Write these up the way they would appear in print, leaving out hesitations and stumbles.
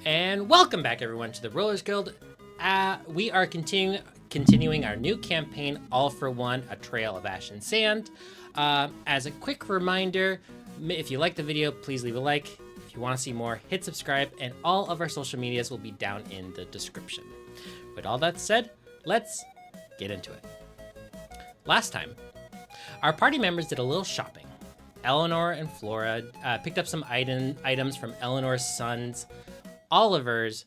And welcome back, everyone, to the Rollers Guild. We are continuing our new campaign, All for One, A Trail of Ash and Sand. As a quick reminder, if you like the video, please leave a like. If you want to see more, hit subscribe, and all of our social medias will be down in the description. With all that said, let's get into it. Last time, our party members did a little shopping. Ellinor and Flora picked up some items from Ellinor's son's Oliver's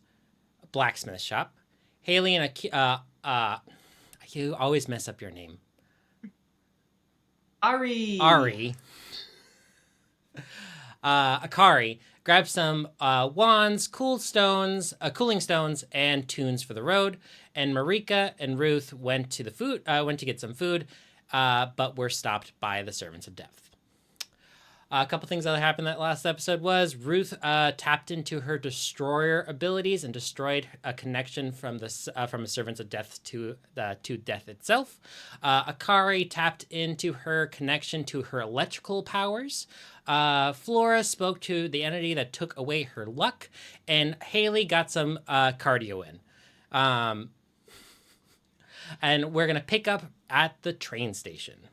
blacksmith shop. Haley and you always mess up your name. Ari. Akari grabbed some wands, cooling stones, and tunes for the road. And Marrika and Ruth went to get some food, but were stopped by the servants of death. A couple things that happened that last episode was Ruth tapped into her destroyer abilities and destroyed a connection from a servants of death to death itself. Akari tapped into her connection to her electrical powers. Flora spoke to the entity that took away her luck, and Haley got some cardio in. And we're gonna pick up at the train station.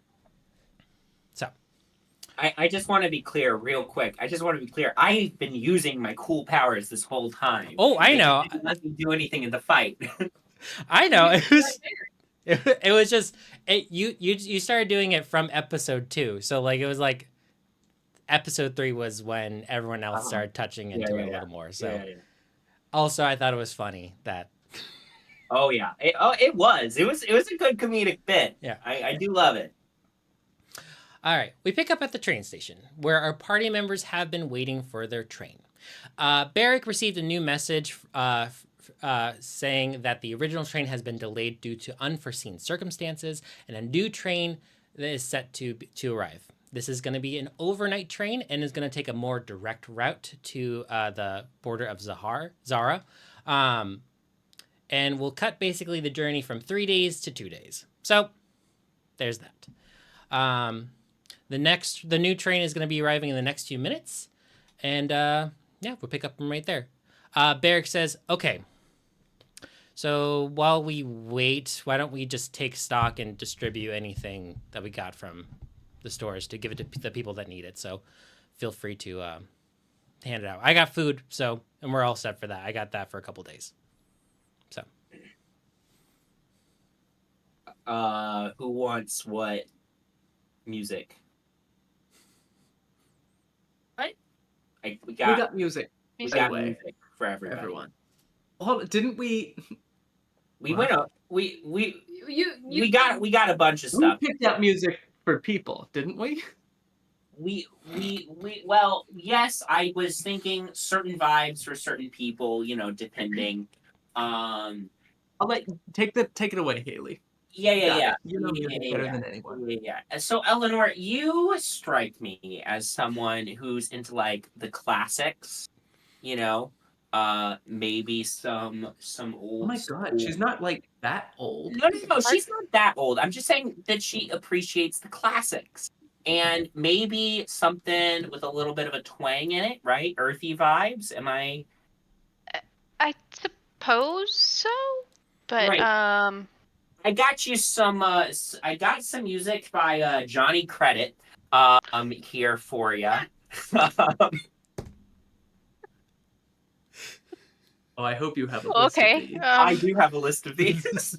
I just want to be clear real quick. I've been using my cool powers this whole time. Oh, I know. Didn't let me do anything in the fight. I know. It was just you started doing it from episode 2. So like it was like episode 3 was when everyone else started touching into it a little more. So also I thought it was funny that Oh yeah. It was a good comedic bit. Yeah. I do love it. All right, we pick up at the train station, where our party members have been waiting for their train. Barrick received a new message saying that the original train has been delayed due to unforeseen circumstances, and a new train is set to arrive. This is going to be an overnight train and is going to take a more direct route to the border of Zara. And we'll cut basically the journey from 3 days to 2 days. So, there's that. The new train is going to be arriving in the next few minutes, and we'll pick up them right there. Barrick says, "Okay, so while we wait, why don't we just take stock and distribute anything that we got from the stores to give it to the people that need it? So feel free to hand it out. I got food, and we're all set for that. I got that for a couple days. So, who wants what music?" We got music. We got music for everyone. Well, didn't we? We went up. We got a bunch of stuff. We picked out music for people, didn't we? Well, yes. I was thinking certain vibes for certain people. Depending. I'll take it away, Haley. Yeah. You know music better than anyone. Yeah. So, Ellinor, you strike me as someone who's into like the classics. Maybe some old. Oh my god, she's not like that old. No, she's not that old. I'm just saying that she appreciates the classics. And maybe something with a little bit of a twang in it, right? Earthy vibes. Am I? I suppose so, but right. I got you some. I got some music by Johnny Credit. Here for you. Oh, I hope you have a list of these. I do have a list of these.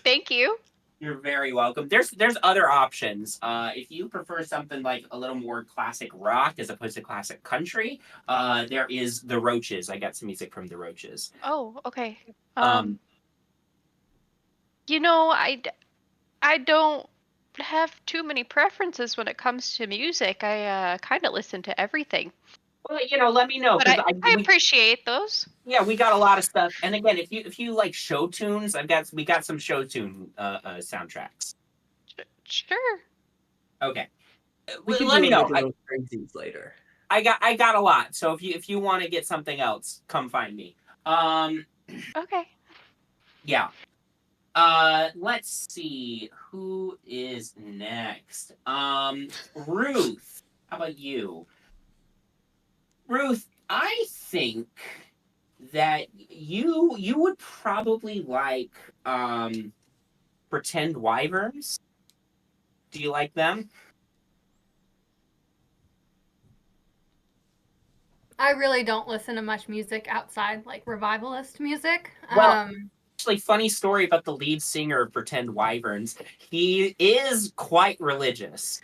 Thank you. You're very welcome. There's other options. If you prefer something like a little more classic rock as opposed to classic country, there is the Roaches. I got some music from the Roaches. Oh, okay. I don't have too many preferences when it comes to music. I kind of listen to everything. Well, let me know. But I appreciate those. Yeah, we got a lot of stuff. And again, if you like show tunes, we got some show tune soundtracks. Sure. Okay. Let me know. Crazies later. I got a lot. So if you want to get something else, come find me. Okay. Yeah. Let's see who is next. Ruth, how about you? Ruth, I think that you would probably like pretend wyverns. Do you like them? I really don't listen to much music outside, like revivalist music. Well, actually, funny story about the lead singer of Pretend Wyverns. He is quite religious.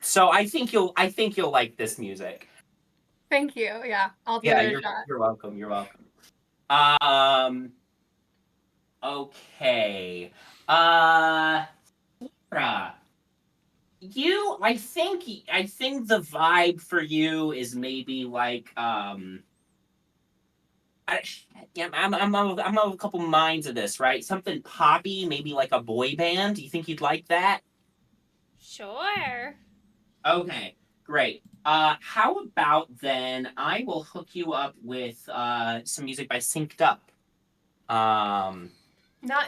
So I think you'll like this music. Thank you. Yeah, I'll give it a shot. You're welcome. You're welcome. Okay. Flora, I think the vibe for you is maybe like I'm of a couple minds of this, right? Something poppy, maybe like a boy band. Do you think you'd like that? Sure. Okay, great. How about then I will hook you up with some music by Synced Up. Not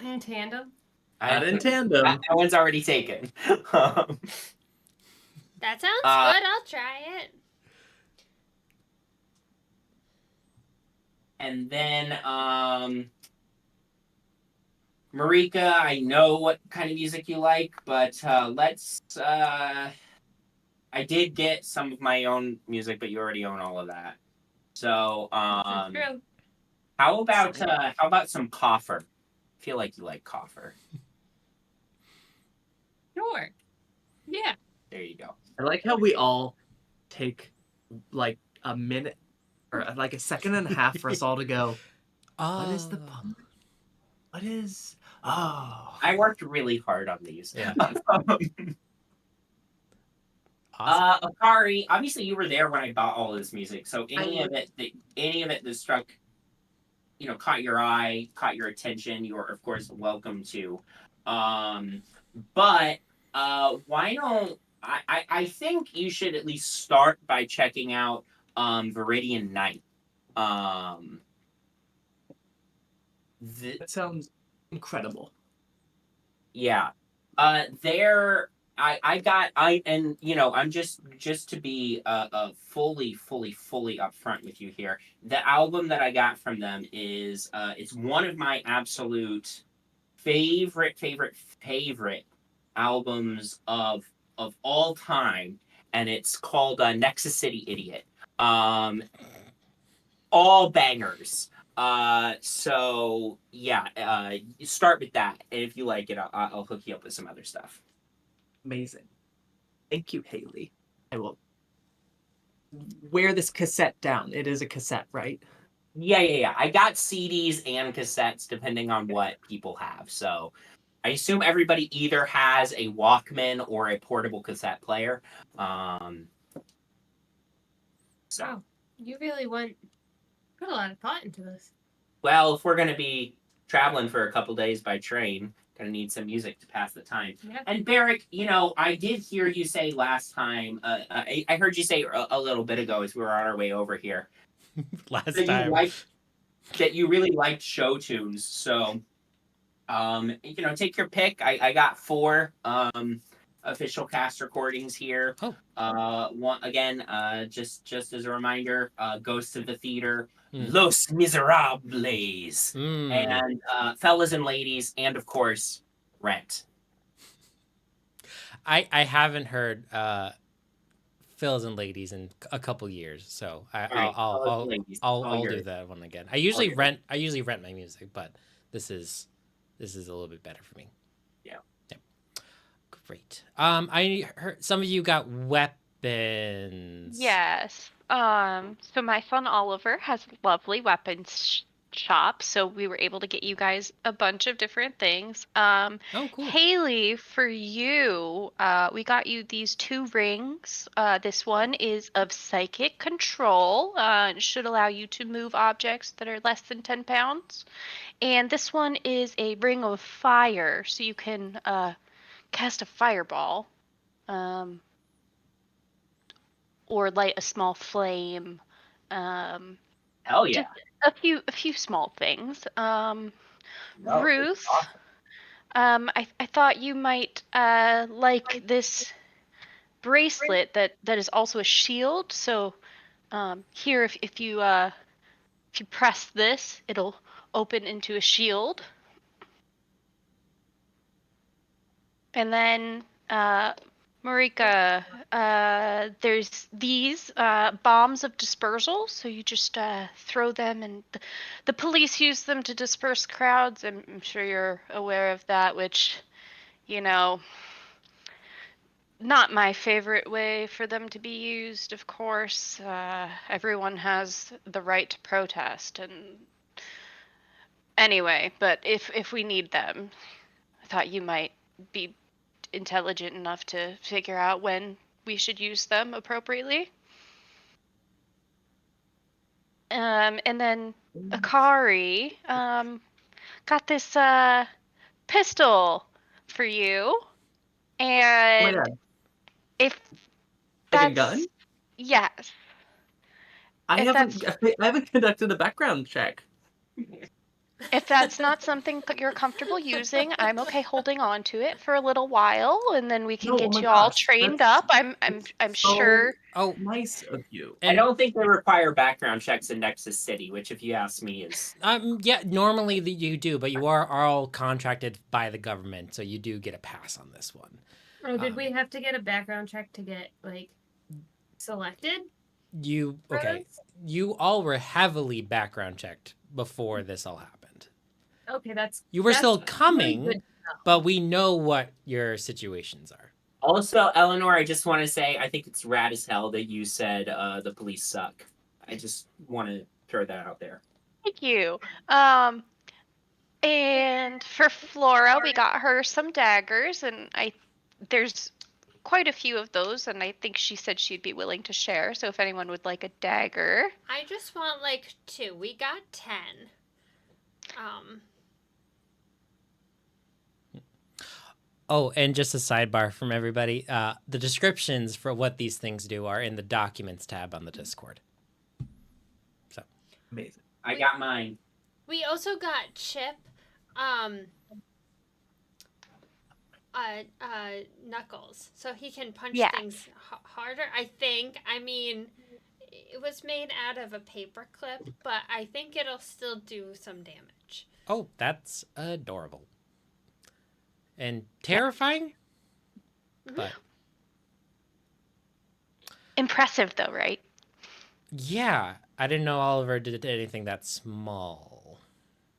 in tandem. Not in tandem. That one's already taken. That sounds good. I'll try it. And then Marrika, I know what kind of music you like, but let's I did get some of my own music, but you already own all of that. So True. how about some Coffer? I feel like you like Coffer. Sure. Yeah. There you go. I like how we all take like a minute or like a second and a half for us all to go, what is the pump? What is... Oh. I worked really hard on these. Yeah. Awesome. Akari, obviously you were there when I bought all this music, so any of it that struck, caught your eye, caught your attention, you are of course welcome to. But why don't I think you should at least start by checking out Viridian Night. That sounds incredible. Yeah. I'm just to be fully upfront with you here. The album that I got from them is it's one of my absolute favorite albums of all time, and it's called Nexus City Idiot. All bangers. So yeah, you start with that, and if you like it, I'll hook you up with some other stuff. Amazing. Thank you, Haley. I will wear this cassette down. It is a cassette, right? Yeah. I got CDs and cassettes depending on what people have. So I assume everybody either has a Walkman or a portable cassette player. So You really put a lot of thought into this. well, if we're gonna be traveling for a couple days by train, gonna need some music to pass the time. Yeah. And Barrick, I did hear you say last time. I heard you say a little bit ago as we were on our way over here Last that time. that you really liked show tunes. So, take your pick. I got 4 official cast recordings here. One again, just as a reminder, Ghosts of the Theater, Los Miserables, and Fellas and Ladies, and of course, Rent. I haven't heard Fellas and Ladies in a couple years, so I'll do that one again. I usually rent my music, but this is a little bit better for me. Yeah. Great. I heard some of you got weapons. Yes. So my son Oliver has a lovely weapons shop, so we were able to get you guys a bunch of different things. Oh, cool. Haley, for you, we got you these 2 rings. This one is of psychic control. It should allow you to move objects that are less than 10 pounds. And this one is a ring of fire, so you can cast a fireball. Or light a small flame. Hell yeah. Just a few small things. Ruth, awesome. I thought you might like this bracelet that is also a shield. So here, if you If you press this, it'll open into a shield. And then, Marrika, there's these bombs of dispersal. So you just throw them, and the police use them to disperse crowds. I'm sure you're aware of that, which, you know, not my favorite way for them to be used, of course. Everyone has the right to protest, and anyway, but if we need them, I thought you might be intelligent enough to figure out when we should use them appropriately. And then Akari got this pistol for you, and if Like a that's gun? yes, I if haven't conducted a background check. if that's not something that you're comfortable using, I'm okay holding on to it for a little while, and then we can No, oh get my you all gosh, trained that's- up. I'm so sure. Oh, nice of you. I don't think they require background checks in Nexus City, which, if you ask me, is yeah, normally you do, but you are all contracted by the government, so you do get a pass on this one. Oh, did we have to get a background check to get like selected? You okay? You all were heavily background checked before this all happened. Okay, that's You were that's still really coming, good. but we know what your situations are. also Ellinor. I just want to say I think it's rad as hell that you said the police suck. I just want to throw that out there. Thank you. And for Flora, we got her some daggers, and there's quite a few of those, and I think she said she'd be willing to share. So if anyone would like a dagger, I just want like 2. We got 10. Oh, and just a sidebar from everybody: the descriptions for what these things do are in the Documents tab on the Discord. So amazing. I got mine. We also got Chip, knuckles, so he can punch things harder. I think. I mean, it was made out of a paper clip, but I think it'll still do some damage. Oh, that's adorable. And terrifying? Mm-hmm. But impressive though, right? yeah, I didn't know Oliver did anything that small.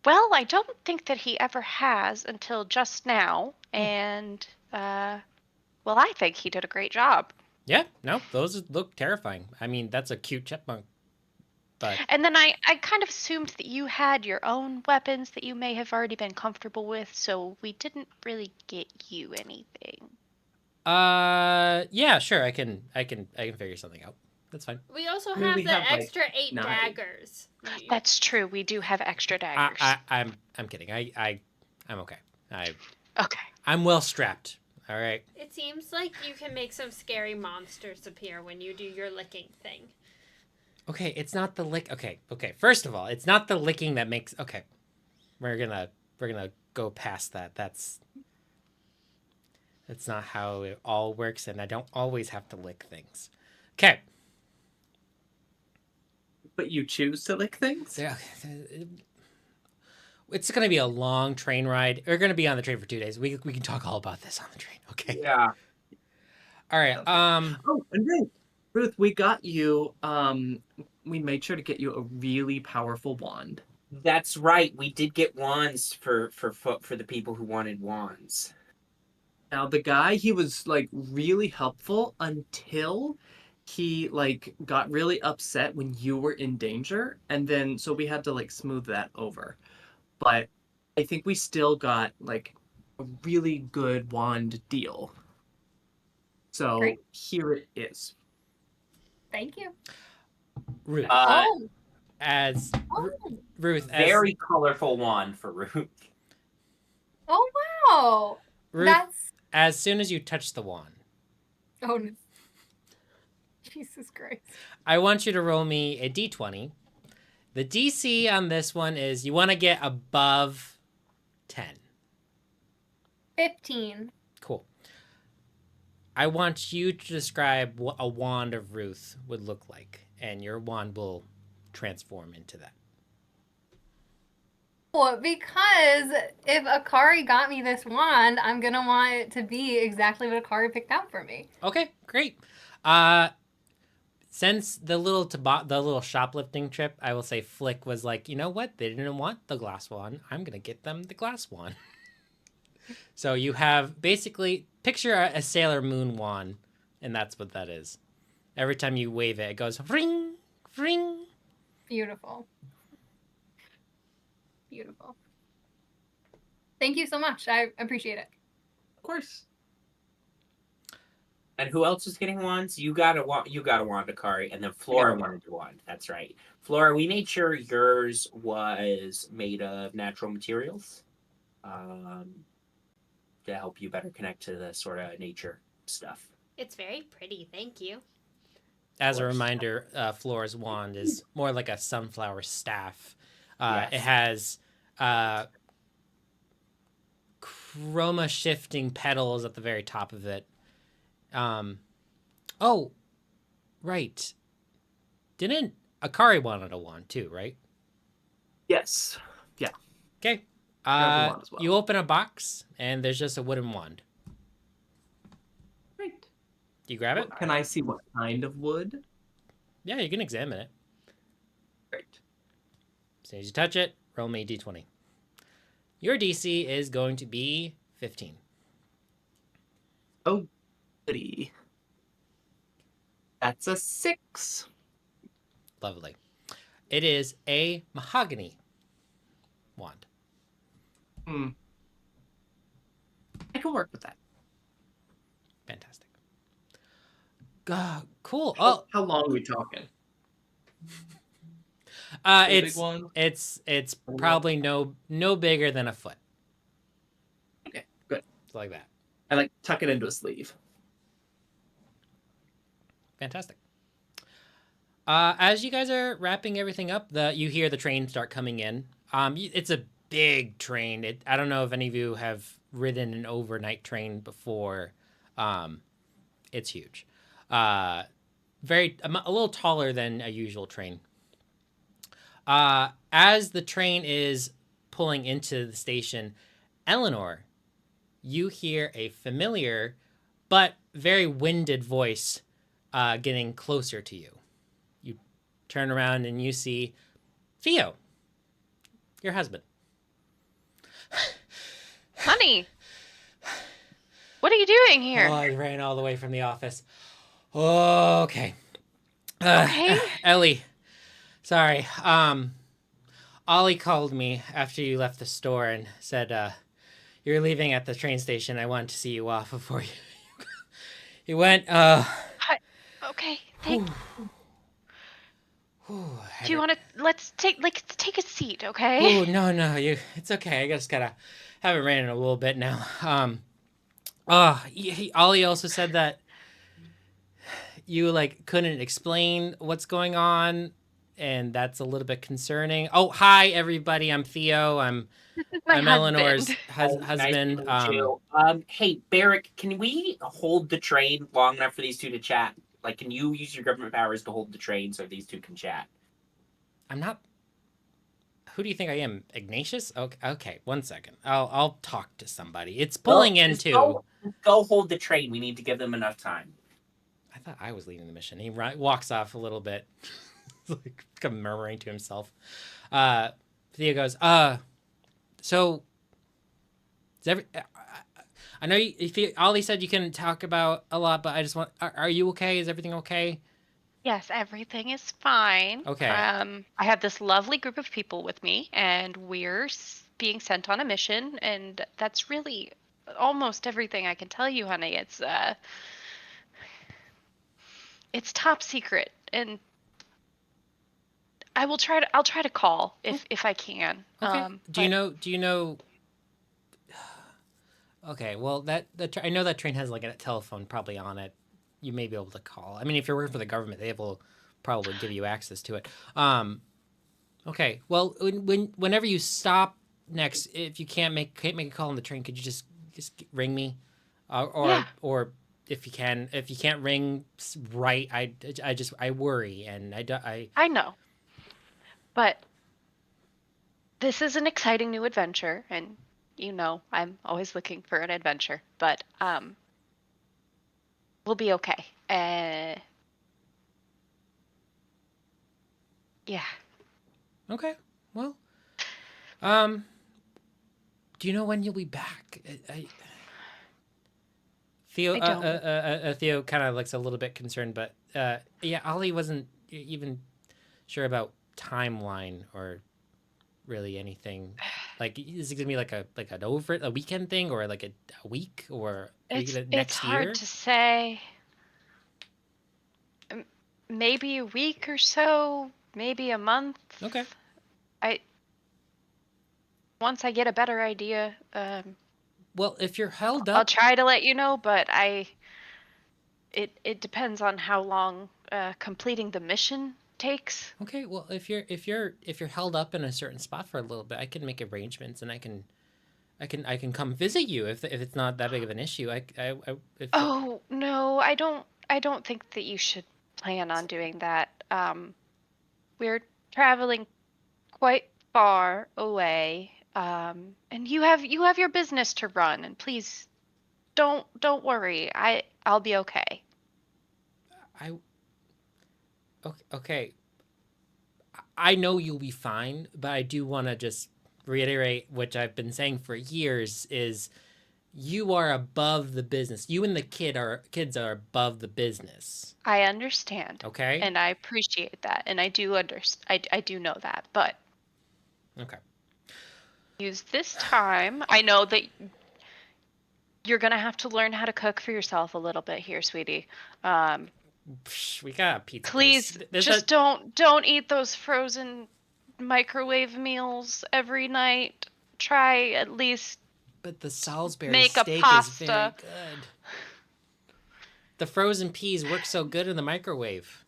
Well, I don't think that he ever has until just now, and well, I think he did a great job. Yeah, no, those look terrifying. I mean, that's a cute chipmunk. But and then I kind of assumed that you had your own weapons that you may have already been comfortable with, so we didn't really get you anything. yeah, sure, I can figure something out. That's fine. We also have the extra like 8 daggers. That's true. We do have extra daggers. I'm kidding. I'm okay. Okay. I'm well strapped. All right. It seems like you can make some scary monsters appear when you do your licking thing. Okay, it's not the lick. Okay. First of all, it's not the licking that makes. Okay, we're gonna go past that. That's not how it all works, and I don't always have to lick things. Okay. But you choose to lick things? Yeah. It's gonna be a long train ride. We're gonna be on the train for 2 days. We can talk all about this on the train. Okay. Yeah. All right. Okay. Oh, and Ruth, we got you. We made sure to get you a really powerful wand. That's right. We did get wands for the people who wanted wands. Now the guy, he was like really helpful until he like got really upset when you were in danger, and then so we had to like smooth that over. But I think we still got like a really good wand deal. So Great. here it is. Thank you. Ruth. As Ruth, very colorful wand for Ruth. Oh wow! Ruth, That's as soon as you touch the wand. oh, Jesus Christ! I want you to roll me a d20. The DC on this one is you want to get above 10. 15. Cool. I want you to describe what a wand of Ruth would look like, and your wand will transform into that. because if Akari got me this wand, I'm gonna want it to be exactly what Akari picked out for me. Okay, great. Since the little shoplifting trip, I will say Flick was like, you know what? They didn't want the glass wand. I'm gonna get them the glass wand. So you have basically picture a Sailor Moon wand, and that's what that is. Every time you wave it, it goes ring, ring. Beautiful. Beautiful. Thank you so much. I appreciate it. Of course. And who else is getting wands? You got a wand, Akari, and then Flora wanted a wand. That's right. Flora, we made sure yours was made of natural materials, to help you better connect to the sort of nature stuff. It's very pretty. Thank you. As a reminder, Flora's wand is more like a sunflower staff. Yes. It has chroma shifting petals at the very top of it. Oh, right. Didn't Akari wanted a wand too, right? Yes. Yeah. Okay. Wand as well. You open a box and there's just a wooden wand. Right. Do you grab it? Can I see what kind of wood? Yeah, you can examine it. Great. As soon as you touch it, roll me a d20. Your DC is going to be 15. Oh, goody. That's a 6. Lovely. It is a mahogany wand. I can work with that. Fantastic. Cool. How long are we talking? It's big one? it's probably no bigger than a foot. Okay, good. It's like that. I tuck it into a sleeve. Fantastic. As you guys are wrapping everything up, you hear the train start coming in. It's a big train. I don't know if any of you have ridden an overnight train before. It's huge. A little taller than a usual train. As the train is pulling into the station, Ellinor, you hear a familiar but very winded voice getting closer to you. You turn around and you see Theo, your husband. Honey, what are you doing here? Oh, I ran all the way from the office. Okay. Okay. Ellie, sorry. Ollie called me after you left the store and said you're leaving at the train station. I wanted to see you off before you went. Okay, thank you. Do you want to? Let's take a seat, okay? Oh no, it's okay. I just haven't ran in a little bit now. Ollie also said that you couldn't explain what's going on, and that's a little bit concerning. Oh, hi everybody. I'm Theo. I'm Ellinor's husband. Nice to meet you. Hey Barrick, can we hold the train long enough for these two to chat? Can you use your government powers to hold the train so these two can chat? I'm not. Who do you think I am? Ignatius? Okay. 1 second. I'll talk to somebody. It's pulling into. Go hold the train. We need to give them enough time. I thought I was leading the mission. He walks off a little bit, kind of murmuring to himself. Theo goes, so is I know Ollie said you couldn't talk about a lot, but I just want. Are you okay? Is everything okay? Yes, everything is fine. Okay. I have this lovely group of people with me, and we're being sent on a mission, and that's really almost everything I can tell you, honey. It's top secret, and I'll try to call if I can. Okay. Do you know? Okay. Well, I know that train has a telephone probably on it. You may be able to call. I mean, if you're working for the government, they will probably give you access to it. Okay. Well, whenever you stop next, if you can't make a call on the train, could you just ring me, or if you can't ring right, I worry and I know, but This is an exciting new adventure, and you know I'm always looking for an adventure, but we'll be okay. Yeah. Okay. Well, do you know when you'll be back? Theo, I don't. Theo kind of looks a little bit concerned, but yeah, Ollie wasn't even sure about timeline or really anything. Like, is it gonna be like a weekend thing, or like a week, or It's next hard year? to say. Maybe a week or so, maybe a month. Okay. I once I get a better idea, Well, if you're held I'll up, try to let you know. But it depends on how long completing the mission takes. okay. Well, if you're held up in a certain spot for a little bit, I can make arrangements, and I can come visit you if it's not that big of an issue. If Oh no, I don't think that you should plan on doing that. We're traveling quite far away, and you have your business to run, and please don't worry. I'll be okay. I okay. I know you'll be fine, but I do want to just reiterate, which I've been saying for years, is you are above the business. You and the kids are above the business. I understand, Okay? and I appreciate that, and I do I do know that, but Okay. use this time. I know that you're gonna have to learn how to cook for yourself a little bit here, sweetie. We got a pizza Please place. There's just don't eat those frozen microwave meals every night. Try at least but the Salisbury make a steak is very pasta. good. The frozen peas work so good in the microwave.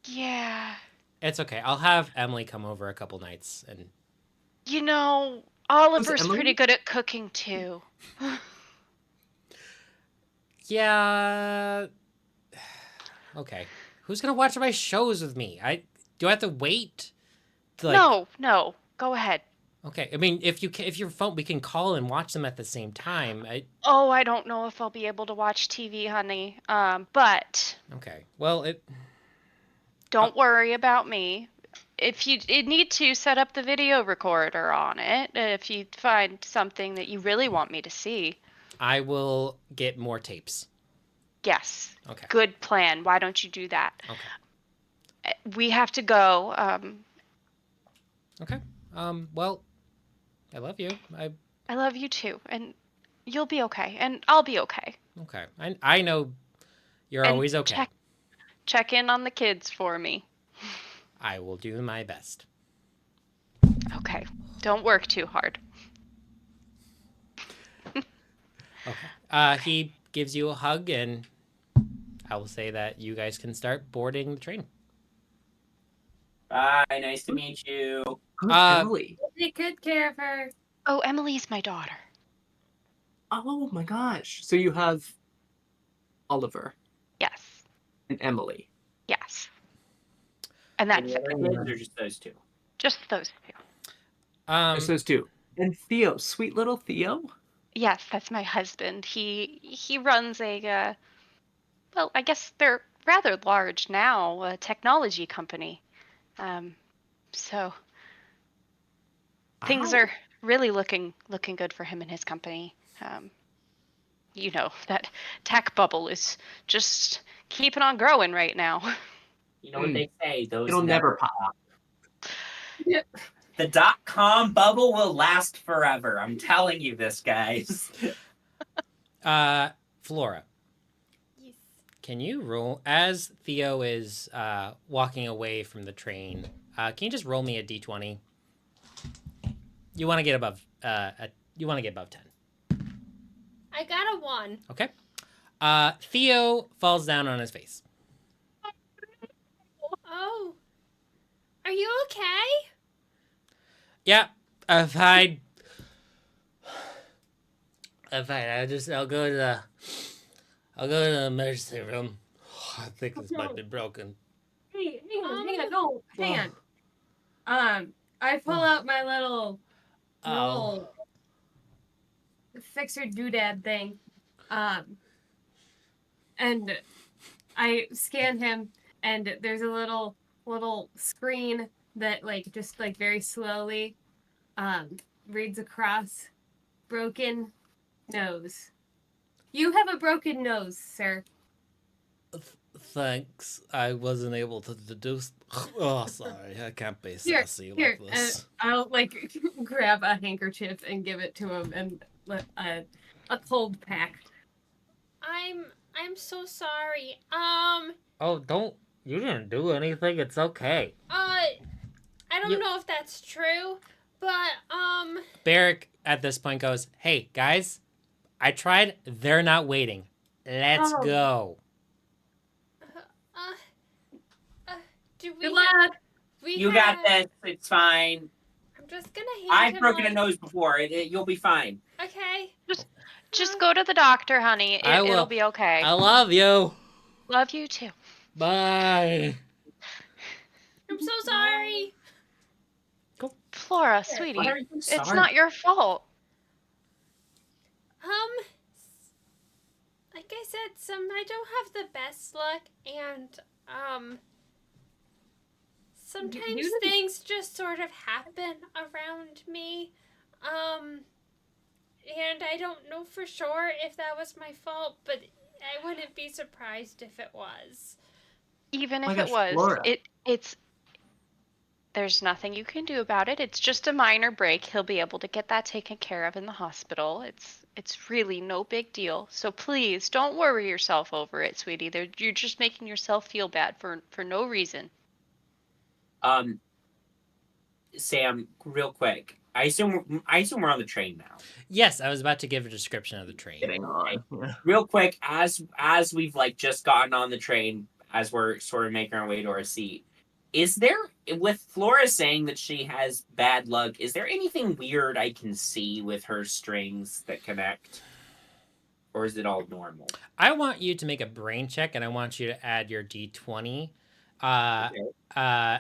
Yeah. It's okay. I'll have Emily come over a couple nights and You know, Was it Oliver's Emily? pretty good at cooking too. yeah. Okay. Who's gonna watch my shows with me? Do I have to wait? No. Go ahead. Okay. I mean, if your phone, we can call and watch them at the same time. Oh, I don't know if I'll be able to watch TV, honey. But Okay. Well, don't worry about me. If you need to set up the video recorder on it, if you find something that you really want me to see. I will get more tapes. Yes. Okay. Good plan. Why don't you do that? Okay. We have to go. Okay. Well, I love you. I love you too, and you'll be okay, and I'll be okay. Okay. I know you're And always okay. check in on the kids for me. I will do my best. Okay. Don't work too hard. Okay. He gives you a hug, and I will say that you guys can start boarding the train. Bye. Nice to meet you. Emily. Take good care of her. Oh, Emily's my daughter. Oh my gosh. So you have Oliver Yes. and Emily. Yes. And that's Any other kids or just those two? just those two. There's those two. And Theo, sweet little Theo. Yes, that's my husband. He runs a well, I guess they're rather large now, a technology company. So things Wow. are really looking good for him and his company. You know, that tech bubble is just keeping on growing right now. You know what they say? Those It'll never pop. The .com bubble will last forever. I'm telling you this, guys. Flora. Yes. Can you roll as Theo is walking away from the train? Can you just roll me a d20? You want to get above. You want to get above 10. I got a 1. Okay. Theo falls down on his face. Oh. Are you okay? Yeah, I'm fine. I'm fine. I'll go to the emergency room. I think this might be broken. Hey, hang on. No, hang on. I pull out my little Oh. fixer doodad thing, and I scan him, and there's a little screen that just very slowly reads across broken nose. You have a broken nose, sir. Thanks. I wasn't able to deduce. Oh, sorry. I can't be Here, sassy here. like this. I'll grab a handkerchief and give it to him, and a cold pack. I'm so sorry. Oh, don't. You didn't do anything. It's okay. I don't know if that's true, but Barrick at this point goes, "Hey guys, I tried. They're not waiting. Let's go." do we? Good luck. You got this. It's fine. I'm just gonna hand I've him, broken a nose before. You'll be fine. Okay. Just go to the doctor, honey. I will. It'll be okay. I love you. Love you too. Bye. I'm so sorry. Flora, sweetie, Why are you it's sorry? not your fault. Like I said, I don't have the best luck, and sometimes things just sort of happen around me. And I don't know for sure if that was my fault, but I wouldn't be surprised if it was. Even Oh my if gosh, it was, Flora. it's there's nothing you can do about it. It's just a minor break. He'll be able to get that taken care of in the hospital. It's really no big deal. So please don't worry yourself over it, sweetie. You're just making yourself feel bad for no reason. Sam, real quick. I assume we're on the train now. Yes, I was about to give a description of the train. Getting on. Yeah. Real quick, as we've just gotten on the train, as we're sort of making our way to our seat, is there, with Flora saying that she has bad luck, is there anything weird I can see with her strings that connect? Or is it all normal? I want you to make a brain check, and I want you to add your d20.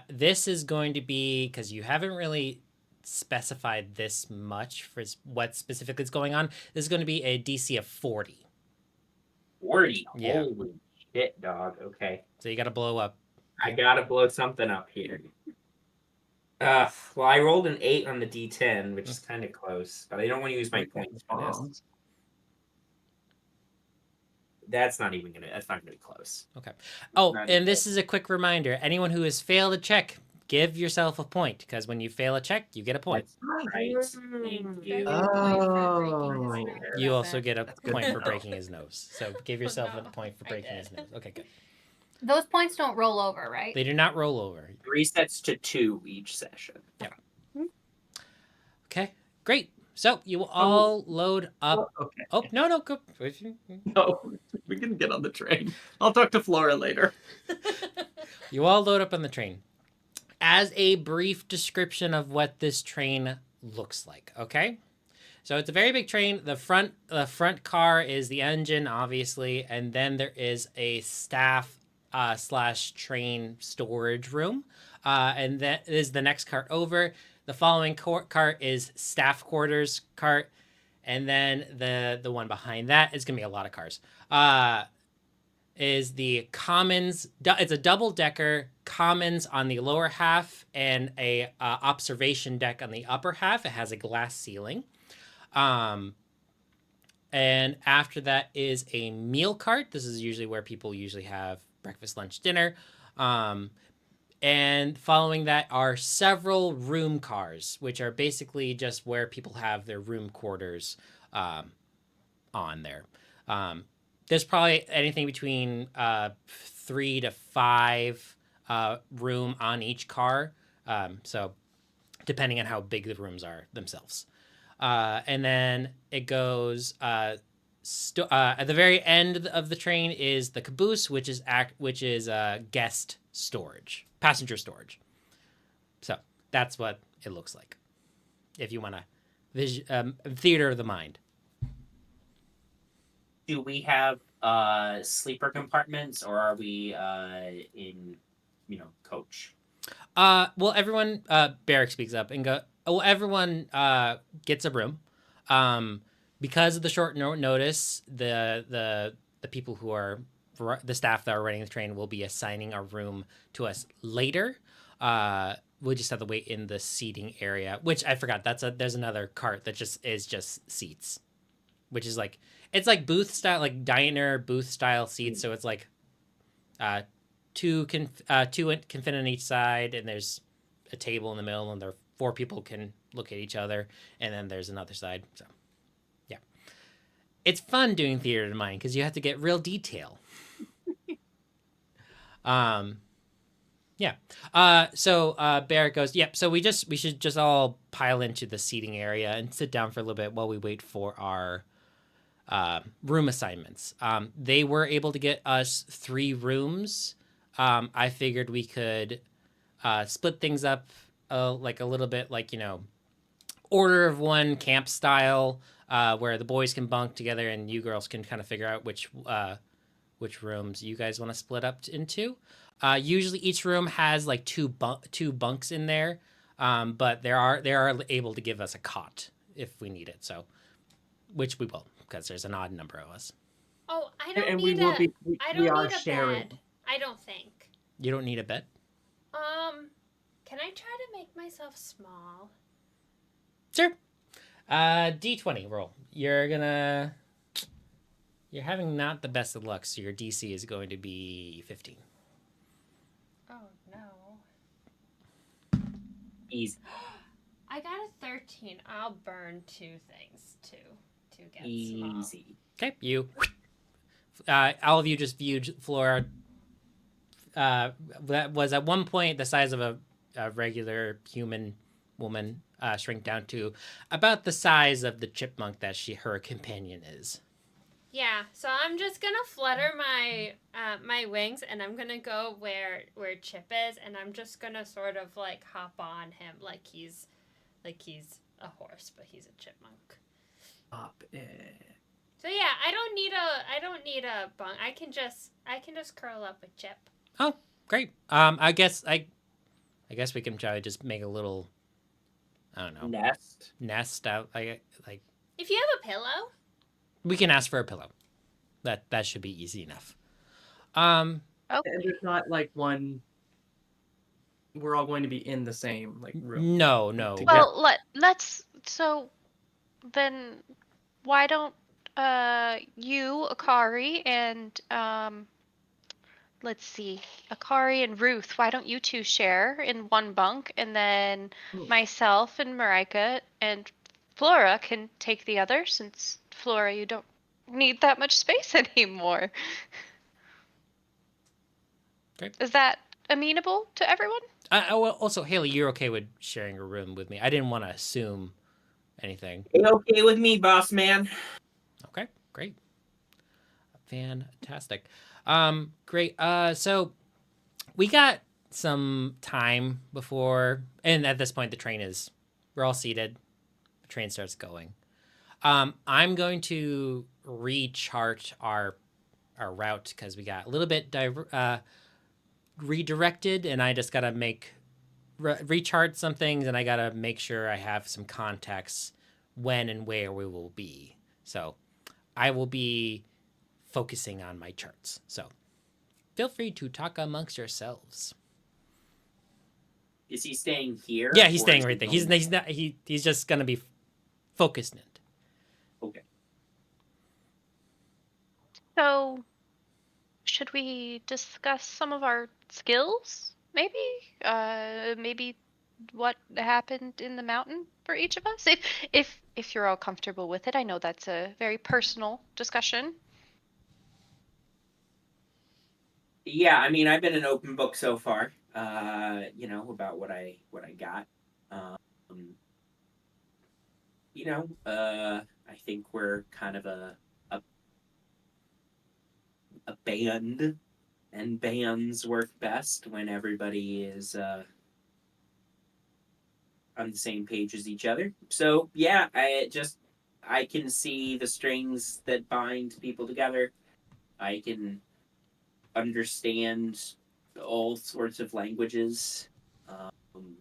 This is going to be, because you haven't really specified this much for what specifically is going on, this is going to be a DC of 40. 40? Yeah. Holy shit, dog. Okay. So you got to blow up. I gotta blow something up here. Well, I rolled an 8 on the D10, which is kind of close, but I don't want to use my points for this. That's not gonna be close. Okay. Oh, and this is a quick reminder. Anyone who has failed a check, give yourself a point, because when you fail a check, you get a point. Right. Thank you. Oh. You also get a point for breaking his nose. So give yourself a point for breaking his nose. Okay, good. Those points don't roll over, right? They do not roll over. Resets to 2 each session. Yeah. Okay, great. So you will all load up. Okay. Oh, no, go. No, we can get on the train. I'll talk to Flora later. You all load up on the train. As a brief description of what this train looks like, okay? So it's a very big train. The front car is the engine, obviously, and then there is a staff / train storage room, and that is the next cart over. The following cart is staff quarters cart, and then the one behind that is gonna be a lot of cars. Is the commons? It's a double-decker commons on the lower half and a observation deck on the upper half. It has a glass ceiling. And after that is a meal cart. This is usually where people usually have breakfast, lunch, dinner. And following that are several room cars, which are basically just where people have their room quarters on there. There's probably anything between 3 to 5 room on each car. So depending on how big the rooms are themselves. And then it goes at the very end of the train is the caboose, which is guest storage, passenger storage. So that's what it looks like. If you want to theater of the mind. Do we have sleeper compartments, or are we in coach? Well, everyone, Barrick speaks up and go. Well, everyone gets a room. Because of the short notice, the people who are the staff that are running the train will be assigning a room to us later. We'll just have to wait in the seating area, which I forgot. There's another cart that is just seats, which is like it's like booth style, like diner booth style seats. So it's like two can fit on each side, and there's a table in the middle, and there 4 people can look at each other, and then there's another side. So yeah, it's fun doing theater to mind because you have to get real detail. Yeah. So Barrett goes, yep. So we should just all pile into the seating area and sit down for a little bit while we wait for our room assignments. They were able to get us 3 rooms. I figured we could split things up like a little bit, like, order of one camp style, where the boys can bunk together and you girls can kind of figure out which rooms you guys want to split up into. Usually each room has like two bunks in there, but they are able to give us a cot if we need it. So, which we will, because there's an odd number of us. Oh, I don't And need we will a. be, I we don't are need a sharing. bed. I don't think. You don't need a bed? Can I try to make myself small? Sure. D20 roll. You're having not the best of luck, so your DC is going to be 15. Oh no. Easy. I got a 13. I'll burn 2 things to get small. Easy. Okay, you. All of you just viewed Flora. That was at one point the size of a regular human woman, shrink down to about the size of the chipmunk that her companion is. Yeah, so I'm just gonna flutter my my wings, and I'm gonna go where Chip is, and I'm just gonna sort of like hop on him like he's a horse, but he's a chipmunk. Up. So yeah, I don't need a bunk. I can just curl up with Chip. Oh, great. I guess we can try to just make a little, I don't know, nest out. Like If you have a pillow, we can ask for a pillow. That should be easy enough. And there's not like one. We're all going to be in the same like room. No. Well, let's. So then, why don't you, Akari, and let's see, Akari and Ruth, why don't you 2 share in one bunk, and then myself and Marrika and Flora can take the other, since Flora, you don't need that much space anymore. Great. Is that amenable to everyone? Well, also, Haley, you're okay with sharing a room with me. I didn't want to assume anything. It's okay with me, boss man. Okay, great. Fantastic. Great. So we got some time before, and at this point, we're all seated. The train starts going. I'm going to rechart our route because we got a little bit redirected, and I just gotta rechart some things, and I gotta make sure I have some context when and where we will be. So I will be focusing on my charts. So feel free to talk amongst yourselves. Is he staying here? Yeah, he's staying right there. He's just gonna be focused in it. Okay. So, should we discuss some of our skills? Maybe? Maybe what happened in the mountain for each of us? If you're all comfortable with it. I know that's a very personal discussion. Yeah, I mean, I've been an open book so far. About what I got. I think we're kind of a band, and bands work best when everybody is on the same page as each other. So yeah, I can see the strings that bind people together. I can understand all sorts of languages. Um,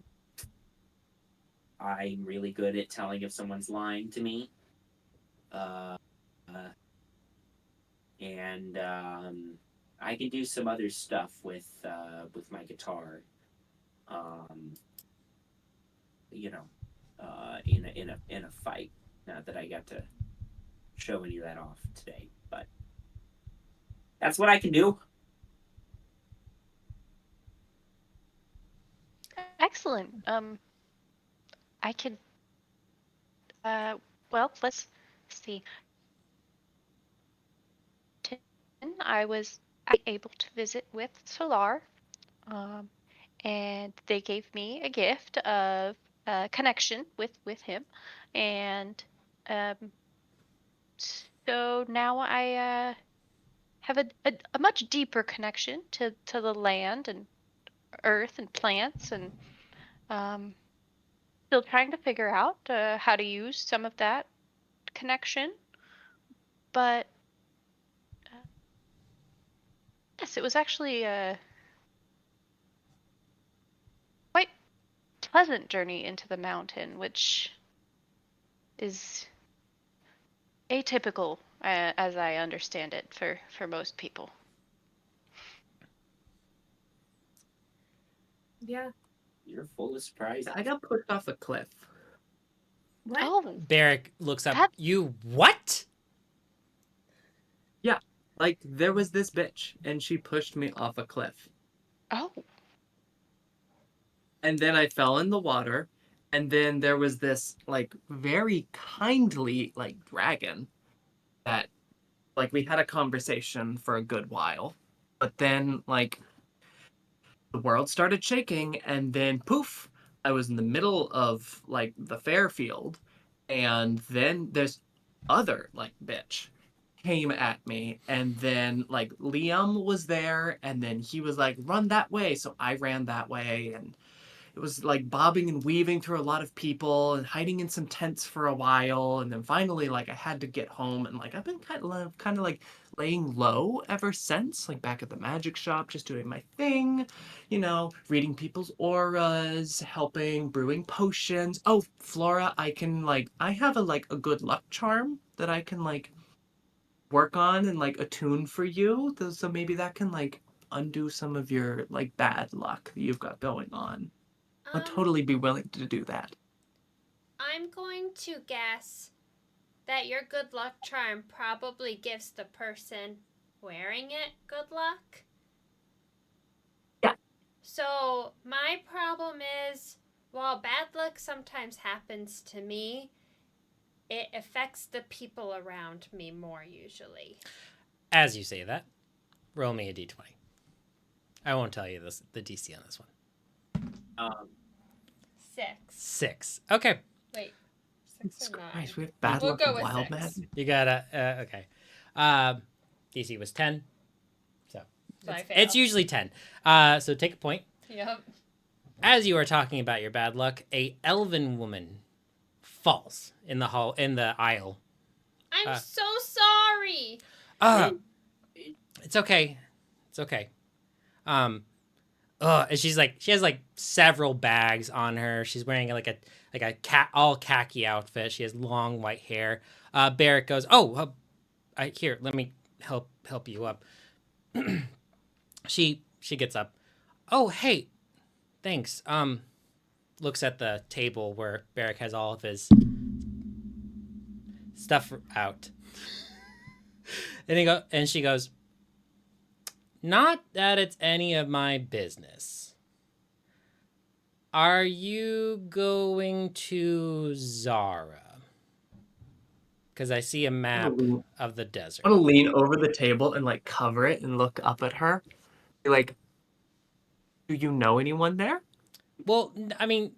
I'm really good at telling if someone's lying to me. Uh, and I can do some other stuff with my guitar. Um, you know, in a fight. Not that I got to show any of that off today, but that's what I can do. Excellent. I could. Well, let's see. I was able to visit with Solar, um, and they gave me a gift of connection with him, and um, so now I have a much deeper connection to the land and earth and plants, and um, still trying to figure out how to use some of that connection. But yes, it was actually a quite pleasant journey into the mountain, which is atypical, as I understand it, for most people. Yeah. You're full of surprises. I got pushed off a cliff. What? Oh, Barrick looks up. That- You what? Yeah, like there was this bitch, and she pushed me off a cliff. oh, And then I fell in the water, and then there was this like very kindly like dragon that like we had a conversation for a good while, but then like the world started shaking, and then poof, I was in the middle of like the fair field, and then this other like bitch came at me, and then like Liam was there, and then he was like, run that way, so I ran that way, and it was like bobbing and weaving through a lot of people and hiding in some tents for a while, and then finally like I had to get home, and like I've been kind of like laying low ever since, like back at the magic shop just doing my thing, reading people's auras, helping brewing potions. Oh, Flora, I have a good luck charm that I can like work on and like attune for you, so maybe that can like undo some of your like bad luck that you've got going on. I'd totally be willing to do that. I'm going to guess that your good luck charm probably gives the person wearing it good luck. Yeah. So my problem is, while bad luck sometimes happens to me, it affects the people around me more usually. As you say that, roll me a d20. I won't tell you the DC on this one. 6. 6. Okay. Wait. 6 Jesus or 9? Christ, we have bad We'll luck go with with wild 6. man. You gotta, okay. DC was 10. So So it's usually 10. So take a point. Yep. As you are talking about your bad luck, a elven woman falls in the aisle. I'm so sorry. It's okay. It's okay. And she has like several bags on her. She's wearing like a all khaki outfit. She has long white hair. Barrett goes, here, let me help you up. She gets up. Oh, hey, thanks. Looks at the table where Barrick has all of his stuff out. And she goes, not that it's any of my business. Are you going to Zara? Because I see a map of the desert. I want to lean over the table and like cover it and look up at her. Be like, do you know anyone there? Well, I mean,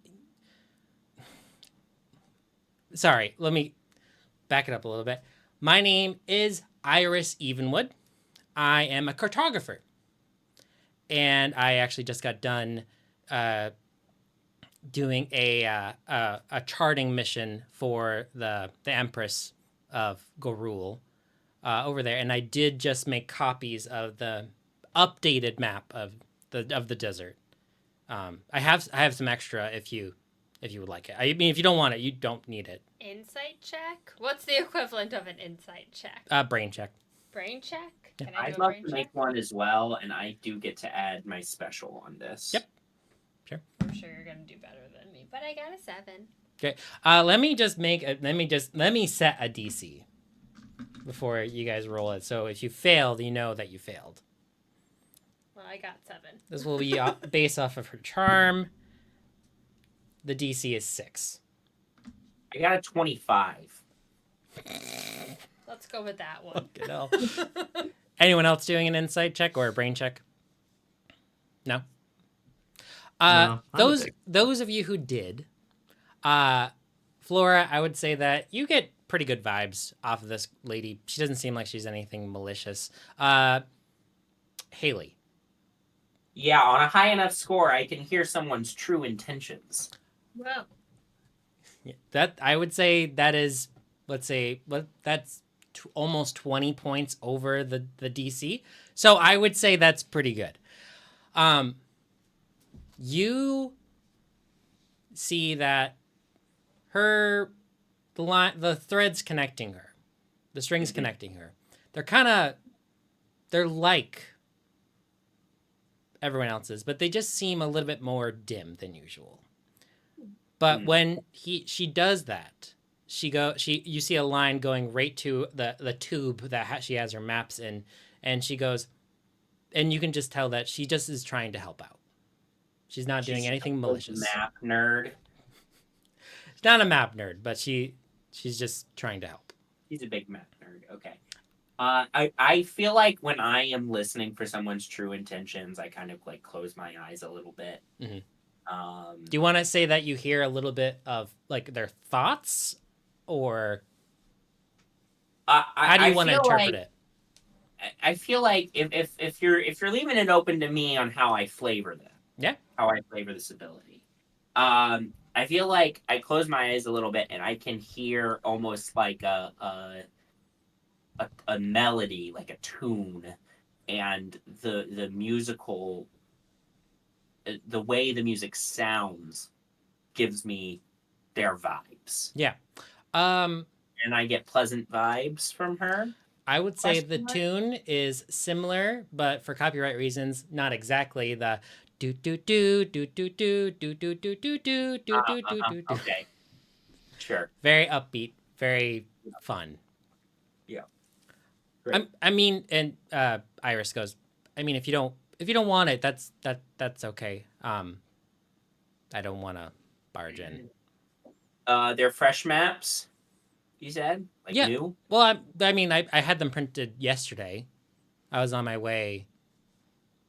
sorry, let me back it up a little bit. My name is Iris Evenwood. I am a cartographer. And I actually just got done doing a charting mission for the Empress of Gorul over there, and I did just make copies of the updated map of the desert. I have some extra if you would like it. I mean, if you don't want it, you don't need it. Insight check? What's the equivalent of an insight check? Brain check. Brain check? Yeah. Can I do I'd a love brain to check? make one as well, and I do get to add my special on this. Yep. I'm sure you're gonna do better than me, but I got a 7. Okay. Let me set a DC before you guys roll it. So if you failed, you know that you failed. Well, I got 7. This will be based off of her charm. The DC is 6. I got a 25. Let's go with that one. Fucking hell. Anyone else doing an insight check or a brain check? No. No, those of you who did, Flora, I would say that you get pretty good vibes off of this lady. She doesn't seem like she's anything malicious. Haley. Yeah, on a high enough score, I can hear someone's true intentions. Well, That I would say that is, that's almost 20 points over the DC. So I would say that's pretty good. You see that the threads connecting her, the strings connecting her, they're like everyone else's, but they just seem a little bit more dim than usual. But when she does that, you see a line going right to the tube that she has her maps in, and she goes, and you can just tell that she just is trying to help out. She's not doing anything malicious. Map nerd. She's not a map nerd, but she's just trying to help. He's a big map nerd. Okay. I feel like when I am listening for someone's true intentions, I kind of like close my eyes a little bit. Mm-hmm. Do you want to say that you hear a little bit of like their thoughts, or how do you want to interpret it? I feel like if you're leaving it open to me on how I flavor them, how I flavor this ability, I feel like I close my eyes a little bit and I can hear almost like a melody, like a tune, and the musical. The way the music sounds gives me their vibes. Yeah. And I get pleasant vibes from her. I would say the tune is similar, but for copyright reasons, not exactly the do do do do do do do do do do do do do do. Okay. Sure. Very upbeat, very fun. Yeah. I mean, and Iris goes, I mean, if you don't want it, that's okay. I don't want to barge in. They're fresh maps, you said? Like yeah. New? Well, I mean, I had them printed yesterday. I was on my way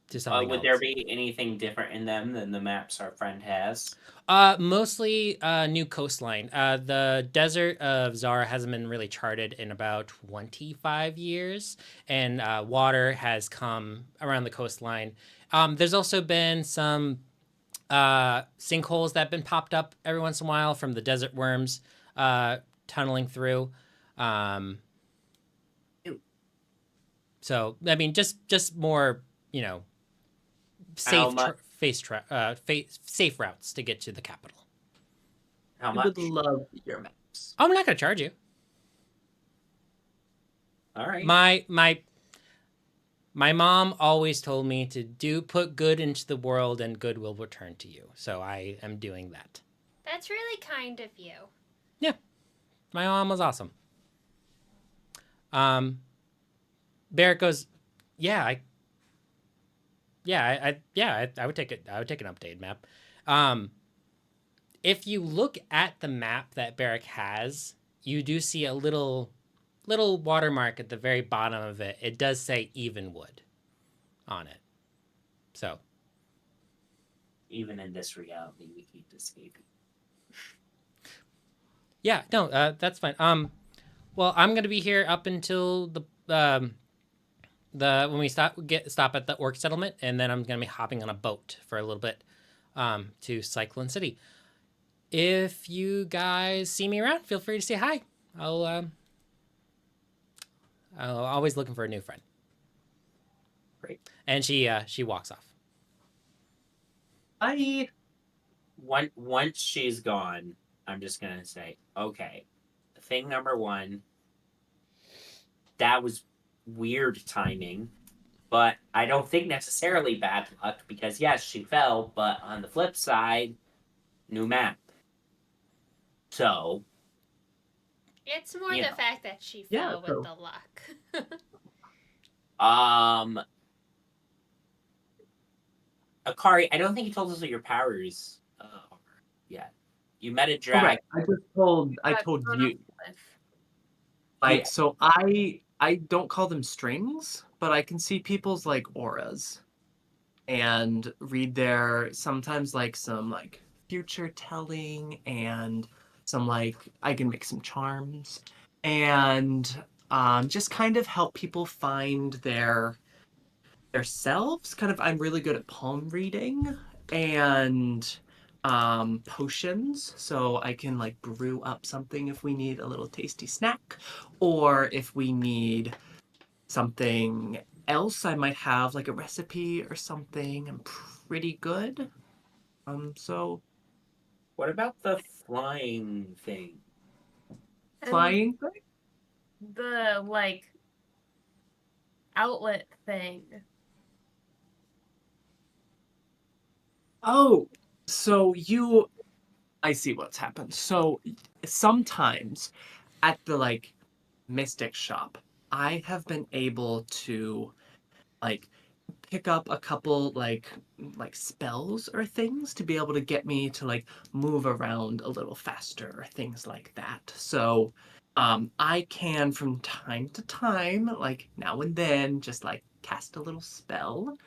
to something Would else. there be anything different in them than the maps our friend has? Mostly new coastline. The desert of Zara hasn't been really charted in about 25 years, and water has come around the coastline. There's also been some sinkholes that have been popped up every once in a while from the desert worms tunneling through. So, I mean, just more, safe safe routes to get to the capital. How I much? would love your maps. I'm not going to charge you. All right. My mom always told me to put good into the world and good will return to you. So I am doing that. That's really kind of you. Yeah. My mom was awesome. Barrett goes, I would take it. I would take an updated map. If you look at the map that Barrick has, you do see a little watermark at the very bottom of it. It does say Evenwood on it. So, Even in this reality, we keep escaping. Yeah, no, that's fine. Well, I'm gonna be here up until when we stop at the orc settlement, and then I'm gonna be hopping on a boat for a little bit to Cyclone City. If you guys see me around, feel free to say hi. I'll always looking for a new friend. Great. And she walks off. Bye. Once she's gone, I'm just gonna say, okay, thing number one, that was weird timing, but I don't think necessarily bad luck because yes, she fell, but on the flip side, new map. So It's more You the know. fact that she Yeah, fell so- with the luck. Akari, I don't think you told us what your powers are yet. You met a drag. Correct. I told you. Like, Yeah. so I don't call them strings, but I can see people's like auras and read their sometimes like some like future telling and some like I can make some charms and just kind of help people find their selves. Kind of I'm really good at palm reading and potions, so I can like brew up something if we need a little tasty snack, or if we need something else, I might have like a recipe or something. I'm pretty good. So What about the flying thing? flying thing? The like outlet thing. Oh, so I see what's happened. So sometimes at the like mystic shop, I have been able to like pick up a couple like spells or things to be able to get me to like move around a little faster or things like that. So I can from time to time, like now and then, just like cast a little spell.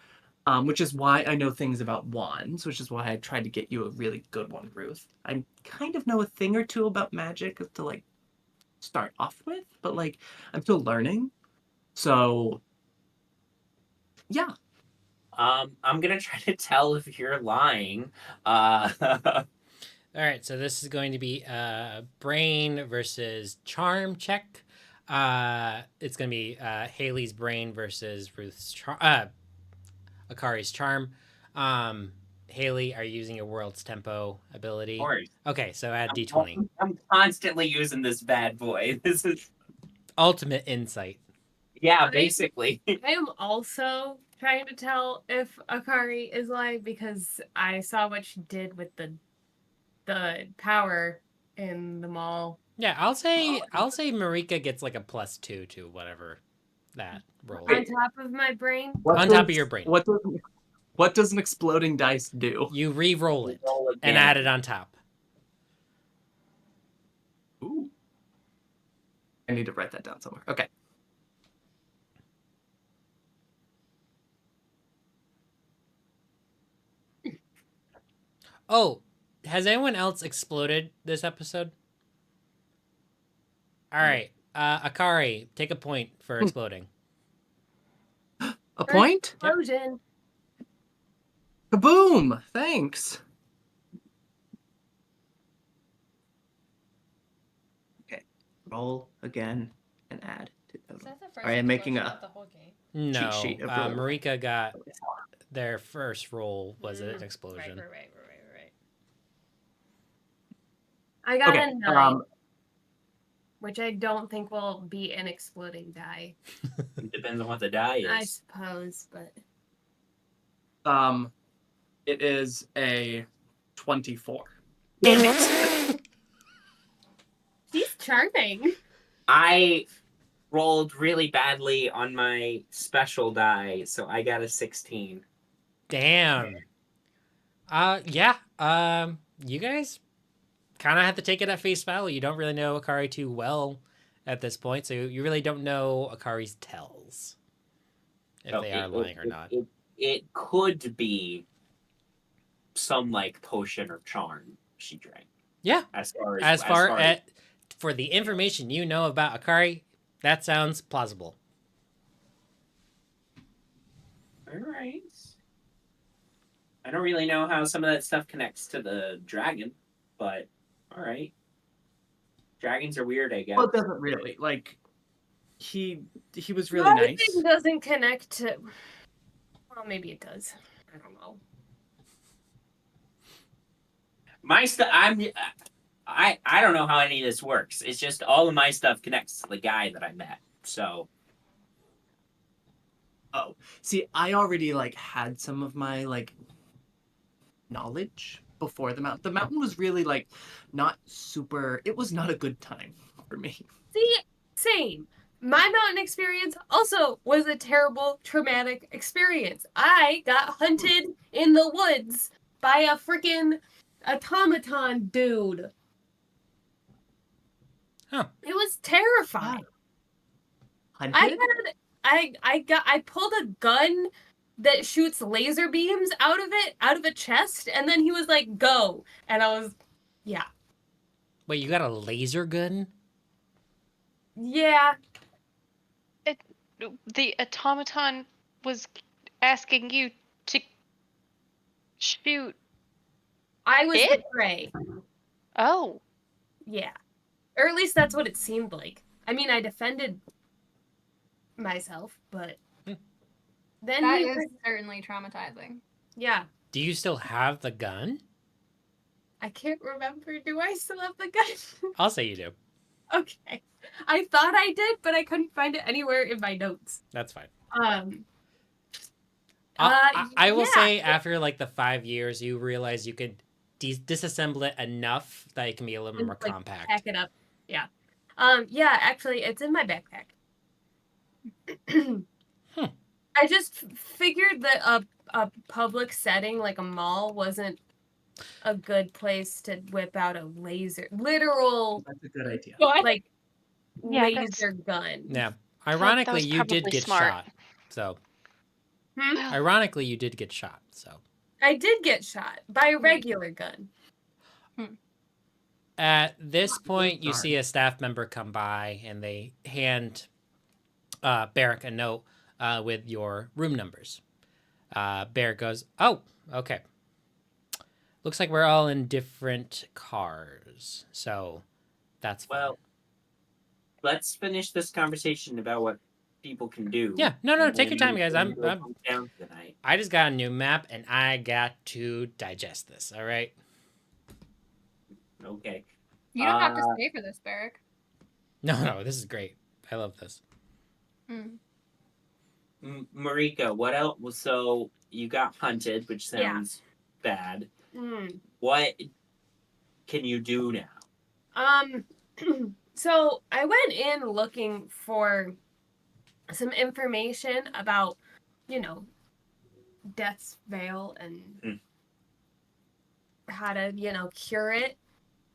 Which is why I know things about wands, which is why I tried to get you a really good one, Ruth. I kind of know a thing or two about magic to like start off with, but like I'm still learning. So yeah. I'm gonna try to tell if you're lying. All right, so this is going to be brain versus charm check. It's going to be Haley's brain versus Akari's charm. Haley, are you using your world's tempo ability? Of course. Okay, so add d20. I'm constantly using this bad boy. This is Ultimate insight. yeah, basically. I am also trying to tell if Akari is lying because I saw what she did with the power in the mall. Yeah, I'll say Marrika gets like a +2 to whatever that roll. On top of my brain. On top of your brain. What does an exploding dice do? You re-roll it Roll and again. add it on top. Ooh. I need to write that down somewhere. Okay. Oh, has anyone else exploded this episode? All right, Akari, take a point for exploding. A point? Explosion. Kaboom! Thanks. Okay. Roll again and add to Is total. that the first All right, I'm making explosion a of the whole game? No, sheet of roll. Marrika got their first roll was an explosion. Right. I got Okay. a 9, which I don't think will be an exploding die. It depends on what the die I is. suppose, but It is a 24. Damn it! she's charming. I rolled really badly on my special die, so I got a 16. Damn. Yeah. You guys kind of have to take it at face value. You don't really know Akari too well at this point, so you really don't know Akari's tells if So they are lying or not. It could be some like potion or charm she drank. Yeah. As far As far as for the information you know about Akari, that sounds plausible. All right. I don't really know how some of that stuff connects to the dragon, but all right. Dragons are weird, I guess. Well, it doesn't really. Like, he was really nice. Everything doesn't connect to. Well, maybe it does. I don't know. My stuff. I don't know how any of this works. It's just all of my stuff connects to the guy that I met. So. Oh, see, I already like had some of my like knowledge before the mountain. The mountain was really like not super. It was not a good time for me. See, same. My mountain experience also was a terrible, traumatic experience. I got hunted in the woods by a freaking automaton dude. Huh. It was terrifying. Hunted? I pulled a gun that shoots laser beams out of a chest, and then he was like, "Go," and I was, yeah, Wait, you got a laser gun? yeah. The automaton was asking you to shoot. I was the It? prey. Oh. Yeah, or at least that's what it seemed like. I mean, I defended myself, but then That he is was, certainly traumatizing. yeah. Do you still have the gun? I can't remember. Do I still have the gun? I'll say you do. Okay. I thought I did, but I couldn't find it anywhere in my notes. That's fine. I will Yeah. say after like the 5 years, you realize you could disassemble it enough that it can be a little bit more Like, compact. Pack it up. Yeah. Yeah, actually, it's in my backpack. I just figured that a public setting like a mall wasn't a good place to whip out a literal That's a good idea. like Yeah, laser gun. Yeah. that Ironically, was you did probably get smart. shot. So, Hmm? ironically, you did get shot. So, I did get shot by a regular gun. at this point, you Darn. see a staff member come by and they hand Barrick a note with your room numbers. Barrick goes, "Oh, okay. Looks like we're all in different cars. So, that's fine." Well, let's finish this conversation about what people can do. Yeah, no, and take your time, guys. when we go home down tonight. I just got a new map and I got to digest this. All right. Okay. You don't have to stay for this, Barrick. No, this is great. I love this. Marrika, what else? So you got hunted, which sounds bad. What can you do now? So I went in looking for some information about, Death's Veil and how to, cure it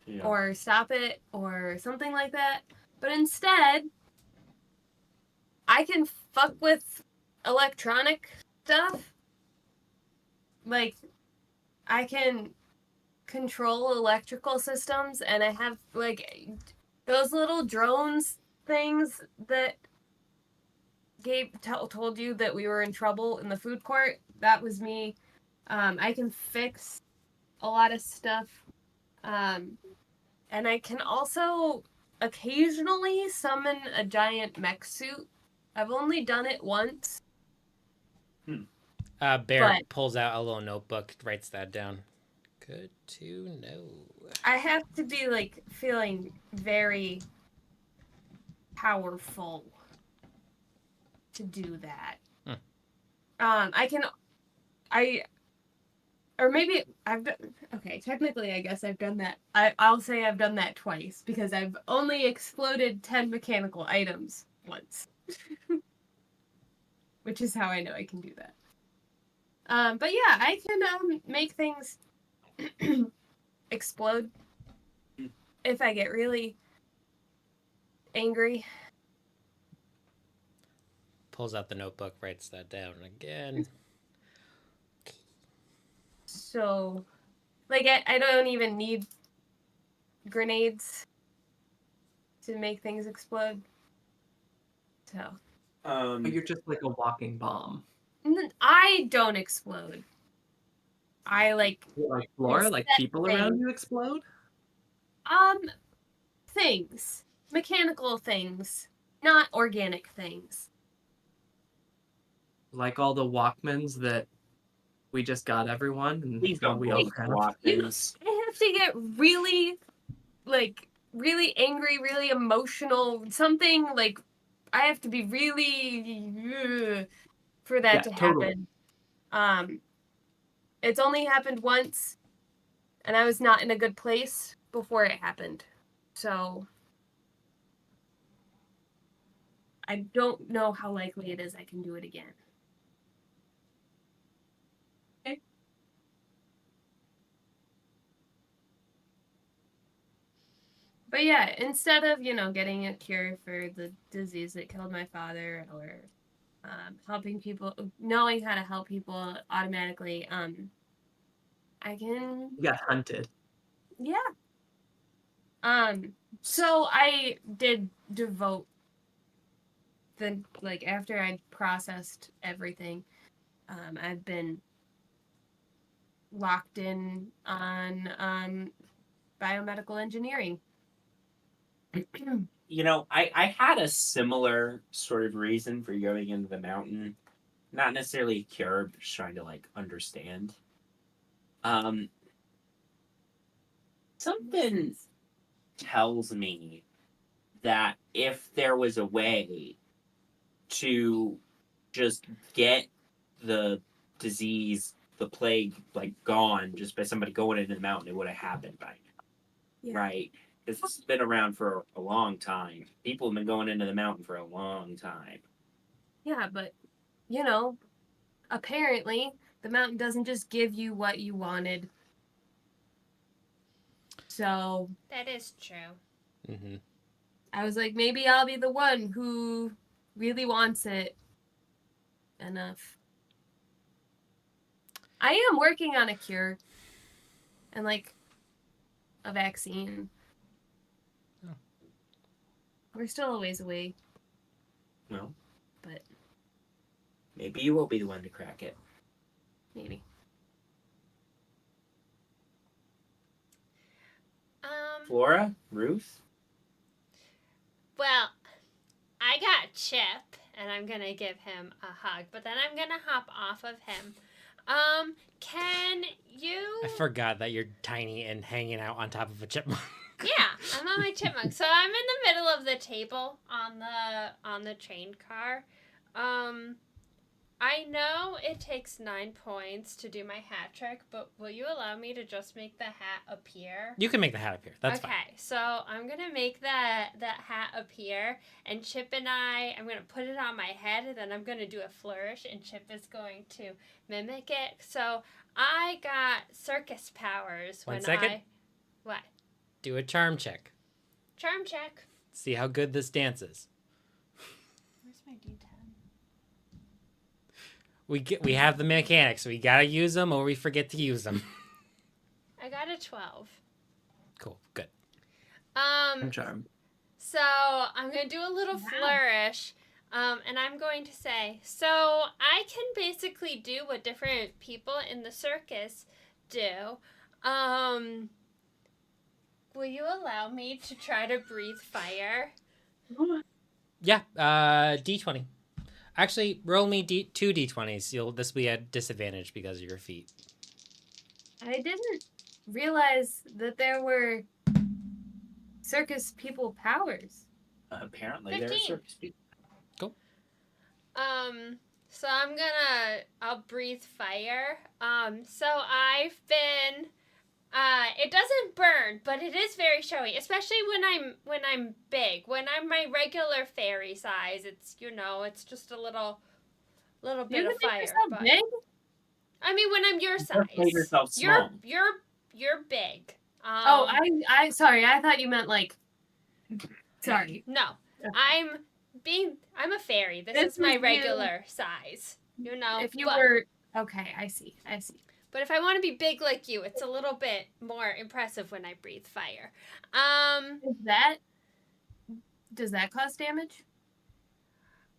Yeah. or stop it or something like that. But instead, I can fuck with electronic stuff. Like, I can control electrical systems, and I have, like, those little drones things that Gabe told you that we were in trouble in the food court. That was me. I can fix a lot of stuff. And I can also occasionally summon a giant mech suit. I've only done it once. Barrick pulls out a little notebook, writes that down. Good to know. I have to be, like, feeling very powerful to do that. Or maybe I've done, okay, technically I guess I've done that. I'll say I've done that twice because I've only exploded 10 mechanical items once. Which is how I know I can do that. But yeah, I can make things explode if I get really angry. Pulls out the notebook, writes that down again. So, like, I don't even need grenades to make things explode. So. But you're just like a walking bomb. I don't explode. I like Flora, like set people things. around you explode? Things. Mechanical things. Not organic things. Like all the Walkmans that we just got everyone, and Please don't we all break have. Walkmans. I have to get really, like, really angry, really emotional, something, like, I have to be really for that to happen. Totally. It's only happened once, and I was not in a good place before it happened. So I don't know how likely it is I can do it again. Okay. But yeah, instead of, getting a cure for the disease that killed my father or helping people, knowing how to help people automatically, I can... You got hunted. Yeah. So I did devote after I processed everything, I've been locked in on biomedical engineering. I had a similar sort of reason for going into the mountain. Not necessarily a cure, but just trying to understand. Something tells me that if there was a way to just get the disease, the plague, gone just by somebody going into the mountain, it would have happened by now. Yeah. Right? This has been around for a long time. People have been going into the mountain for a long time. Yeah, but, apparently the mountain doesn't just give you what you wanted. So... That is true. Mm-hmm. I was like, maybe I'll be the one who really wants it enough. I am working on a cure and a vaccine. Oh. We're still a ways away. Well, but maybe you will be the one to crack it. maybe. Flora? Ruth? Well, I got Chip, and I'm gonna give him a hug, but then I'm gonna hop off of him. Can you... I forgot that you're tiny and hanging out on top of a chipmunk. Yeah, I'm on my chipmunk. So I'm in the middle of the table on the train car. I know it takes 9 points to do my hat trick, but will you allow me to just make the hat appear? You can make the hat appear. That's fine. Okay, so I'm gonna make that hat appear, and Chip and I'm gonna put it on my head, and then I'm gonna do a flourish, and Chip is going to mimic it. So I got circus powers. One second. What? Do a charm check. Charm check. See how good this dance is. Where's my D10? We have the mechanics. We gotta use them, or we forget to use them. I got a 12. Cool. Good. Charm. So I'm gonna do a little flourish, and I'm going to say, so I can basically do what different people in the circus do. Will you allow me to try to breathe fire? Yeah. D20. Actually, roll me two D20s. This will be at disadvantage because of your feet. I didn't realize that there were circus people powers. Apparently, there are 15. circus people. Cool. So I'll breathe fire. So I've been, it doesn't burn, but it is very showy, especially when I'm big. When I'm my regular fairy size, it's, it's just a little bit of fire. But Big? I mean, when I'm your size, Don't make yourself small. you're big. I sorry, I thought you meant sorry. No, I'm a fairy. This is my regular size. If you were okay, I see. But if I want to be big like you, it's a little bit more impressive when I breathe fire. Does that cause damage?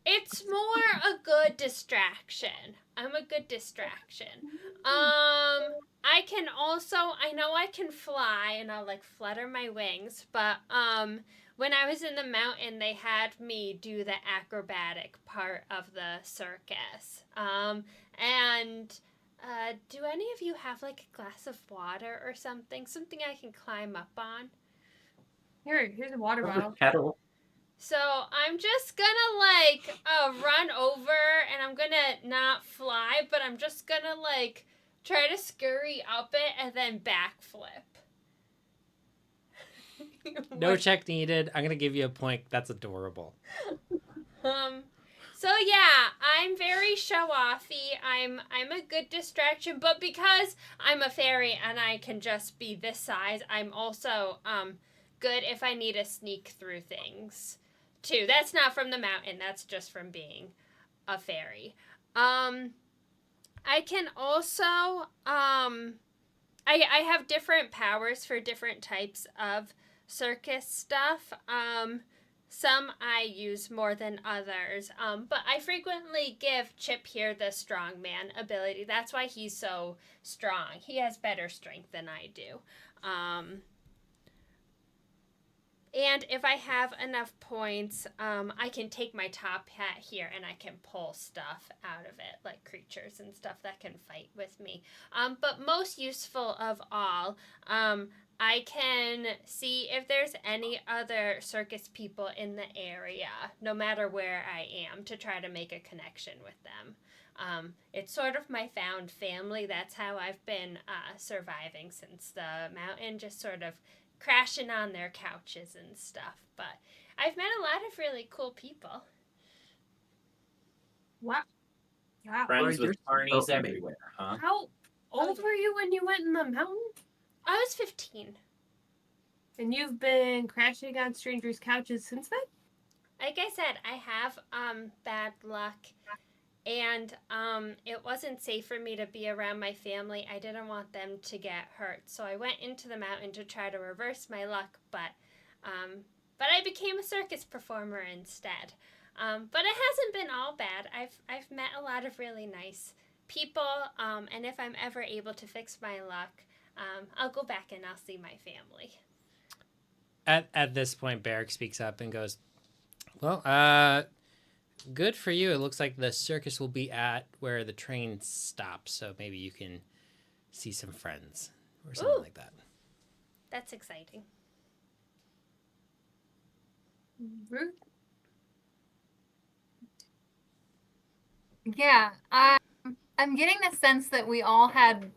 It's more a good distraction. I'm a good distraction. I can also, I know I can fly and I'll flutter my wings, but when I was in the mountain, they had me do the acrobatic part of the circus. And do any of you have like a glass of water or something? Something I can climb up on? Here's a water bottle. Kettle. So I'm just gonna like run over and I'm gonna not fly, but I'm just gonna like try to scurry up it and then backflip. No check needed. I'm gonna give you a point. That's adorable. So yeah, I'm very show-offy. I'm a good distraction, but because I'm a fairy and I can just be this size, I'm also good if I need to sneak through things too. That's not from the mountain. That's just from being a fairy. I can also I have different powers for different types of circus stuff. Some I use more than others, but I frequently give Chip here the strongman ability. That's why he's so strong. He has better strength than I do. And if I have enough points, I can take my top hat here and I can pull stuff out of it, like creatures and stuff that can fight with me. But most useful of all, I can see if there's any other circus people in the area, no matter where I am, to try to make a connection with them. It's sort of my found family. That's how I've been surviving since the mountain, just sort of crashing on their couches and stuff. But I've met a lot of really cool people. Wow. Wow. Friends You're with carnies so everywhere, huh? How old were you when you went in the mountain? I was 15. And you've been crashing on strangers' couches since then? Like I said, I have bad luck, and it wasn't safe for me to be around my family. I didn't want them to get hurt, so I went into the mountain to try to reverse my luck, but I became a circus performer instead. But it hasn't been all bad. I've met a lot of really nice people, and if I'm ever able to fix my luck, I'll go back and I'll see my family. At this point, Barrick speaks up and goes, "Well, good for you. It looks like the circus will be at where the train stops, so maybe you can see some friends or something like that." That's exciting. Ruth? Yeah, I'm getting the sense that we all had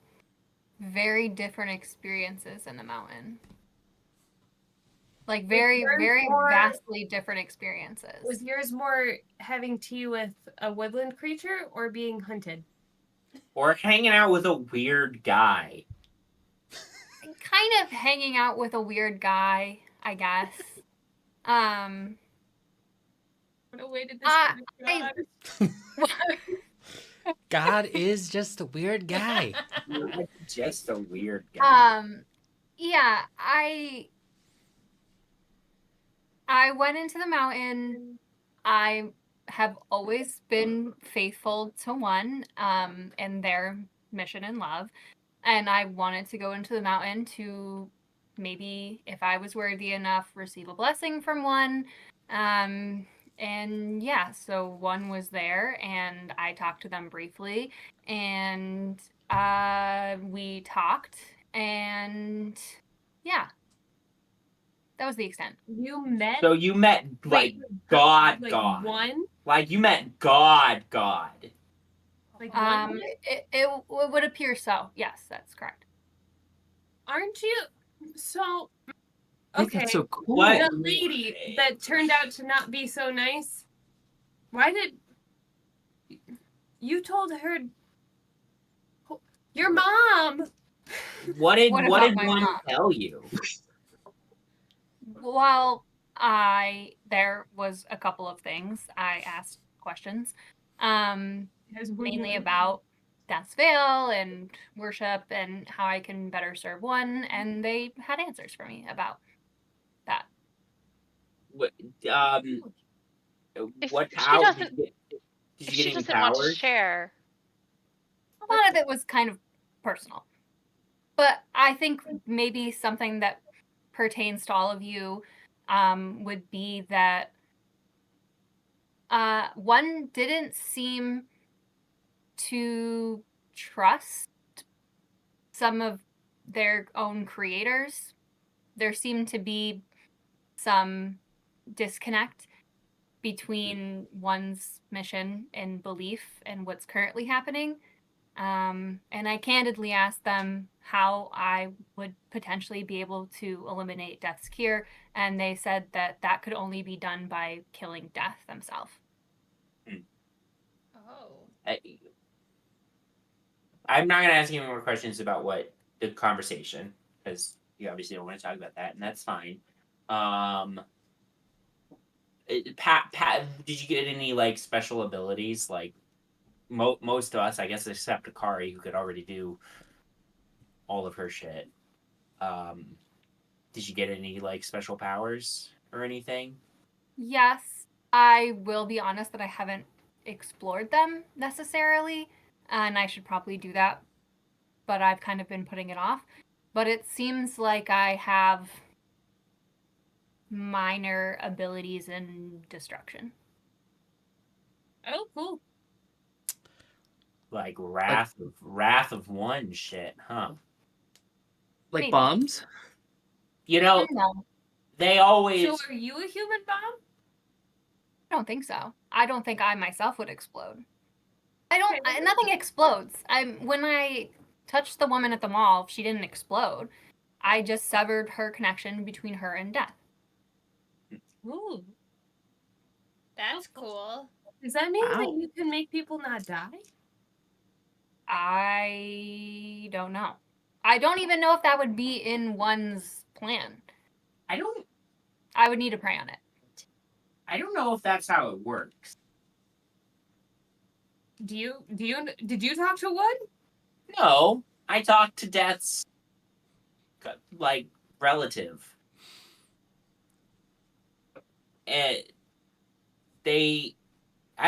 very different experiences in the mountain. Like very, very vastly different experiences. Was yours more having tea with a woodland creature or being hunted? Or hanging out with a weird guy. Kind of hanging out with a weird guy, I guess. What a way to describe God. God is just a weird guy. Not just a weird guy. Yeah, I went into the mountain. I have always been faithful to one, and their mission in love. And I wanted to go into the mountain to maybe, if I was worthy enough, receive a blessing from one. And yeah, so one was there and I talked to them briefly and we talked and yeah. That was the extent. You met? So you met, like, Wait, God. one? Like, you met God. Like one? It would appear so. Yes, that's correct. Aren't you? So, Wait, okay. that's so cool. What? The lady that turned out to not be so nice. Why did you told her? Your mom. What did What one about my mom? tell you? Well, there was a couple of things. I asked questions, mainly about Death's Veil and worship and how I can better serve one, and they had answers for me about that. What? If What? she How doesn't- did you If get she any doesn't want to powers? share, A lot of it was kind of personal, but I think maybe something that pertains to all of you would be that one didn't seem to trust some of their own creators. There seemed to be some disconnect between one's mission and belief and what's currently happening. And I candidly asked them how I would potentially be able to eliminate Death's cure, and they said that that could only be done by killing Death themselves. Oh. I'm not going to ask you any more questions about what the conversation, because you obviously don't want to talk about that, and that's fine. Pat, did you get any like special abilities? Like most of us, I guess, except Akari, who could already do all of her shit. Did you get any like special powers or anything? Yes, I will be honest that I haven't explored them necessarily, and I should probably do that, but I've kind of been putting it off. But it seems like I have minor abilities in destruction. Oh, cool. Like wrath of one shit, huh? Like Maybe. bombs? You know, No, they always. So are you a human bomb? I don't think so. I don't think I myself would explode. Okay. Nothing explodes. When I touched the woman at the mall, she didn't explode. I just severed her connection between her and Death. Ooh. That's cool. Does that mean that Ow. you can make people not die? I don't know. I don't even know if that would be in one's plan. I would need to pray on it. I don't know if that's how it works. Did you talk to Wood? No, I talked to Death's like relative. And I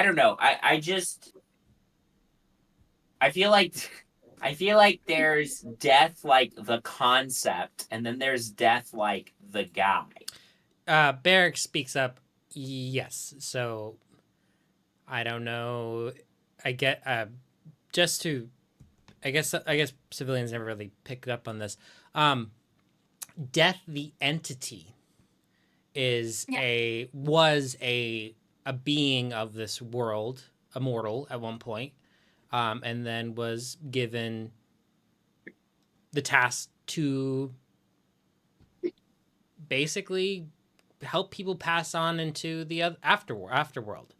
don't know. I feel like there's Death like the concept, and then there's Death like the guy. Barrick speaks up. Yes. So I don't know. I get just to. I guess civilians never really picked up on this. Death, the entity, was a being of this world, a mortal at one point, and then was given the task to basically help people pass on into the afterworld,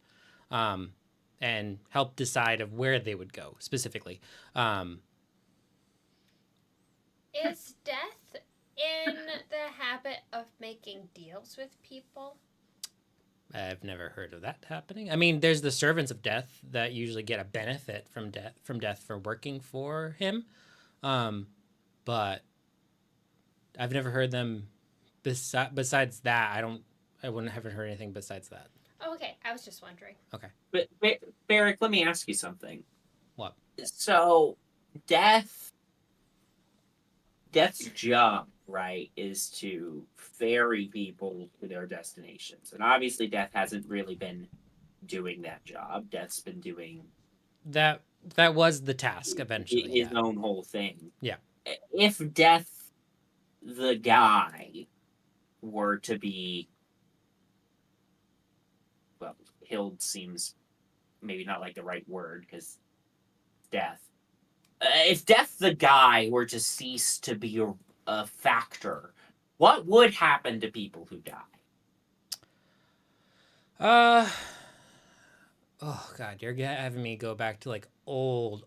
and help decide of where they would go specifically. Is Death in the habit of making deals with people? I've never heard of that happening. I mean, there's the servants of Death that usually get a benefit from Death for working for him, but I've never heard them. Besides that, haven't heard anything besides that. Oh, okay. I was just wondering. Okay. But Barrick, let me ask you something. What? So, Death's job, right, is to ferry people to their destinations. And obviously Death hasn't really been doing that job. Death's been doing that was the task eventually. His own whole thing. Yeah. If Death the guy were to be, well, killed seems maybe not like the right word because Death. If Death the guy were to cease to be a factor, what would happen to people who die? Oh God, you're having me go back to like old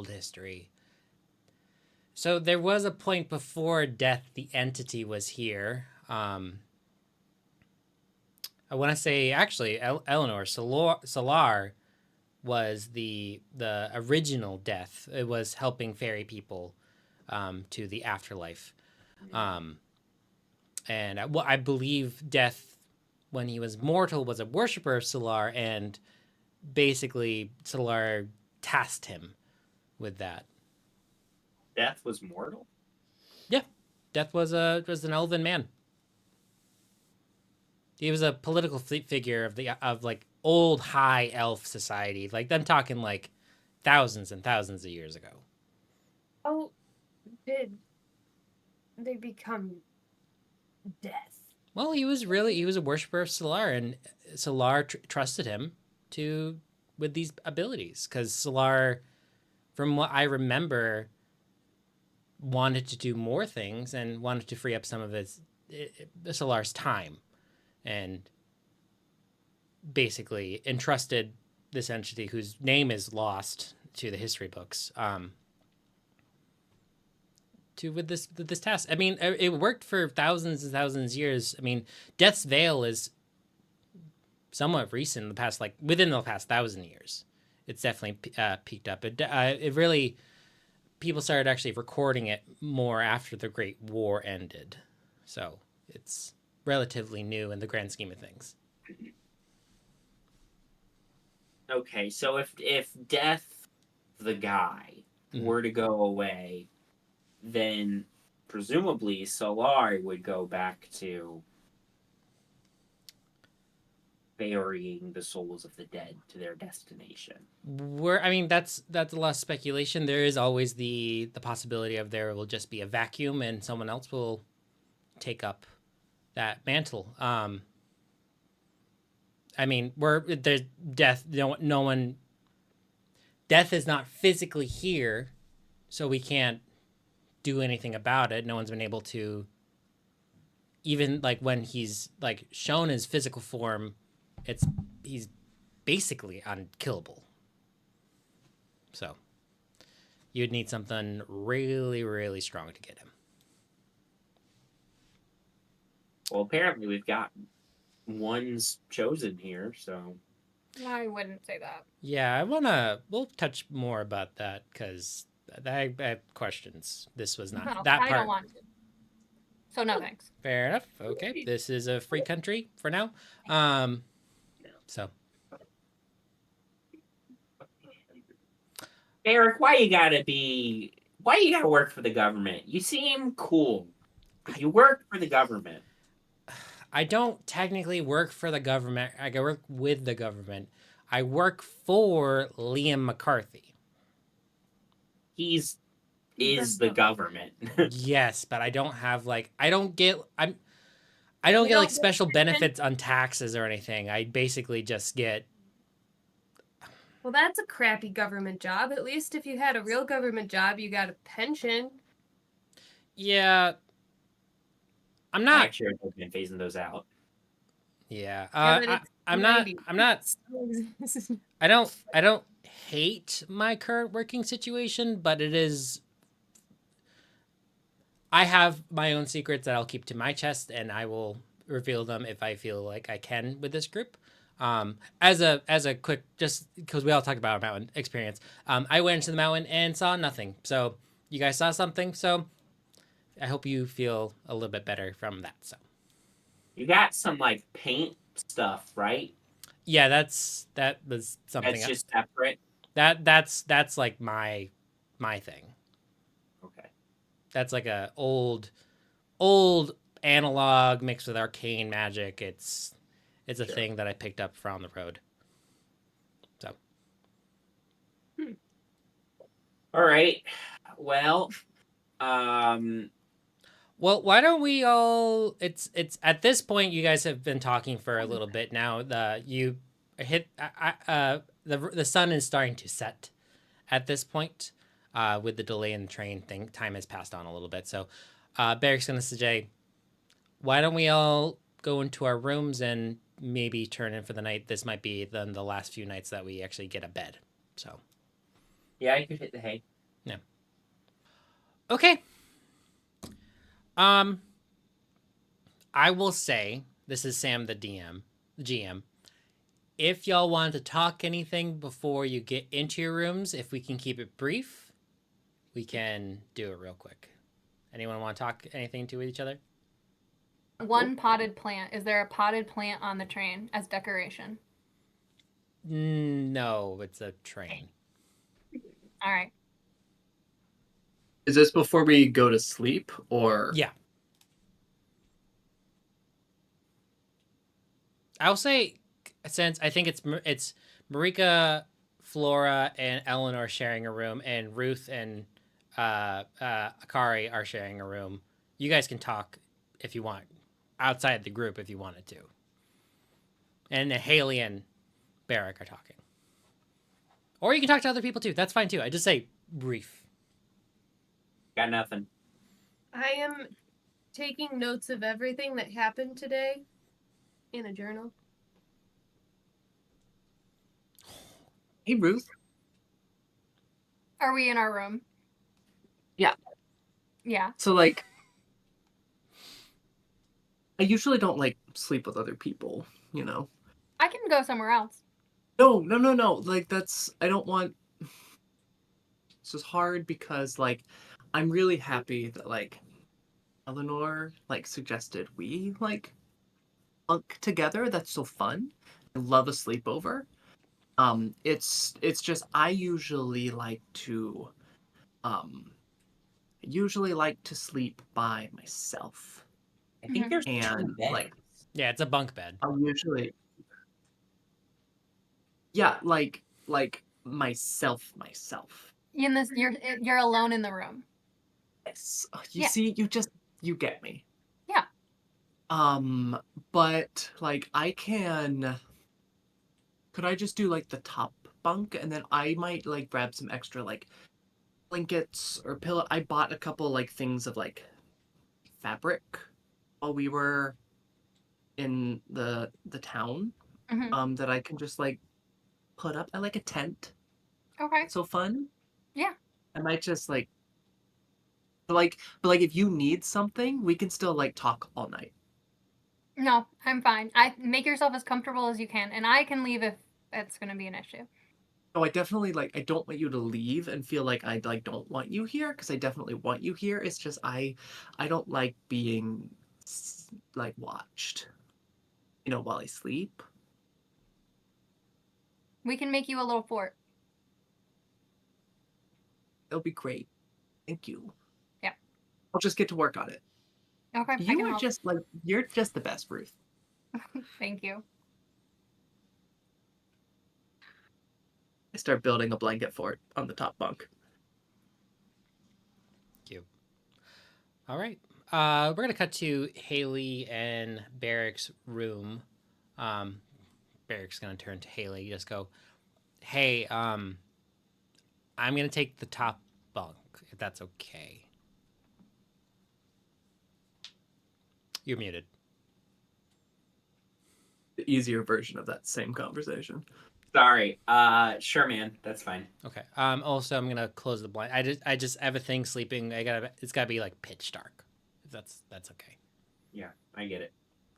history. So there was a point before Death, the entity, was here. I want to say actually, Ellinor Solar was the original Death. It was helping ferry people to the afterlife. And I believe Death, when he was mortal, was a worshiper of Solar, and basically Solar tasked him with that. Death was mortal? Yeah, Death was an elven man. He was a political figure of like old high elf society. Like I'm talking like thousands and thousands of years ago. Oh, did they become death? Well, he was a worshiper of Solar, and Solar trusted him with these abilities, because Solar, from what I remember, wanted to do more things and wanted to free up some of his Solar's time, and basically entrusted this entity whose name is lost to the history books with this task. I mean, it worked for thousands and thousands of years. I mean, Death's Veil is somewhat recent, within the past 1,000 years. It's definitely peaked up. It really, people started actually recording it more after the Great War ended, so it's relatively new in the grand scheme of things. Okay, so if Death, the guy, were to go away, then presumably Solar would go back to burying the souls of the dead to their destination. That's a lot of speculation. There is always the possibility of there will just be a vacuum and someone else will take up that mantle. There's death. No one. Death is not physically here, so we can't do anything about it. No one's been able to. Even when he's shown his physical form, he's basically unkillable. So you'd need something really, really strong to get him. Well, apparently we've got one's chosen here, so I wouldn't say that. Yeah, we'll touch more about that, because I have questions. This was not that part. I don't want to. So no thanks. Fair enough. Okay, this is a free country for now. So Eric, why you gotta work for the government? You seem cool. You work for the government. I don't technically work for the government. I work with the government. I work for Liam McCarthy. Is the government. Yes, but I don't have special benefits on taxes or anything. I basically just get. Well, that's a crappy government job. At least if you had a real government job, you got a pension. Yeah. I'm not. Actually, I've been phasing those out. Yeah. I'm not. I don't hate my current working situation, but it is. I have my own secrets that I'll keep to my chest, and I will reveal them if I feel like I can with this group. As a quick, just because we all talked about our mountain experience, I went into the mountain and saw nothing. So you guys saw something. So I hope you feel a little bit better from that. So you got some paint stuff, right? Yeah, that was something. That's just separate. That's like my thing. Okay. That's like a old analog mixed with arcane magic. It's a thing that I picked up from the road. So. All right. Well, Well, why don't we all? It's at this point you guys have been talking for a little bit now. The sun is starting to set at this point. With the delay in the train thing, time has passed on a little bit. So, Barrick's gonna suggest, why don't we all go into our rooms and maybe turn in for the night? This might be then the last few nights that we actually get a bed. So. Yeah, I could hit the hay. Yeah. Okay. I will say, this is Sam, the GM. If y'all want to talk anything before you get into your rooms, if we can keep it brief, we can do it real quick. Anyone want to talk anything to each other? One potted plant. Is there a potted plant on the train as decoration? No, it's a train. All right. Is this before we go to sleep, or? Yeah. I'll say, since I think it's Marrika, Flora, and Ellinor sharing a room, and Ruth and Akari are sharing a room. You guys can talk if you want, outside the group if you wanted to. And Haley and Barrick are talking. Or you can talk to other people too. That's fine too. I just say brief. Got nothing. I am taking notes of everything that happened today in a journal. Hey, Ruth. Are we in our room? Yeah. Yeah. So, like, I usually don't, like, sleep with other people, you know? I can go somewhere else. No. Like, I don't want... This is hard because, like, I'm really happy that, like, Ellinor, like, suggested we, like, bunk together. That's so fun. I love a sleepover. It's just I usually like to sleep by myself. I think there's And, two beds. like, Yeah, it's a bunk bed. I'll usually... Yeah, like myself. In this, you're alone in the room. Yes. Yeah. See, you get me. Yeah. But like could I just do like the top bunk and then I might like grab some extra like blankets or pillow. I bought a couple like things of like fabric while we were in the town. Mhm. That I can just like put up. I like a tent. Okay. So fun. Yeah. I might just like but if you need something, we can still like talk all night. No, I'm fine. I make yourself as comfortable as you can, and I can leave if it's going to be an issue. Oh, I definitely like I don't want you to leave and feel like I like don't want you here because I definitely want you here. It's just I don't like being like watched, while I sleep. We can make you a little fort. It'll be great. Thank you. Yeah. I'll just get to work on it. Okay. You are just like you're just the best, Ruth. Thank you. I start building a blanket fort on the top bunk. Cute. All right. We're gonna cut to Haley and Barrick's room. Barrick's gonna turn to Haley. Just go, hey, I'm gonna take the top bunk if that's okay. You're muted. The easier version of that same conversation. Sorry. Sure, man. That's fine. Okay. Also, I'm gonna close the blind. I just have a thing sleeping. It's gotta be like pitch dark. If that's okay. Yeah, I get it.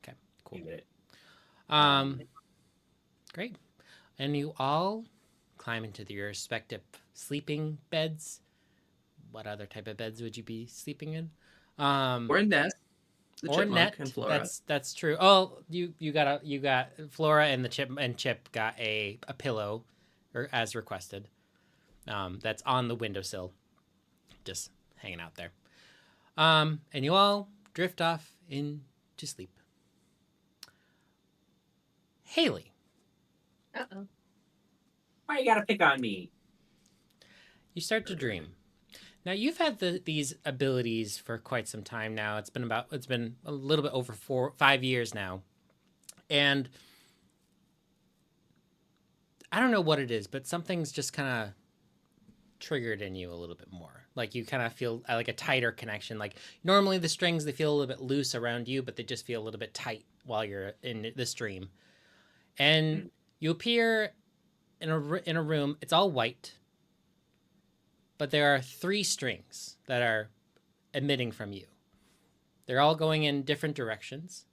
Okay. Cool. I get it. Great. And you all climb into your respective sleeping beds. What other type of beds would you be sleeping in? Or a nest. The or chipmunk net. and Flora. That's true. Oh, you got Flora and the Chip got a pillow, or as requested. That's on the windowsill, just hanging out there. And you all drift off into sleep. Haley. Uh-oh. Why you gotta pick on me? You start to dream. Now you've had these abilities for quite some time now. It's been a little bit over 5 years now, and I don't know what it is, but something's just kind of triggered in you a little bit more. Like you kind of feel like a tighter connection. Like normally the strings, they feel a little bit loose around you, but they just feel a little bit tight while you're in this dream. And you appear in a room. It's all white. But there are 3 strings that are emitting from you. They're all going in different directions.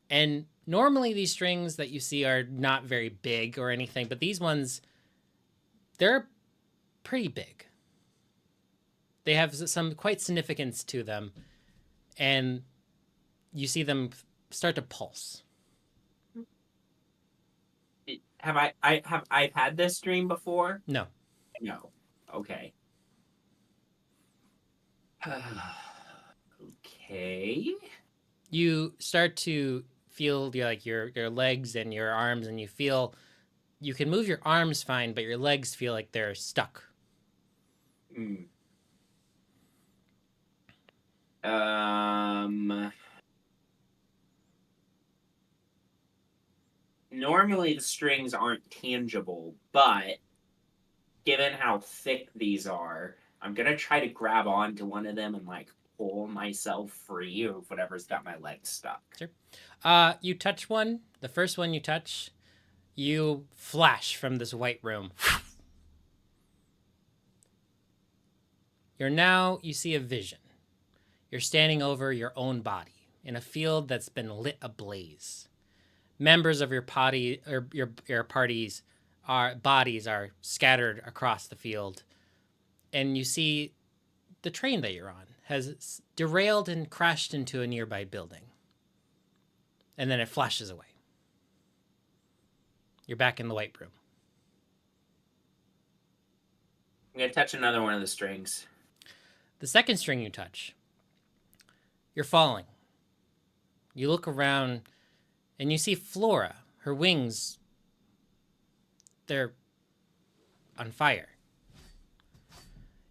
And normally these strings that you see are not very big or anything, but these ones, they're pretty big. They have some quite significance to them. And you see them start to pulse. Have I had this dream before? No. No. Okay. Okay. You start to feel your legs and your arms, and you can move your arms fine, but your legs feel like they're stuck. normally the strings aren't tangible, but given how thick these are, I'm gonna try to grab onto one of them and like pull myself free of whatever's got my legs stuck. Sure. You touch one. The first one you touch, you flash from this white room. You see a vision. You're standing over your own body in a field that's been lit ablaze. Members of your party or your parties bodies are scattered across the field, and you see the train that you're on has derailed and crashed into a nearby building. And then it flashes away. You're back in the white room. I'm gonna touch another one of the strings. The second string you touch, you're falling. You look around and you see Flora. Her wings, they're on fire.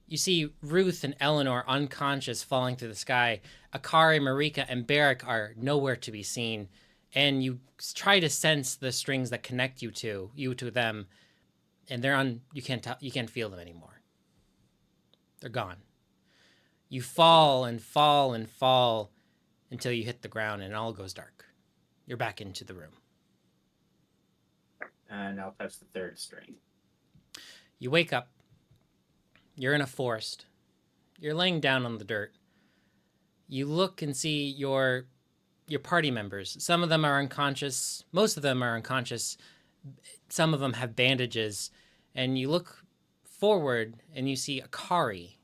You see Ruth and Ellinor unconscious falling through the sky. Akari, Marrika, and Barrick are nowhere to be seen. And you try to sense the strings that connect you to them, and you can't feel them anymore. They're gone. You fall and fall and fall until you hit the ground and it all goes dark. You're back into the room. And I'll touch the third string. You wake up. You're in a forest. You're laying down on the dirt. You look and see your party members. Some of them are unconscious. Most of them are unconscious. Some of them have bandages. And you look forward and you see Akari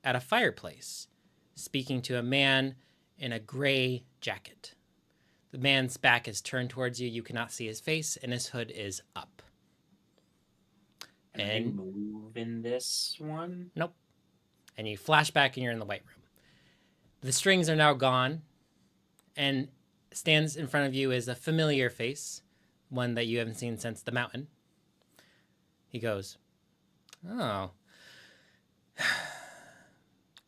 at a fireplace speaking to a man in a gray jacket. The man's back is turned towards you. You cannot see his face, and his hood is up. And I move in this one? Nope. And you flash back and you're in the white room. The strings are now gone, and stands in front of you is a familiar face, one that you haven't seen since the mountain. He goes, "Oh.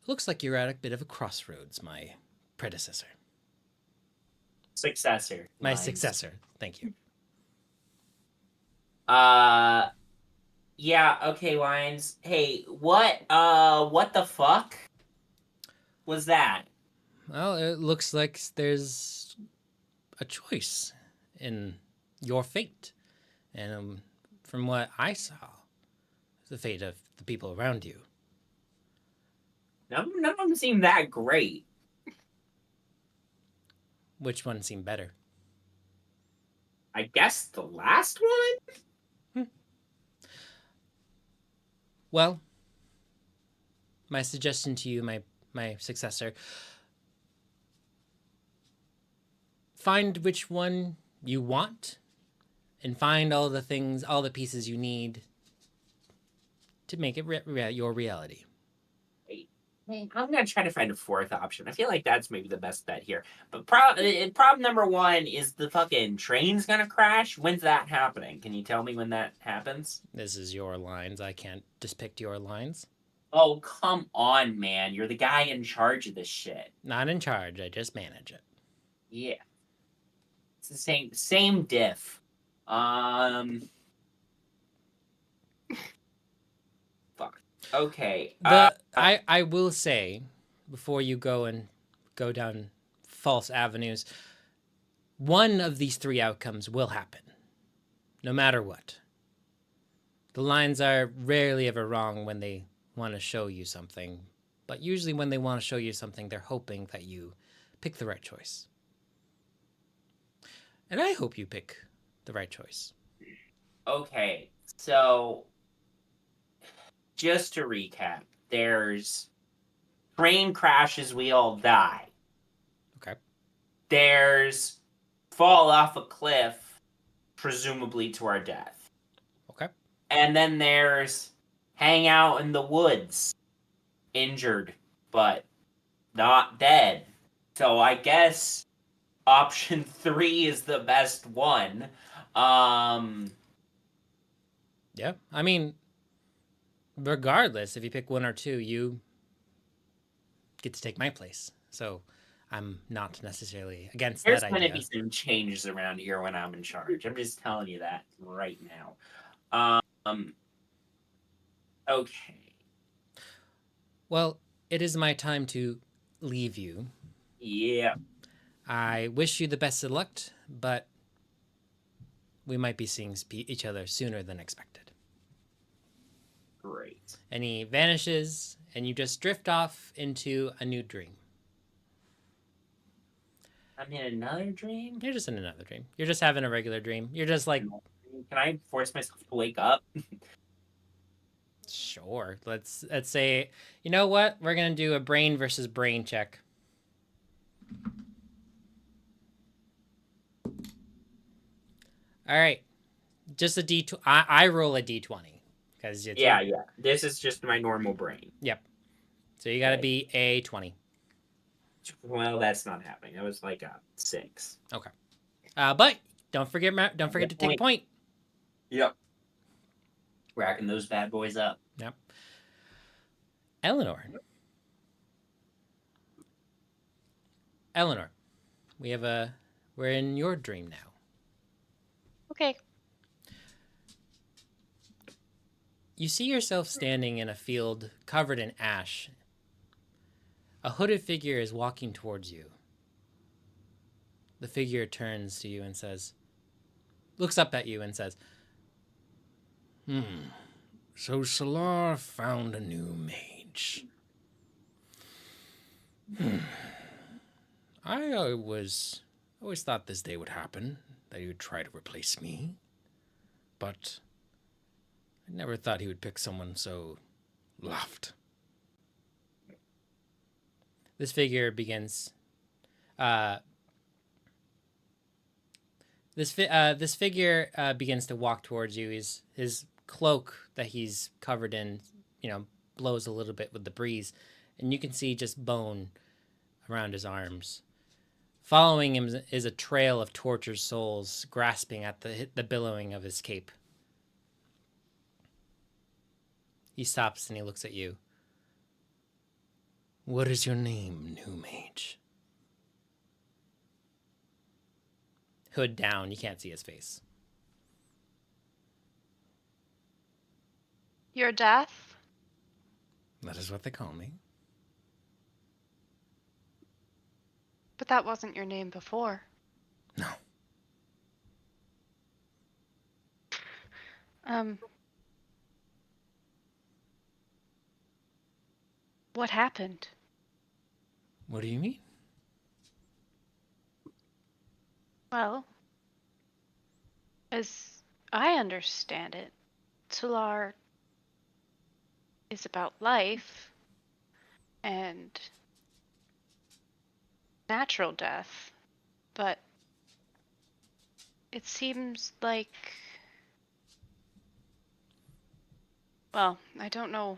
Looks like you're at a bit of a crossroads, my predecessor." Successor. My successor. Thank you. Yeah, okay, Lines. Hey, what the fuck was that? Well, it looks like there's a choice in your fate. And from what I saw, the fate of the people around you. None of them seem that great. Which one seemed better? I guess the last one? Well, my suggestion to you, my successor, find which one you want and find all the pieces you need to make it your reality. I'm going to try to find a fourth option. I feel like that's maybe the best bet here. But problem number one is the fucking train's going to crash. When's that happening? Can you tell me when that happens? This is your lines. I can't depict your lines. Oh, come on, man. You're the guy in charge of this shit. Not in charge. I just manage it. Yeah. It's the same diff. Fuck. Okay. I will say, before you go down false avenues, one of these three outcomes will happen, no matter what. The lines are rarely ever wrong when they want to show you something, but usually when they want to show you something, they're hoping that you pick the right choice. And I hope you pick the right choice. Okay, so just to recap, there's train crashes, we all die. Okay. There's fall off a cliff, presumably to our death. Okay. And then there's hang out in the woods, injured, but not dead. So I guess option 3 is the best one. Yeah, I mean, regardless, if you pick one or two, you get to take my place. So I'm not necessarily against There's that going to idea. be some changes around here when I'm in charge. I'm just telling you that right now. Okay. Well, it is my time to leave you. Yeah. I wish you the best of luck, but we might be seeing each other sooner than expected. Great. And he vanishes, and you just drift off into a new dream. I'm in another dream? You're just in another dream. You're just having a regular dream. You're just like, Can I force myself to wake up? sure. Let's say, you know what? We're gonna do a brain versus brain check. All right, just a D. I roll a D20 because it's Yeah. This is just my normal brain. Yep. So you got to Okay. be a 20. Well, that's not happening. That was like a 6. Okay. But don't forget to take a point. Yep. Racking those bad boys up. Yep. Ellinor, we're in your dream now. Okay. You see yourself standing in a field covered in ash. A hooded figure is walking towards you. The figure turns to you and looks up at you and says, So Solar found a new mage. I always thought this day would happen, that he would try to replace me. But I never thought he would pick someone so loved. This figure begins. This figure begins to walk towards you. His cloak that he's covered in, blows a little bit with the breeze, and you can see just bone around his arms. Following him is a trail of tortured souls grasping at the billowing of his cape. He stops and he looks at you. What is your name, new mage? Hood down, you can't see his face. Your death? That is what they call me. But that wasn't your name before. No. What happened? What do you mean? Well, as I understand it, Solar is about life and natural death, but it seems like, well, I don't know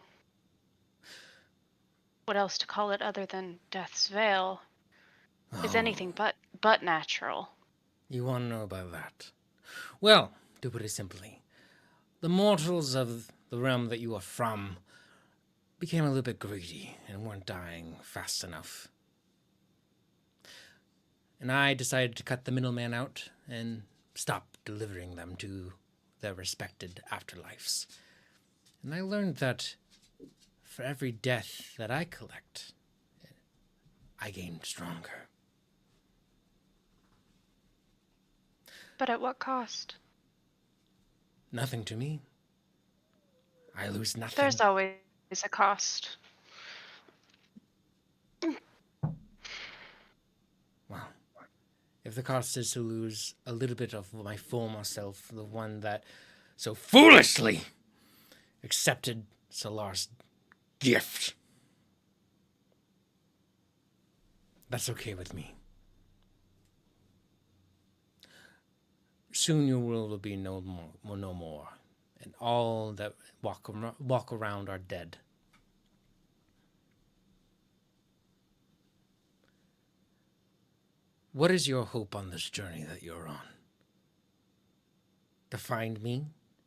what else to call it other than Death's Veil. Is anything but natural. You want to know about that? Well, to put it simply, the mortals of the realm that you are from became a little bit greedy and weren't dying fast enough. And I decided to cut the middleman out and stop delivering them to their respected afterlives. And I learned that for every death that I collect, I gain stronger. But at what cost? Nothing to me. I lose nothing. There's always a cost. Well, if the cost is to lose a little bit of my former self, the one that so foolishly accepted Solar's gift, that's okay with me. Soon your world will be no more, and all that walk around are dead. What is your hope on this journey that you're on? To find me?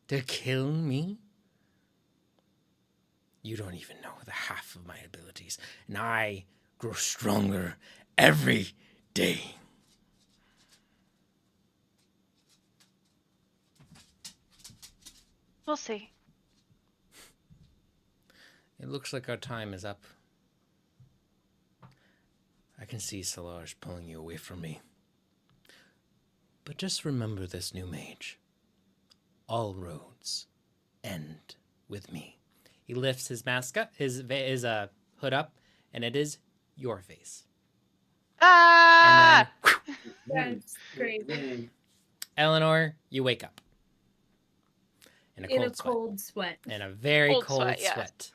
To kill me? You don't even know the half of my abilities, and I grow stronger every day. We'll see. It looks like our time is up. I can see Solarge pulling you away from me. But just remember this, new mage. All roads end with me. He lifts his mask up, his hood up, and it is your face. Ah! And That's crazy. Ellinor, you wake up. In a In a cold sweat. cold sweat. In a very Cold cold sweat, yes. sweat.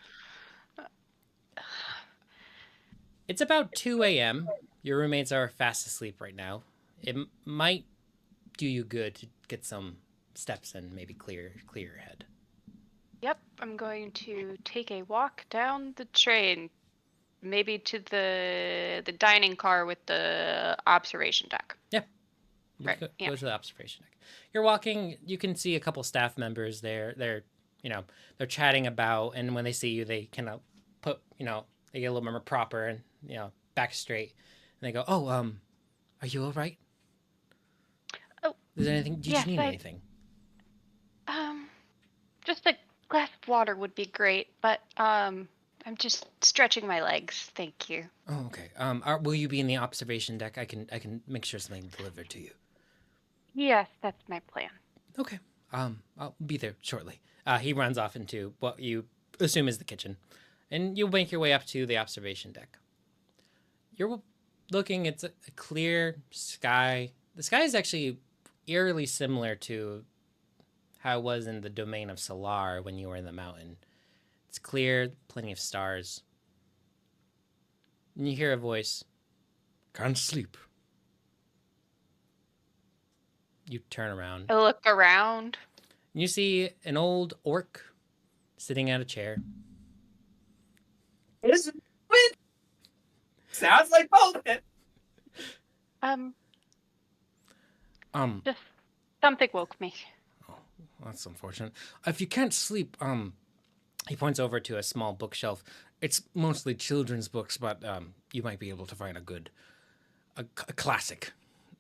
It's about 2 a.m. Your roommates are fast asleep right now. It might do you good to get some steps and maybe clear your head. Yep, I'm going to take a walk down the train, maybe to the dining car with the observation deck. Yeah. Right, Go yeah. to the observation deck. You're walking, you can see a couple staff members there. They're chatting about, and when they see you, they kind of put, they get a little more proper and, back straight. And they go, "Oh, are you all right? Oh, Is there anything? Did yes, you need anything?" Just a glass of water would be great, but I'm just stretching my legs. Thank you. Oh, okay. Will you be in the observation deck? I can make sure something delivered to you. Yes, that's my plan. Okay. I'll be there shortly. He runs off into what you assume is the kitchen, and you make your way up to the observation deck. You're looking. It's a clear sky. The sky is actually eerily similar to how it was in the domain of Solar when you were in the mountain. It's clear, plenty of stars. And you hear a voice. "Can't sleep." You turn around. I look around. And you see an old orc sitting at a chair. Is it? Sounds like both. Just something woke me. Oh, that's unfortunate. If you can't sleep, he points over to a small bookshelf. It's mostly children's books, but you might be able to find a classic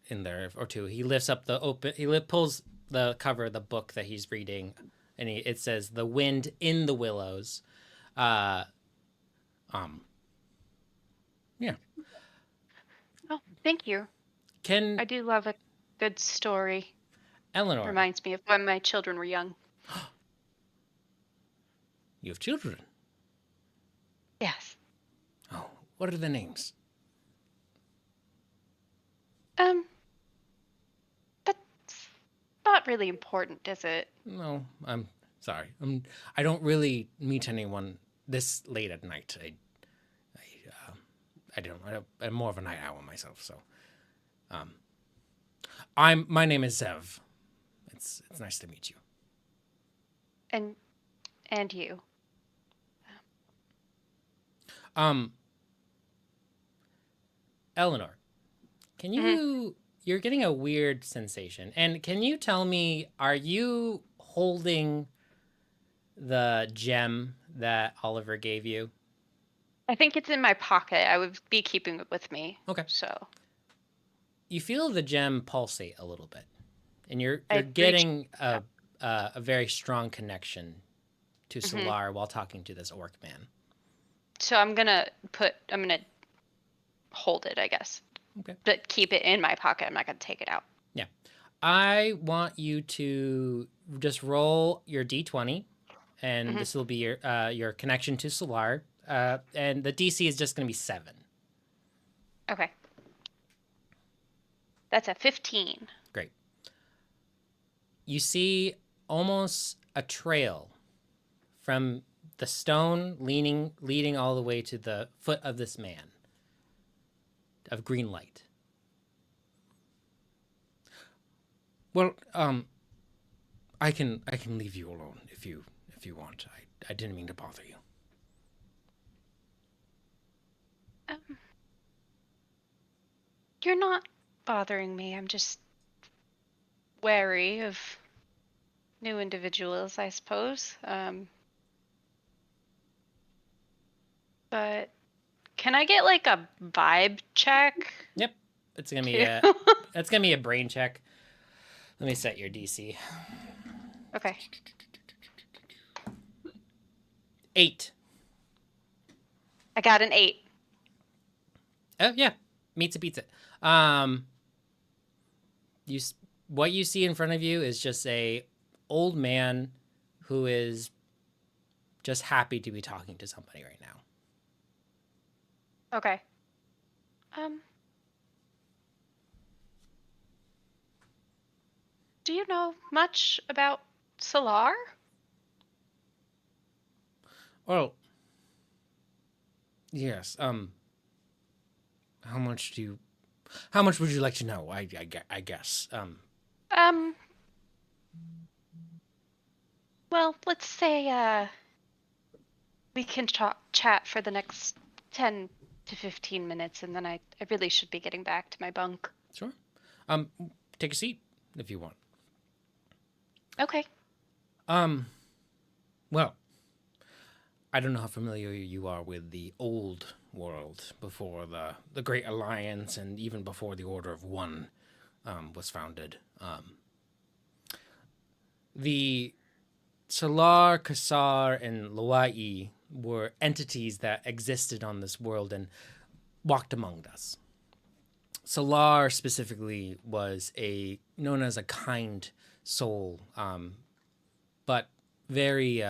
in there or two. He lifts up pulls the cover of the book that he's reading, and it says "The Wind in the Willows." Yeah. Oh, thank you. I do love a good story. Ellinor, Reminds me of when my children were young. you have children? Yes. Oh, what are the names? That's not really important, is it? No, I'm sorry. I don't really meet anyone this late at night. I'm more of a night owl myself, so. My name is Zev. It's nice to meet you. And you. Ellinor, can you? You're getting a weird sensation, and can you tell me? Are you holding the gem that Oliver gave you? I think it's in my pocket. I would be keeping it with me. Okay. So. You feel the gem pulsate a little bit, and you're I getting a very strong connection to Solar while talking to this orc man. So I'm gonna hold it, I guess. Okay. But keep it in my pocket. I'm not gonna take it out. Yeah. I want you to just roll your d20, and this will be your connection to Solar. And the DC is just going to be 7. Okay. That's a 15. Great. You see almost a trail from the stone leading all the way to the foot of this man of green light. Well, I can leave you alone if you want. I didn't mean to bother you. You're not bothering me. I'm just wary of new individuals, I suppose. But Can I get like a vibe check? Yep. It's gonna be that's gonna be a brain check. Let me set your DC. Okay. 8. I got an 8. Oh yeah, meets a pizza. What you see in front of you is just a old man who is just happy to be talking to somebody right now. Okay. Do you know much about Solar? Oh, yes. How much would you like to know? I guess. Well, let's say we can chat for the next 10 to 15 minutes, and then I really should be getting back to my bunk. Sure. Take a seat if you want. Okay. Well, I don't know how familiar you are with the old world before the Great Alliance and even before the Order of One was founded. The Solar, Kasar, and Loai were entities that existed on this world and walked among us. Solar specifically was known as a kind soul, but very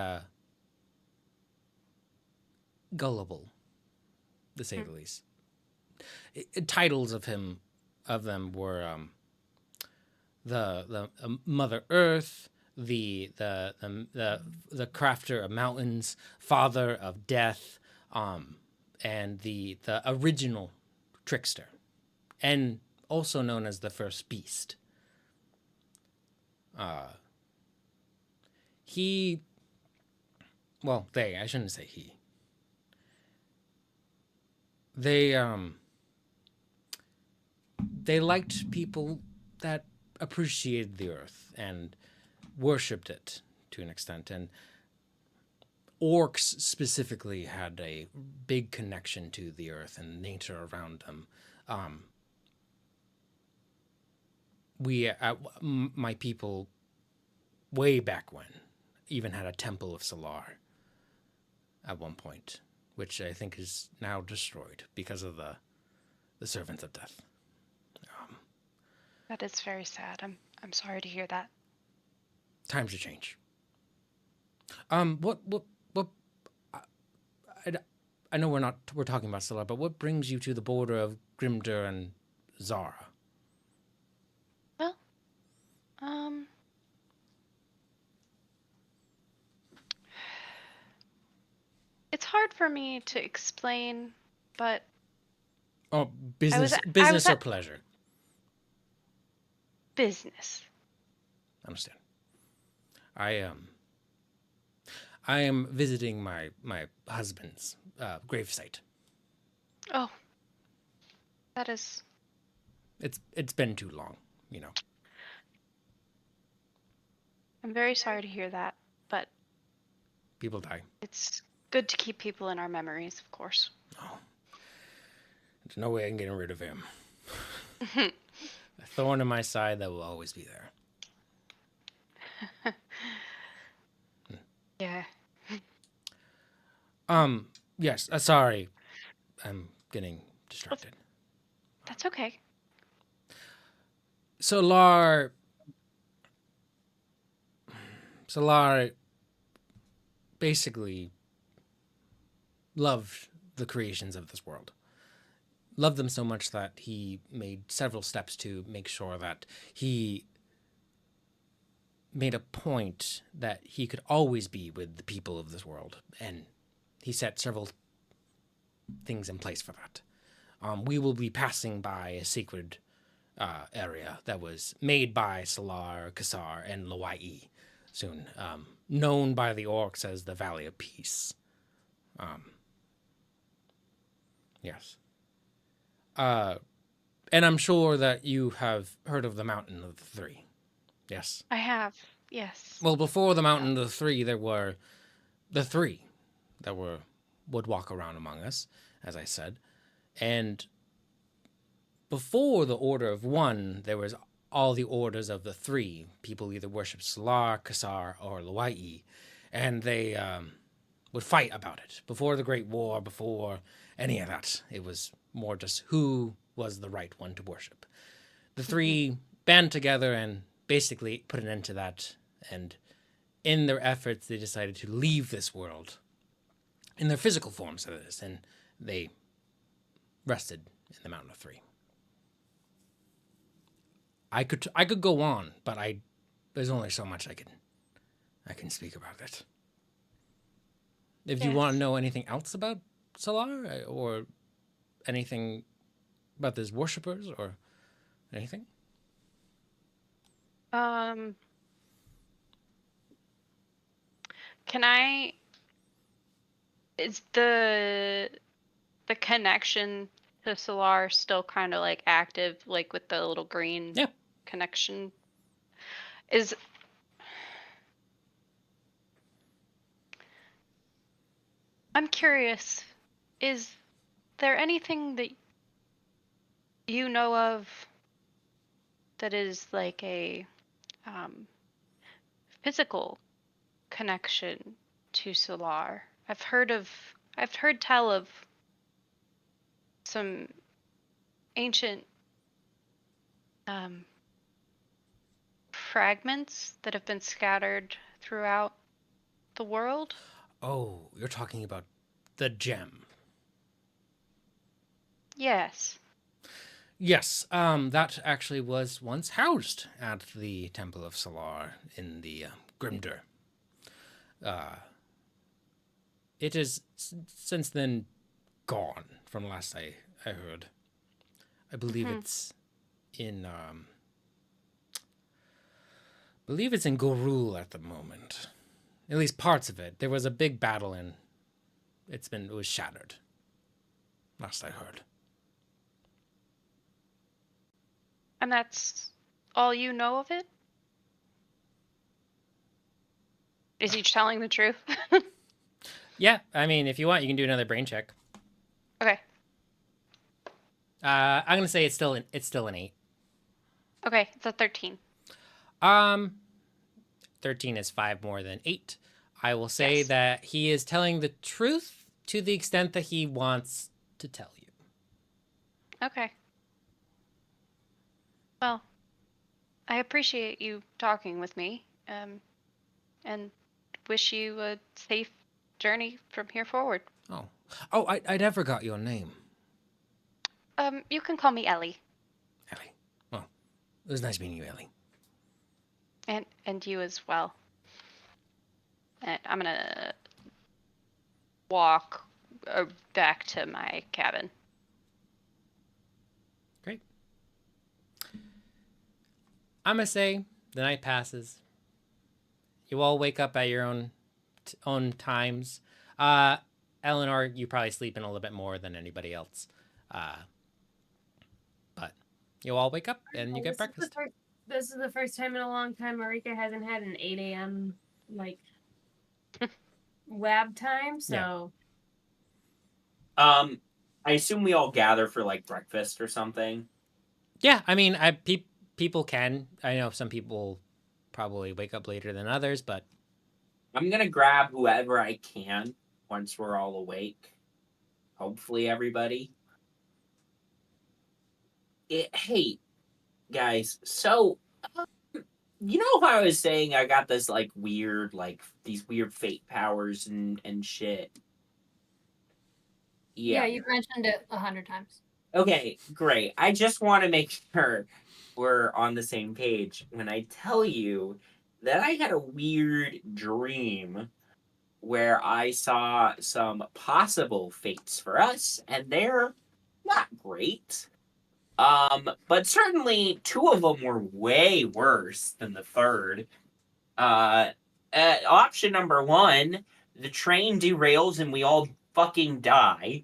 gullible, to say the least. Titles of them were the Mother Earth, the crafter of mountains, father of death, and the original trickster, and also known as the first beast. I shouldn't say he. They liked people that appreciated the earth and worshipped it to an extent, and orcs specifically had a big connection to the earth and nature around them. My people, way back when, even had a temple of Solar at one point, which I think is now destroyed because of the servants of death. That is very sad. I'm sorry to hear that. Times have changed. What I know we're talking about Solar, but what brings you to the border of Grimdur and Zara? Well, it's hard for me to explain, but Oh, business or pleasure? Business. Understand. I am visiting my husband's gravesite. Oh, that is. It's been too long, you know. I'm very sorry to hear that, but People die. it's good to keep people in our memories, of course. Oh, there's no way I can get rid of him. A thorn in my side that will always be there. Yeah. Yes. Sorry, I'm getting distracted. That's okay. Solar basically loved the creations of this world. Loved them so much that he made several steps to make sure that he made a point that he could always be with the people of this world. And he set several things in place for that. We will be passing by a sacred area that was made by Solar, Kasar, and Loai soon, known by the orcs as the Valley of Peace. Yes. And I'm sure that you have heard of the Mountain of the Three. Yes? I have, yes. Well, before the Mountain of the Three, there were the three that would walk around among us. as I said. And before the Order of One, there was all the orders of the three. People either worshipped Solar, Kasar, or Lawai, and they would fight about it. Before the Great War, before any of that, it was more just who was the right one to worship. The three band together and basically put an end to that, and in their efforts, they decided to leave this world in their physical forms of this, and they rested in the Mountain of Three. I could go on, but there's only so much I can speak about it. If you want to know anything else about Solar or anything about his worshippers or anything, can I? Is the connection to Solar still kind of like active, like with the little green connection? I'm curious, is there anything that you know of that is like a physical connection to Solar? I've heard tell of some ancient fragments that have been scattered throughout the world. Oh, you're talking about the gem. Yes. Yes, that actually was once housed at the Temple of Solar in the Grimdur. It is since then gone, from last I heard. I believe it's in Gorul at the moment. At least parts of it. There was a big battle and it was shattered. Last I heard. And that's all you know of it? Is he telling the truth? Yeah, I mean, if you want, you can do another brain check. Okay. I'm gonna say it's still an 8. Okay, it's a 13. 13 is 5 more than 8. I will say that he is telling the truth to the extent that he wants to tell you. Okay. Well, I appreciate you talking with me, and wish you a safe journey from here forward. Oh, I never got your name. You can call me Ellie. Ellie. Well, it was nice meeting you, Ellie. And you as well. And I'm gonna walk back to my cabin. Great. I'm gonna say the night passes. You all wake up at your own times. Ellinor, you probably sleep in a little bit more than anybody else. But you all wake up and you get breakfast. This is the first time in a long time Marrika hasn't had an 8 a.m. like lab time, so. I assume we all gather for like breakfast or something. Yeah, I mean, people can. I know some people probably wake up later than others, but I'm gonna grab whoever I can once we're all awake. Hopefully, everybody. Hey, guys. So, you know how I was saying I got this like weird, like these weird fate powers and shit. Yeah, you've mentioned it 100 times. Okay, great. I just want to make sure we're on the same page when I tell you that I had a weird dream where I saw some possible fates for us, and they're not great. But certainly 2 of them were way worse than the third. Option number 1, the train derails and we all fucking die.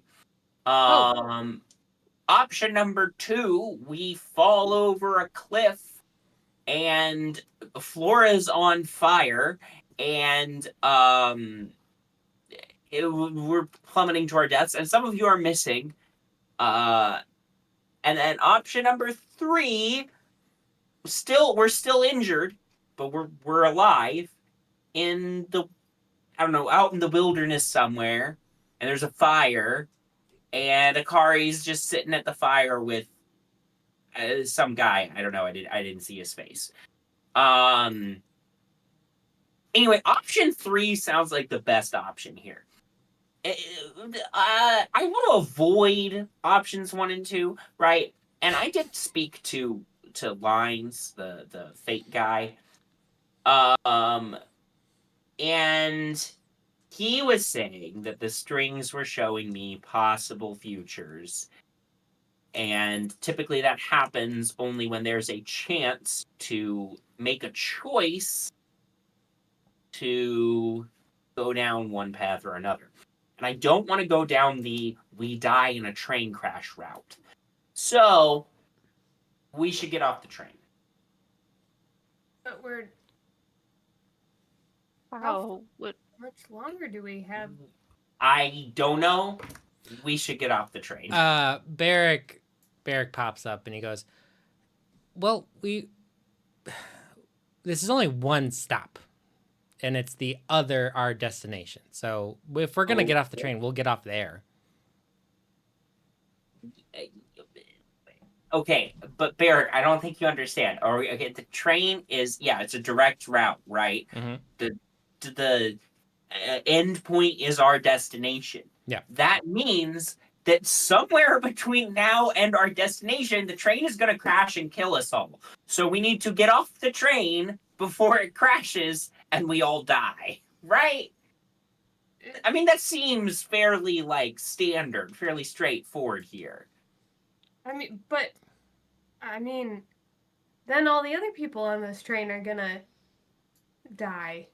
Option number 2, we fall over a cliff and Flora's on fire and we're plummeting to our deaths, and some of you are missing. And then option number 3, we're still injured, but we're alive in the, I don't know, out in the wilderness somewhere, and there's a fire, and Akari's just sitting at the fire with some guy. I don't know. I didn't see his face. Anyway, option 3 sounds like the best option here. I want to avoid options 1 and 2, right? And I did speak to Lines, the fake guy, and he was saying that the strings were showing me possible futures, and typically that happens only when there's a chance to make a choice to go down one path or another. And I don't want to go down the we die in a train crash route. So we should get off the train. But we're. Oh, what? How much longer do we have? I don't know. We should get off the train. Barrick pops up and he goes, well, this is only one stop, and it's our destination. So if we're going to get off the train, we'll get off there. Okay, but Barrick, I don't think you understand. Okay, the train is, it's a direct route, right? Mm-hmm. The end point is our destination. Yeah. That means that somewhere between now and our destination, the train is going to crash and kill us all. So we need to get off the train before it crashes and we all die, right? I mean, that seems fairly, standard, fairly straightforward here. Then all the other people on this train are gonna die.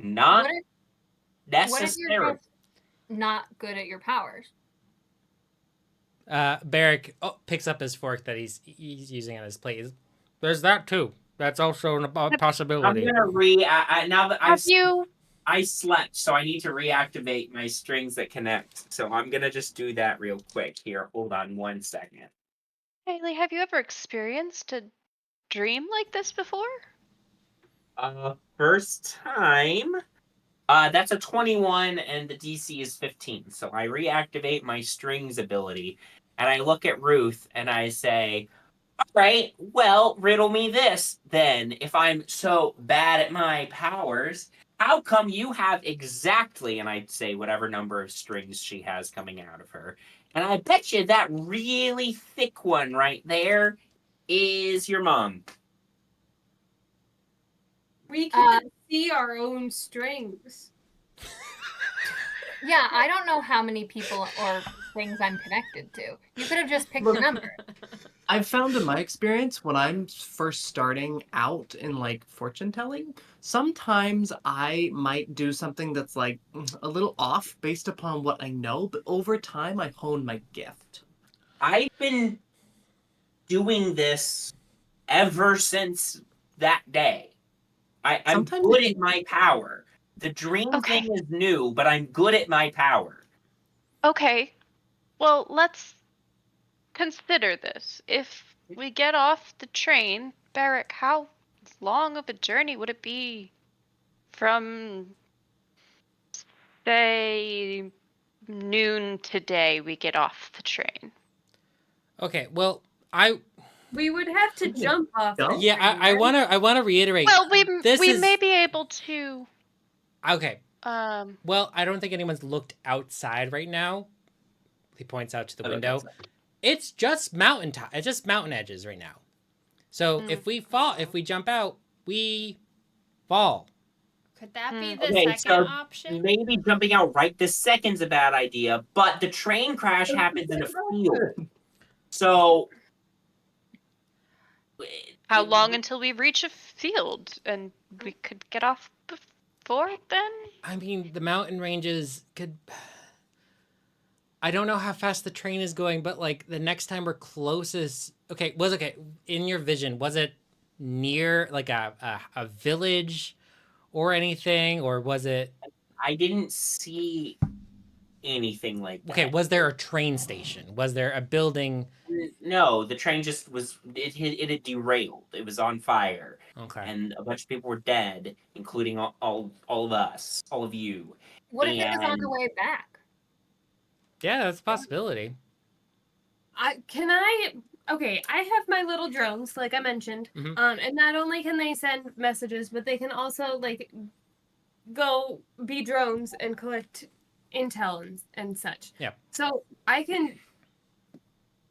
Not What if you're necessarily. just not good at your powers? Barrick picks up his fork that he's using on his plate. There's that too. That's also a possibility. I'm gonna now that I slept, so I need to reactivate my strings that connect. So I'm gonna just do that real quick here. Hold on 1 second. Haley, have you ever experienced a dream like this before? First time. That's a 21 and the DC is 15. So I reactivate my strings ability and I look at Ruth and I say, all right, well, riddle me this then. If I'm so bad at my powers, how come you have exactly, and I'd say whatever number of strings she has coming out of her. And I bet you that really thick one right there is your mom. We can't see our own strings. Yeah, I don't know how many people or things I'm connected to. You could have just picked a number. I've found in my experience when I'm first starting out in fortune telling, sometimes I might do something that's a little off based upon what I know, but over time I hone my gift. I've been doing this ever since that day. I'm good at my power. The dream thing is new, but I'm good at my power. Okay. Well, let's consider this. If we get off the train, Barrick, how long of a journey would it be from, say, noon today we get off the train? Okay, well, we would have to jump off. Yeah, I want to reiterate. Well, we may be able to. Okay. Well, I don't think anyone's looked outside right now. He points out to the window. It's just mountain top. It's just mountain edges right now. So if we jump out, we fall. Could that be the second option? Maybe jumping out right this second's a bad idea, but the train crash happens in a field. So how long until we reach a field and we could get off before then? I mean, the mountain ranges could. I don't know how fast the train is going, but the next time we're closest. Okay, in your vision, was it near a village or anything, or was it? I didn't see anything like that. Okay, was there a train station? Was there a building? No, the train just was. It had derailed. It was on fire, Okay. and a bunch of people were dead, including all of us, all of you. What if it was on the And way back? Yeah, that's a possibility. Okay, I have my little drones, like I mentioned. Mhm. And not only can they send messages, but they can also like go be drones and collect intel and such. Yeah. So I can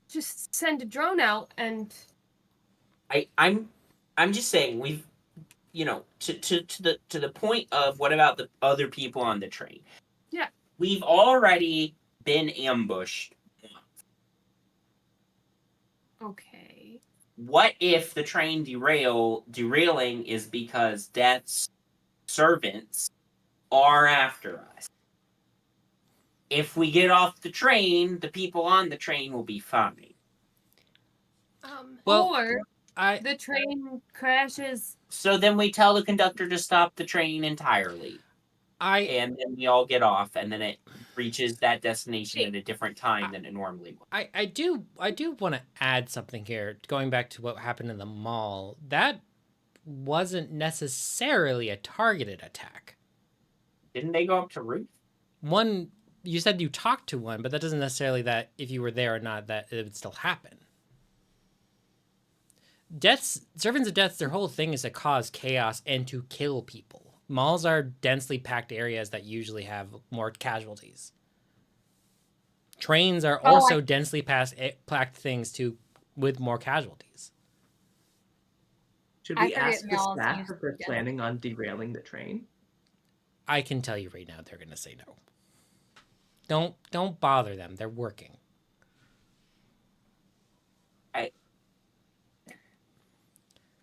just send a drone out and I'm just saying we've to the point of what about the other people on the train? Yeah. We've already been ambushed. okay. What if the train derailing is because Death's servants are after us? If we get off the train, the people on the train will be fine. Well, Or I the train crashes. So then we tell the conductor to stop the train entirely. I And then we all get off, and then it reaches that destination at a different time than it normally would. I do want to add something here, going back to what happened in the mall. That wasn't necessarily a targeted attack. Didn't they go up to Ruth? One, you said you talked to one, but that doesn't necessarily that if you were there or not that it would still happen. Servants of Death, their whole thing is to cause chaos and to kill people. Malls are densely packed areas that usually have more casualties. Trains are also densely packed things with more casualties. Should I we ask forget the Mel's staff used if they're to- planning on derailing the train? I can tell you right now they're going to say no. Don't bother them. They're working.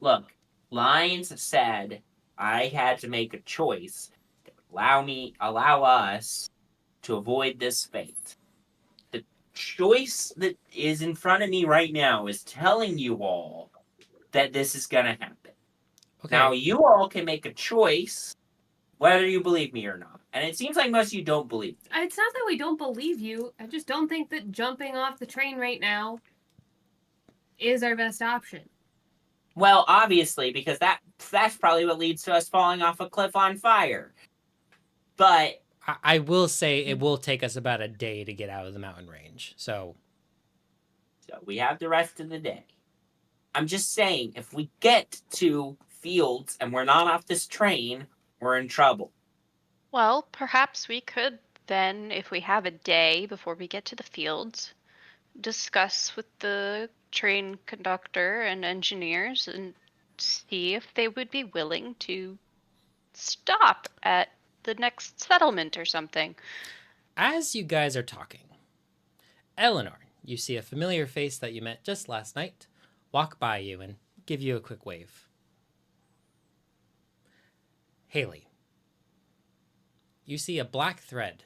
Look, Lions said I had to make a choice that would allow us to avoid this fate. The choice that is in front of me right now is telling you all that this is gonna happen. Okay. Now you all can make a choice whether you believe me or not. And it seems like most of you don't believe me. It's not that we don't believe you. I just don't think that jumping off the train right now is our best option. Well, obviously, because that's probably what leads to us falling off a cliff on fire. But I will say it will take us about a day to get out of the mountain range. So we have the rest of the day. I'm just saying, if we get to fields and we're not off this train, we're in trouble. Well, perhaps we could then, if we have a day before we get to the fields, discuss with the train conductor and engineers and see if they would be willing to stop at the next settlement or something. as you guys are talking, Ellinor, you see a familiar face that you met just last night walk by you and give you a quick wave. Haley, you see a black thread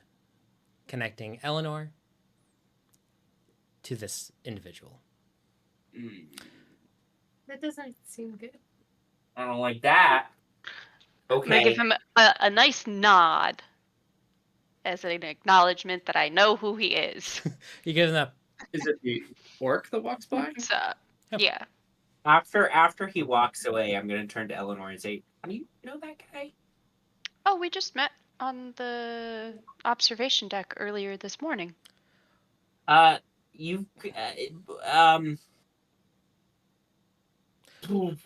connecting Ellinor to this individual. That doesn't seem good. I don't like that. I'm gonna give him a nice nod as an acknowledgement that I know who he is. You give him that. Is it the orc that walks by? So, yeah. After he walks away, I'm gonna turn to Ellinor and say, "Do you know that guy?" Oh, we just met on the observation deck earlier this morning.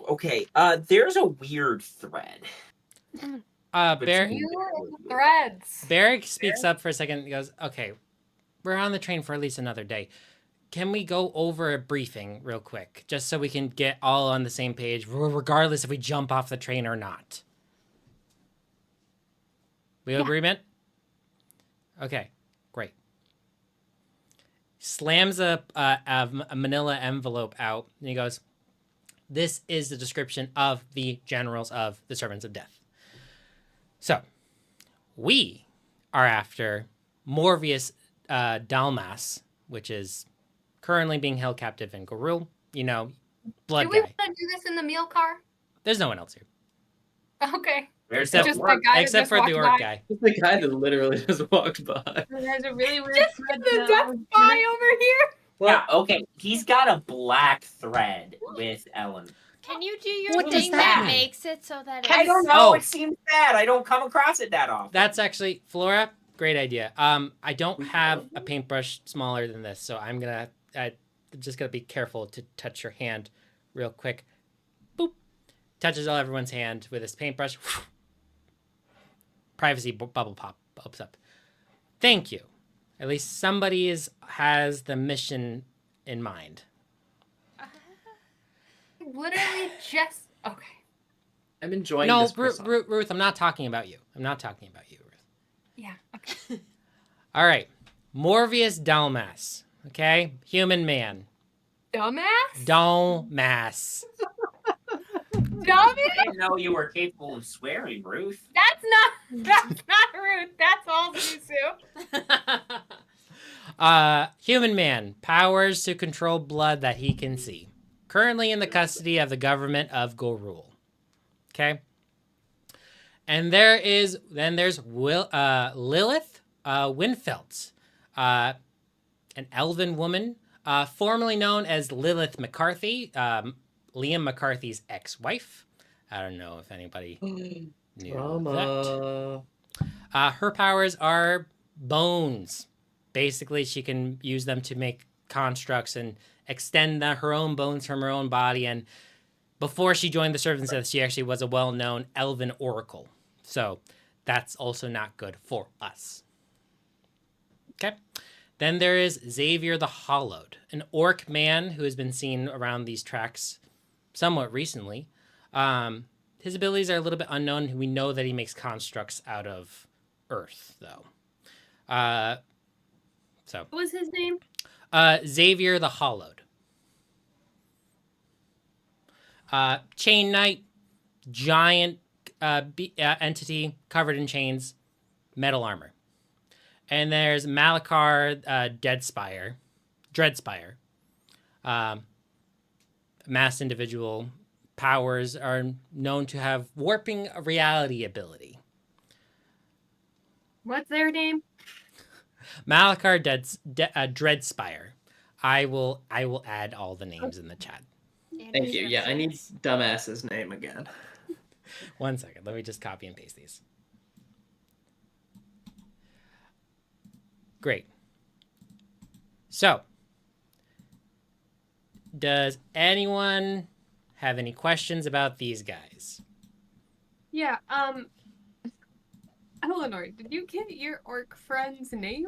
Okay. There's a weird thread. Threads. Barrick speaks up for a second. He goes, "Okay, we're on the train for at least another day. Can we go over a briefing real quick, just so we can get all on the same page, regardless if we jump off the train or not?" We agreement? Okay, great. Slams a manila envelope out, and he goes, "This is the description of the generals of the Servants of Death. So, we are after Morvius Dalmas, which is currently being held captive in Garul. You know, blood Do we guy. want to do this in the meal car? There's no one else here. Okay. There's Except- that Just work. that guy that Except just for the walked orc by. guy. It's the guy that literally just walked by. It has a really weird Just thread the though. deaf spy over here. Yeah, okay. He's got a black thread with Ellen. Can you do your What does thing that that mean? makes it so that I it's... don't know. Oh. It seems bad. I don't come across it that often. That's actually Flora. Great idea. I don't have a paintbrush smaller than this, so I'm just gonna be careful to touch your hand, real quick. Boop. Touches everyone's hand with his paintbrush. Privacy bubble pops up. Thank you. At least somebody has the mission in mind. Literally just okay. I'm enjoying No, this croissant. Ruth, I'm not talking about you. I'm not talking about you, Ruth. Yeah. Okay. All right. Morvius Dalmas. Okay? Human man. Dumbass. Dalmas. Dumbass. I didn't know you were capable of swearing, Ruth. That's not rude. That's all Zuzu. Human man. Powers to control blood that he can see. Currently in the custody of the government of Gorul. Okay? And there's Lilith Winfelt, an elven woman, formerly known as Lilith McCarthy, Liam McCarthy's ex-wife. I don't know if anybody knew that. Drama. Her powers are bones. Basically, she can use them to make constructs and extend her own bones from her own body. And before she joined the Servants, she actually was a well-known elven oracle. So that's also not good for us. Okay. Then there is Xavier the Hollowed, an orc man who has been seen around these tracks somewhat recently. His abilities are a little bit unknown. We know that he makes constructs out of earth, though. What was his name? Xavier the Hollowed. Chain Knight, giant entity covered in chains, metal armor. And there's Malachar Dreadspire. Masked individual powers are known to have warping reality ability. What's their name? Malachar Dreadspire. I will add all the names in the chat. Thank you. Yeah, I need dumbass's name again. 1 second. Let me just copy and paste these. Great. So, does anyone have any questions about these guys? Yeah, Ellinor, did you get your orc friend's name?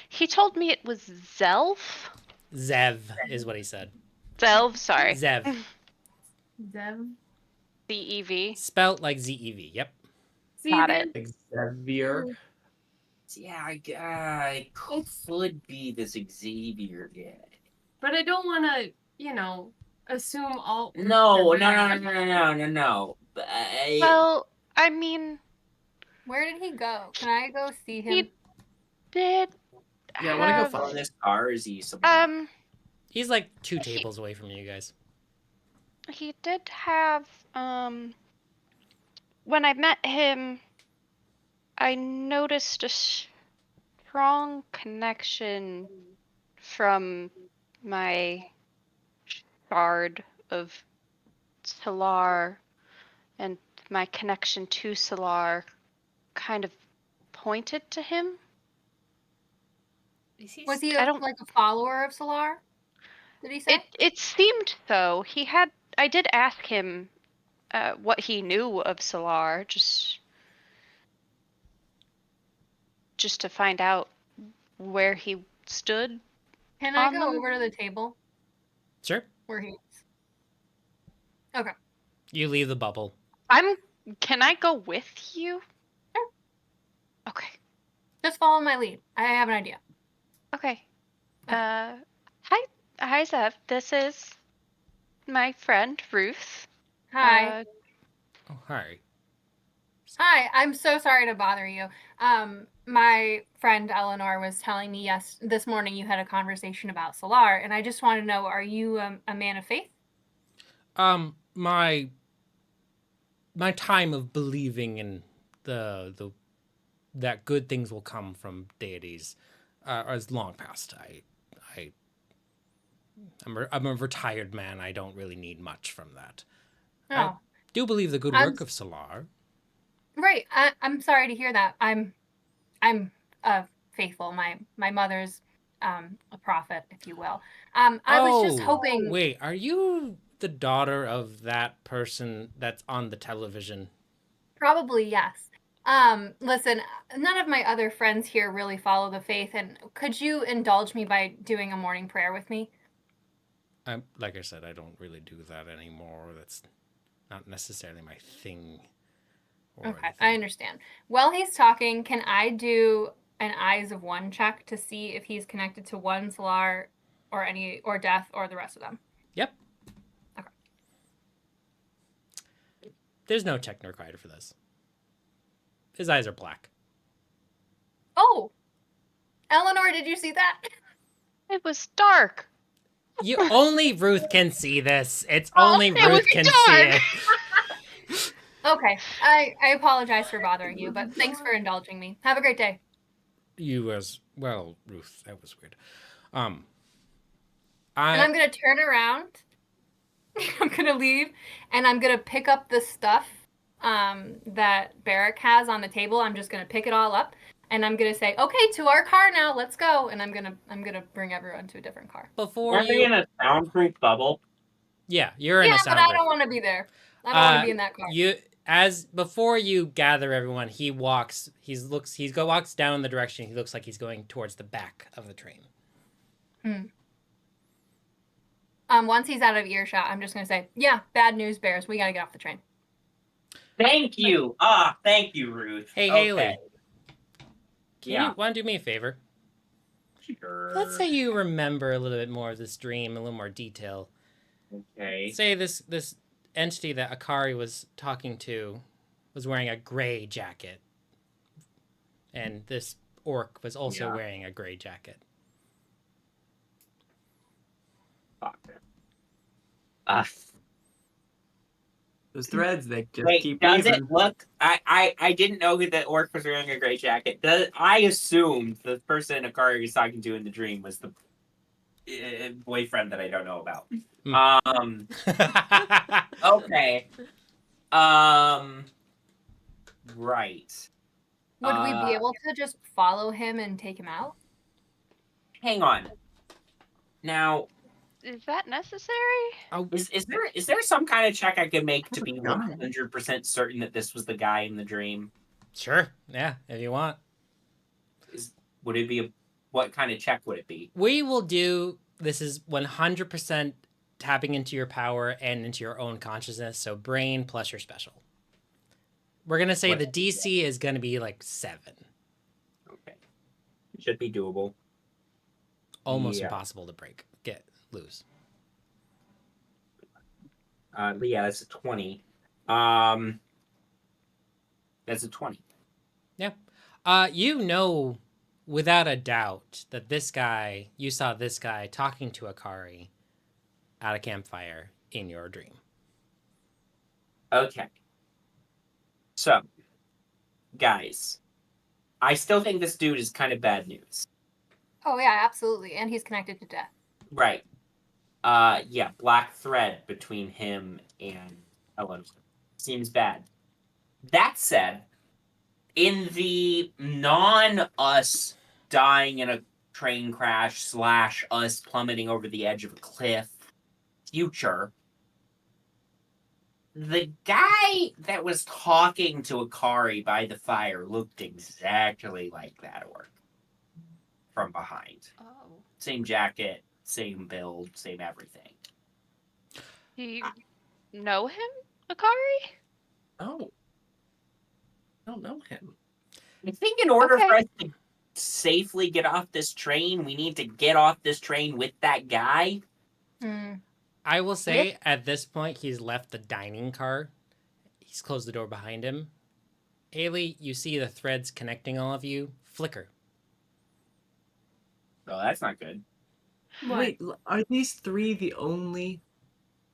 He told me it was Zelf. Zev is what he said. Zelv, sorry. Zev. Zev. Z-E-V. Spelt like Z-E-V. Yep. Got it. Xavier. Yeah, I could be this Xavier guy. But I don't want to, assume all. No. But Well, I mean, Where did he go? Can I go see him? he did Yeah, I wanna go have, follow on this car, is he somewhere? He's like 2 tables away from you guys. he did have, when I met him, I noticed a strong connection from my shard of Solar, and my connection to Solar kind of pointed to him. Was he I don't- like a follower of Solar? Did he say? It seemed so. I did ask him what he knew of Solar, just to find out where he stood. Can I on go them? over to the table Sure. where he is? Okay. You leave the bubble. Can I go with you? Sure. Okay. Just follow my lead. I have an idea. Okay. Hi, Zev. This is my friend Ruth. Hi. Oh, hi. Hi. I'm so sorry to bother you. My friend Ellinor was telling me this morning you had a conversation about Solar, and I just want to know: are you a man of faith? my time of believing in the that good things will come from deities is long past. I'm a retired man. I don't really need much from that. I Oh, do believe the good I'm- work of Solar. right. I'm sorry to hear that. I'm faithful. My mother's a prophet, if you will. I was just hoping. Wait, are you the daughter of that person that's on the television? Probably yes. Listen, none of my other friends here really follow the faith, and could you indulge me by doing a morning prayer with me? Like I said, I don't really do that anymore. That's not necessarily my thing. Okay, I understand. While he's talking, can I do an Eyes of One check to see if he's connected to one Solar or Death or the rest of them? Yep. Okay. There's no check required for this. His eyes are black. Oh, Ellinor, did you see that? It was dark. Only Ruth can see this. It's Oh, only it Ruth was can dark. see it. Okay, I apologize for bothering you, but thanks for indulging me. Have a great day. You as well, Ruth. That was weird. And I'm gonna turn around. I'm gonna leave, and I'm gonna pick up the stuff that Barrack has on the table. I'm just gonna pick it all up, and I'm gonna say, "Okay, to our car now. Let's go." And I'm gonna bring everyone to a different car. Before Aren't they in a soundproof bubble? Yeah, you're in a Yeah, but I soundproof. don't want to be there. I don't want to be in that car. Before you gather everyone, he walks down in the direction. He looks like he's going towards the back of the train. Once he's out of earshot, I'm just gonna say, "Yeah, bad news, bears. We gotta get off the train." Thank you. Thank you, Ruth. Hey, Okay. Haley. Can Yeah. you want to do me a favor? Sure. Let's say you remember a little bit more of this dream, a little more detail. Okay. Say this entity that Akari was talking to was wearing a gray jacket. And this orc was also wearing a gray jacket. Fuck. Those threads, they just Wait, keep does weaving. it look? I didn't know who the orc was wearing a gray jacket. I assumed the person Akari was talking to in the dream was the boyfriend that I don't know about. Okay. Right. Would we be able to just follow him and take him out? Hang on. Now, Is that necessary? is there some kind of check I could make to be God. 100% certain that this was the guy in the dream? Sure. Yeah, if you want. Would it be what kind of check would it be? We will do this is 100% tapping into your power and into your own consciousness. So brain plus your special. We're going to say the DC is going to be like 7. Okay. Should be doable. Almost impossible to lose. Yeah, that's a 20. That's a 20. Yeah. You know without a doubt that you saw this guy talking to Akari at a campfire in your dream. Okay. So, guys, I still think this dude is kind of bad news. Oh yeah, absolutely. And he's connected to Death. Right. Yeah, black thread between him and Ellinor. Seems bad. That said, in the non-us dying in a train crash / us plummeting over the edge of a cliff future, the guy that was talking to Akari by the fire looked exactly like that orc from behind. Oh. Same jacket, same build, same everything. Do you know him, Akari? Oh. I don't know him. I think in order for us to safely get off this train, we need to get off this train with that guy. I will say at this point, he's left the dining car. He's closed the door behind him. Haley, you see the threads connecting all of you flicker. Oh, that's not good. What? Wait, are these 3 the only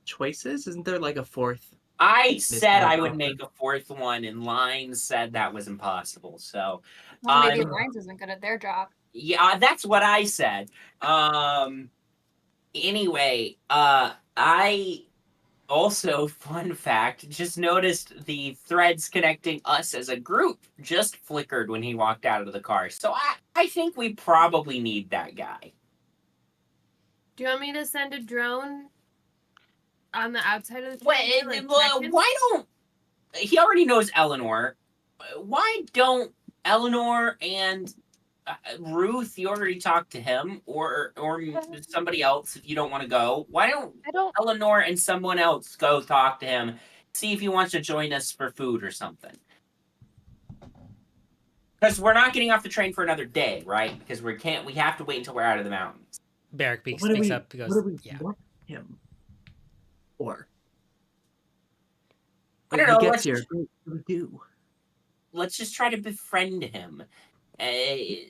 choices? Isn't there like a fourth? I said I would Offer. make a fourth one, and Lines said that was impossible. So, Well, maybe um, Lines isn't good at their job. yeah, that's what I said. Anyway, I also, fun fact, just noticed the threads connecting us as a group just flickered when he walked out of the car. So I think we probably need that guy. Do you want me to send a drone on the outside of the Well, train to, like, check him? why don't he already knows Ellinor? Why don't Ellinor and Ruth? You already talked to him, or somebody else if you don't want to go. Why don't I don't. Ellinor and someone else go talk to him, see if he wants to join us for food or something? Because we're not getting off the train for another day, right? Because we have to wait until we're out of the mountains. Barrick What speaks up. He goes, what do we yeah. want him for? I When don't know, he let's gets here, what do we do? Let's just try to befriend him. I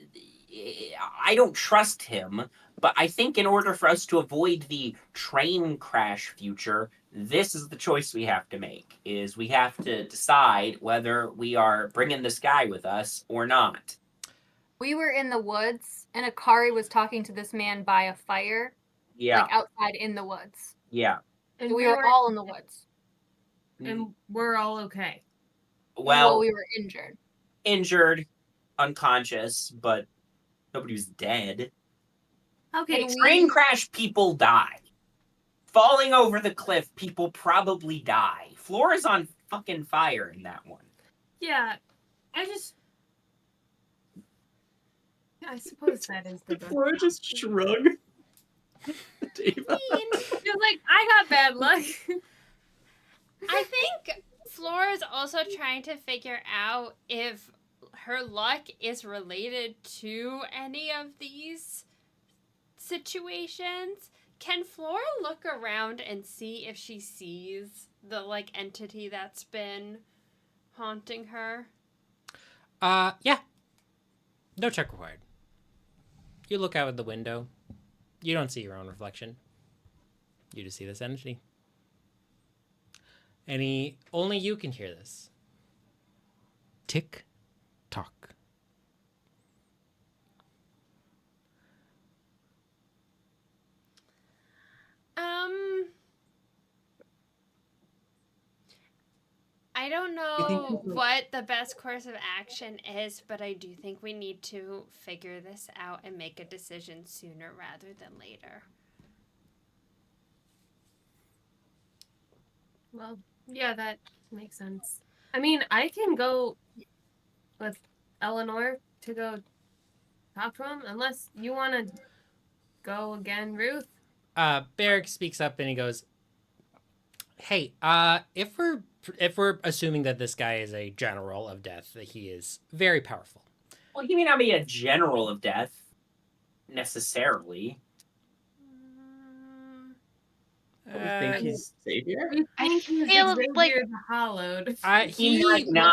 don't trust him, but I think in order for us to avoid the train crash future, this is the choice we have to make. Is we have to decide whether we are bringing this guy with us or not. We were in the woods, and Akari was talking to this man by a fire, Yeah, like outside in the woods. yeah. And So we were all in the woods. and we're all okay. Well, we were injured. injured, unconscious, but nobody was dead. Okay, And Train crash people die. Falling over the cliff, people probably die. Flora's on fucking fire in that one. yeah, I suppose that is the best. Flora just shrug. Dave. You're like, I got bad luck. I think Flora's also trying to figure out if her luck is related to any of these situations. Can Flora look around and see if she sees the entity that's been haunting her? Yeah. No check required. You look out of the window. You don't see your own reflection. You just see this entity. Only you can hear this. Tick tock. I don't know what the best course of action is, but I do think we need to figure this out and make a decision sooner rather than later. Well, yeah, that makes sense. I mean, I can go with Ellinor to go talk to him, unless you want to go again, Ruth. Barrick speaks up and he goes, "Hey, if we're assuming that this guy is a general of death, that he is very powerful." Well, he may not be a general of death, necessarily. I think he's Xavier. I think he's feel Xavier like- the Hollowed. He might not.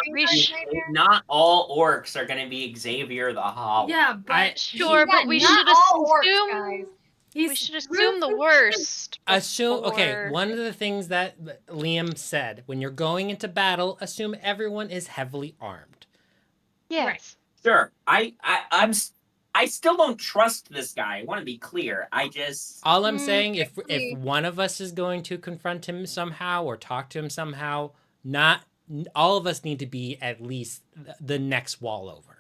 Not all orcs are going to be Xavier the Hollow. Yeah, but Sure, but we not should all orcs, assume. guys. We should assume the worst. Okay, before- one of the things that Liam said, when you're going into battle, assume everyone is heavily armed. Yes. Sure, I still don't trust this guy. I want to be clear. All I'm saying, if actually- one of us is going to confront him somehow or talk to him somehow, not all of us need to be at least the next wall over.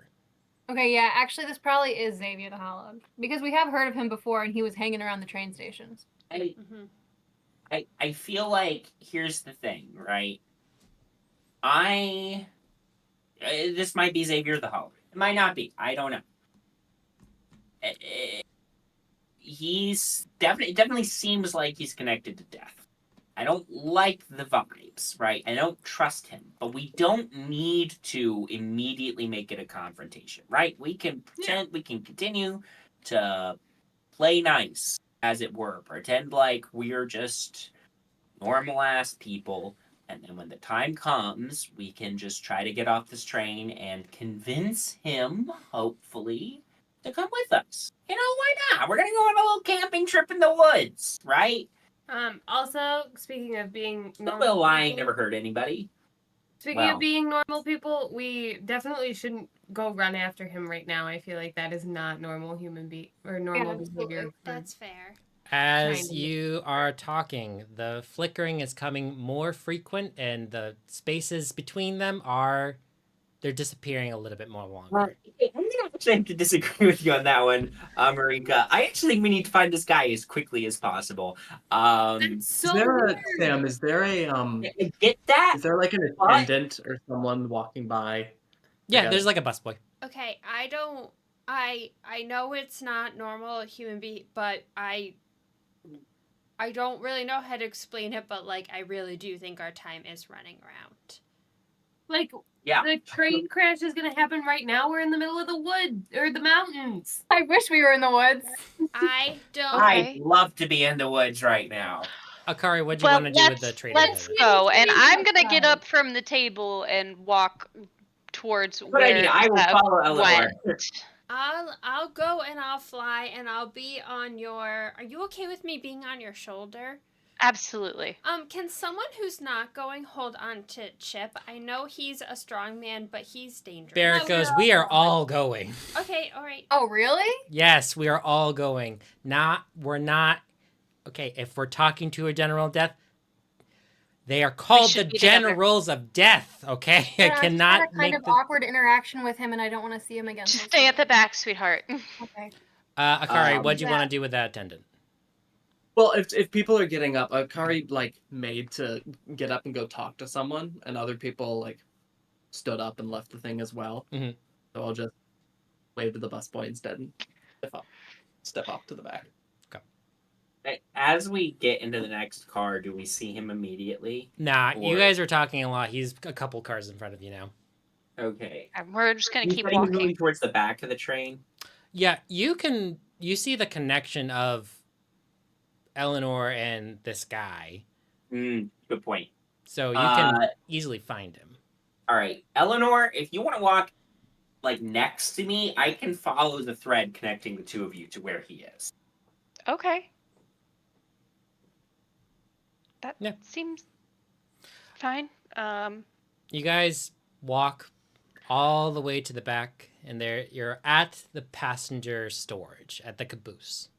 Okay, yeah, actually, this probably is Xavier the Hollowed. Because we have heard of him before, and he was hanging around the train stations. I feel like here's the thing, right? This might be Xavier the Hollow. It might not be. I don't know. He's definitely seems like he's connected to death. I don't like the vibes, right? I don't trust him, but we don't need to immediately make it a confrontation, right? We can pretend, we can continue to play nice, as it were, pretend like we're just normal ass people, and then when the time comes, we can just try to get off this train and convince him, hopefully, to come with us. You know, why not? We're gonna go on a little camping trip in the woods, right? Also, speaking of being A normal little bit of lying people- never hurt anybody. Speaking Well. of being normal people, we definitely shouldn't go run after him right now. I feel like that is not normal normal behavior. That's fair. As Kind of. you are talking, the flickering is coming more frequent, and the spaces between them they're disappearing a little bit more longer. I'm gonna actually have to disagree with you on that one, Marrika. I actually think we need to find this guy as quickly as possible. That's Is so there weird. Sam? Is there I get that. is there like an attendant or someone walking by? Yeah, a- there's like a busboy. Okay, I know it's not normal human being, but I don't really know how to explain it, but like I really do think our time is running around. Like, Yeah. the train crash is gonna happen right now. We're in the middle of the woods or the mountains. I wish we were in the woods. I don't. I'd love to be in the woods right now. Akari, what do you want to do with the trader? Let's David? go, and I'm gonna get outside. up from the table and walk towards Good where idea. I will Zev follow Ellinor. went. I'll go and I'll fly and I'll be on your. Are you okay with me being on your shoulder? Absolutely. Can someone who's not going hold on to Chip? I know he's a strong man, but he's dangerous. Barrett goes, we are all going. Okay, all right. Oh, really? Yes, we are all going. We're not. Okay, if we're talking to a general of death, they are called the should be together. generals of death. Okay, I Yeah, I've cannot had a kind make of the. awkward interaction with him, and I don't want to see him again. Just so stay at the soon. back, sweetheart. Okay. Akari, Um, what do you Yeah. want to do with that attendant? Well, if people are getting up, Akari like made to get up and go talk to someone, and other people like stood up and left the thing as well. Mhm. So I'll just wave to the busboy instead and step off to the back. As we get into the next car, do we see him immediately? Nah, you Or- guys are talking a lot. He's a couple cars in front of you now. Okay. And we're just gonna He's keep moving walking. towards the back of the train. Yeah, you see the connection of Ellinor and this guy, Good point. so you can Uh, easily find him. All right, Ellinor, if you want to walk like next to me, I can follow the thread connecting the two of you to where he is. Okay. That Yeah. seems fine. You guys walk all the way to the back, and you're at the passenger storage at the caboose.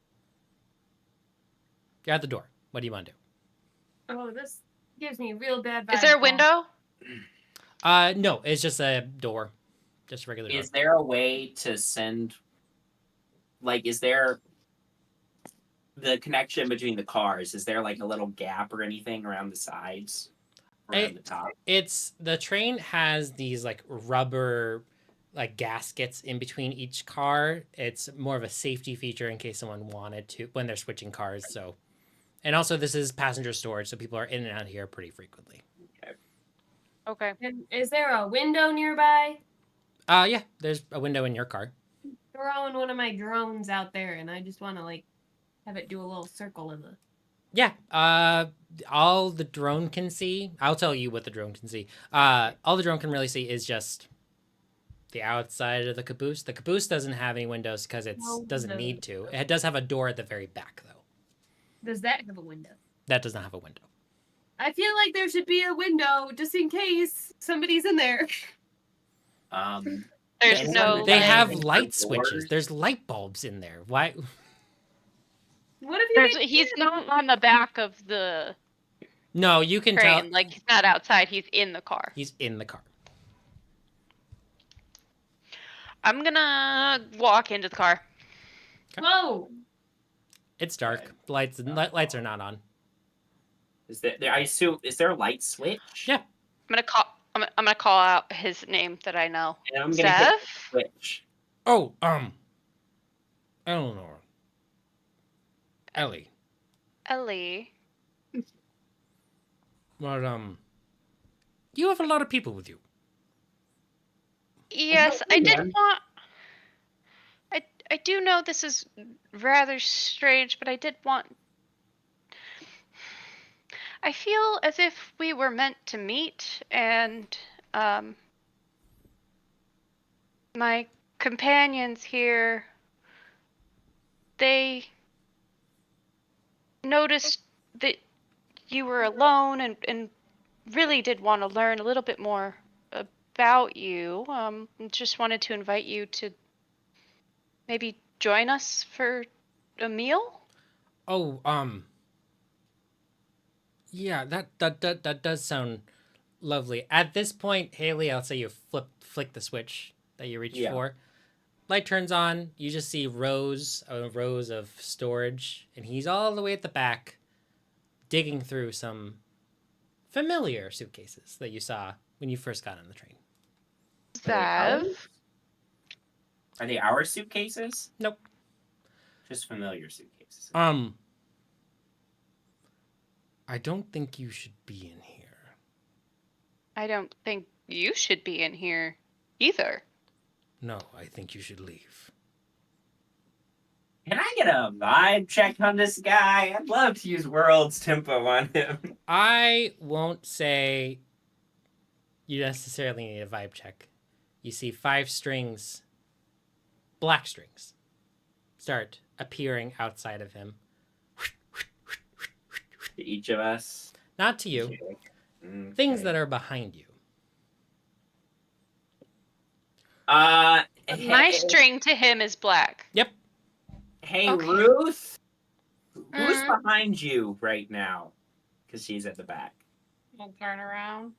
You're at the door. What do you want to do? Oh, this gives me real bad vibes. is there a now. window? No, it's just a door, just a regular door. Is there a way to send? Like, is there the connection between the cars? Is there like a little gap or anything around the sides, around the top? It's the train has these like rubber like gaskets in between each car. It's more of a safety feature in case someone wanted to when they're switching cars. So, and also this is passenger storage, so people are in and out here pretty frequently. Okay. And is there a window nearby? Yeah, there's a window in your car. Throwing one of my drones out there, and I just want to like have it do a little circle in the. Yeah. All the drone can see. I'll tell you what the drone can see. All the drone can really see is just the outside of the caboose. The caboose doesn't have any windows because it No doesn't windows. need to. It does have a door at the very back though. Does that have a window? That does not have a window. I feel like there should be a window just in case somebody's in there. There's Yeah, no. They Like, have like light doors. switches. There's light bulbs in there. Why? What if you? get He's in? not on the back of the No, you can train. tell Like he's not outside. He's in the car. he's in the car. I'm gonna walk into the car. Whoa! It's dark. Lights are not on. Is there? I assume is there a light switch? Yeah. I'm gonna call. I'm gonna call out his name that I know. And I'm gonna hit Zev. the switch. Oh, Ellinor. Ellie. Ellie. Well, you have a lot of people with you. Yes, I did man. want. I do know this is rather strange, but I did want. I feel as if we were meant to meet, and my companions here, they noticed that you were alone and really did want to learn a little bit more about you. Just wanted to invite you to maybe join us for a meal. Oh, yeah, that does sound lovely. At this point, Haley, I'll say you flick the switch that you reached for. Light turns on. You just see rows of storage, and he's all the way at the back, digging through some familiar suitcases that you saw when you first got on the train. Zev. Are they our suitcases? Nope. Just familiar suitcases. I don't think you should be in here. I don't think you should be in here either. No, I think you should leave. Can I get a vibe check on this guy? I'd love to use World's Tempo on him. I won't say you necessarily need a vibe check. You see 5 strings, black strings, start appearing outside of him. To each of us. Not to you. Okay. Things that are behind you. My string to him is black. Yep. Hey, Okay. Ruth. Who's behind you right now? Because she's at the back. I'll turn around.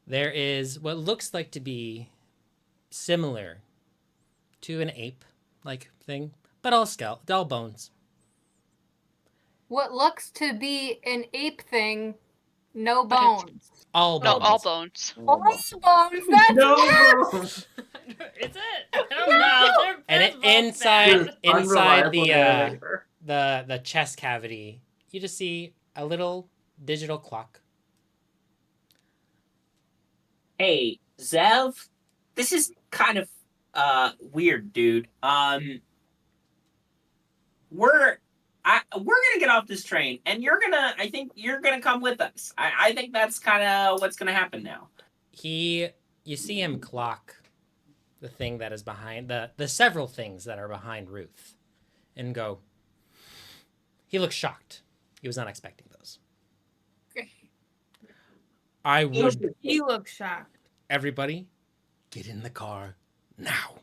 There is what looks like to be similar to an ape-like thing, but all bones. What looks to be an ape thing, no bones. All No, bones. all bones. All bones. That's No. Is it? I don't know. And They're both inside Unreliable the narrator. the chest cavity, you just see a little digital clock. Hey, Zev. This is kind of weird, dude. We're gonna get off this train, and I think you're gonna come with us. I think that's kind of what's gonna happen now. You see him clock the thing that is behind the several things that are behind Ruth, and go. He looks shocked. He was not expecting those. I would. You look shocked. Everybody, get in the car now. Oh,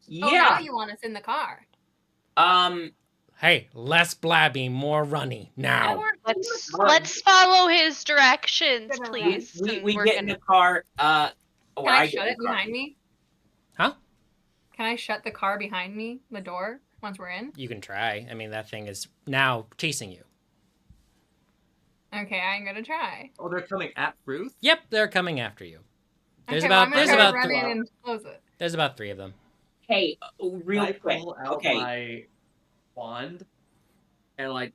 Yeah. now you want us in the car. Hey, less blabby, more runny now. Let's follow his directions, please. We and get in the car. Can I get shut in it the car. behind me? Huh? Can I shut the car behind me, the door, once we're in? You can try. I mean, that thing is now chasing you. Okay, I'm gonna try. Oh, they're coming at Ruth? Yep, they're coming after you. There's Okay, about well, I'm there's gonna about run th- in and close it. there's about 3 of them. Hey, real I quick. pull out Okay. my wand and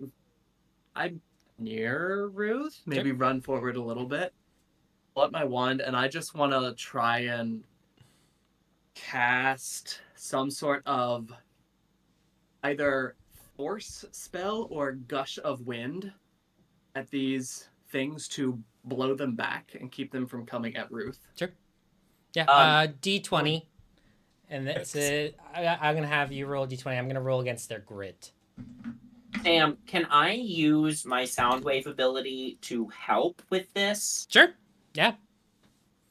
I'm near Ruth. Maybe run forward a little bit. Pull out my wand and I just want to try and cast some sort of either force spell or gush of wind at these things to blow them back and keep them from coming at Ruth. Yeah, D20. And that's it. I'm going to have you roll D20. I'm going to roll against their grit. Sam, can I use my sound wave ability to help with this? Sure. Yeah.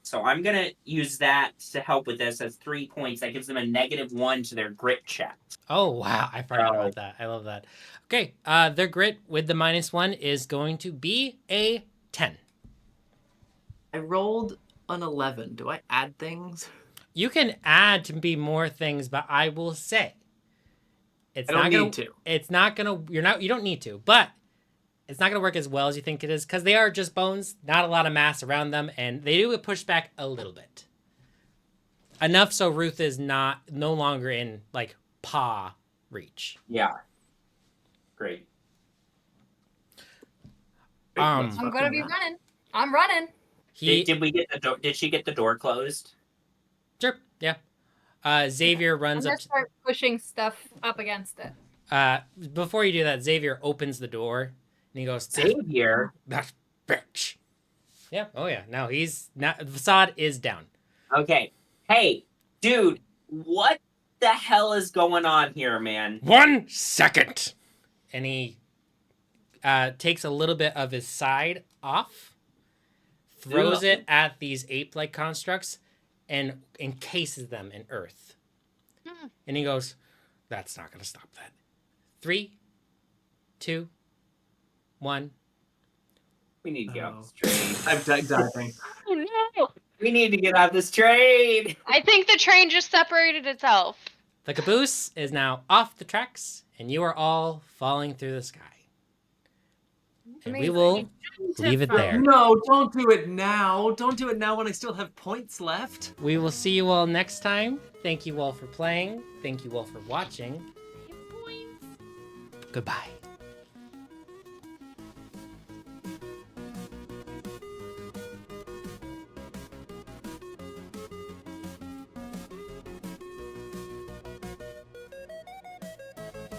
So I'm gonna use that to help with this as 3 points. That gives them a -1 to their grit check. Oh, wow. I forgot about that. I love that. Okay. Their grit with the -1 is going to be a 10. I rolled an 11. Do I add things? You can add to be more things, but I will say it's I don't not gonna, need to. It's not gonna. You don't need to, but it's not gonna work as well as you think it is because they are just bones, not a lot of mass around them, and they do get pushed back a little bit. Enough so Ruth is no longer in paw reach. Yeah. Great. I'm gonna be running. I'm running. Did we get the door? Did she get the door closed? Sure. Yeah. Xavier I'm runs gonna up. start pushing stuff up against it. Before you do that, Xavier opens the door and he goes, Xavier. That bitch. Yeah. Oh yeah. No, he's not. The facade is down. Okay. Hey, dude, what the hell is going on here, man? 1 second. And he takes a little bit of his side off, throws it at these ape-like constructs, and encases them in earth. And he goes, "That's not going to stop that." 3, 2, 1. We need to get off this train. I'm diving. Oh no! We need to get off this train. I think the train just separated itself. The caboose is now off the tracks, and you are all falling through the sky. And we will leave it there. No, don't do it now. Don't do it now when I still have points left. We will see you all next time. Thank you all for playing. Thank you all for watching. Goodbye.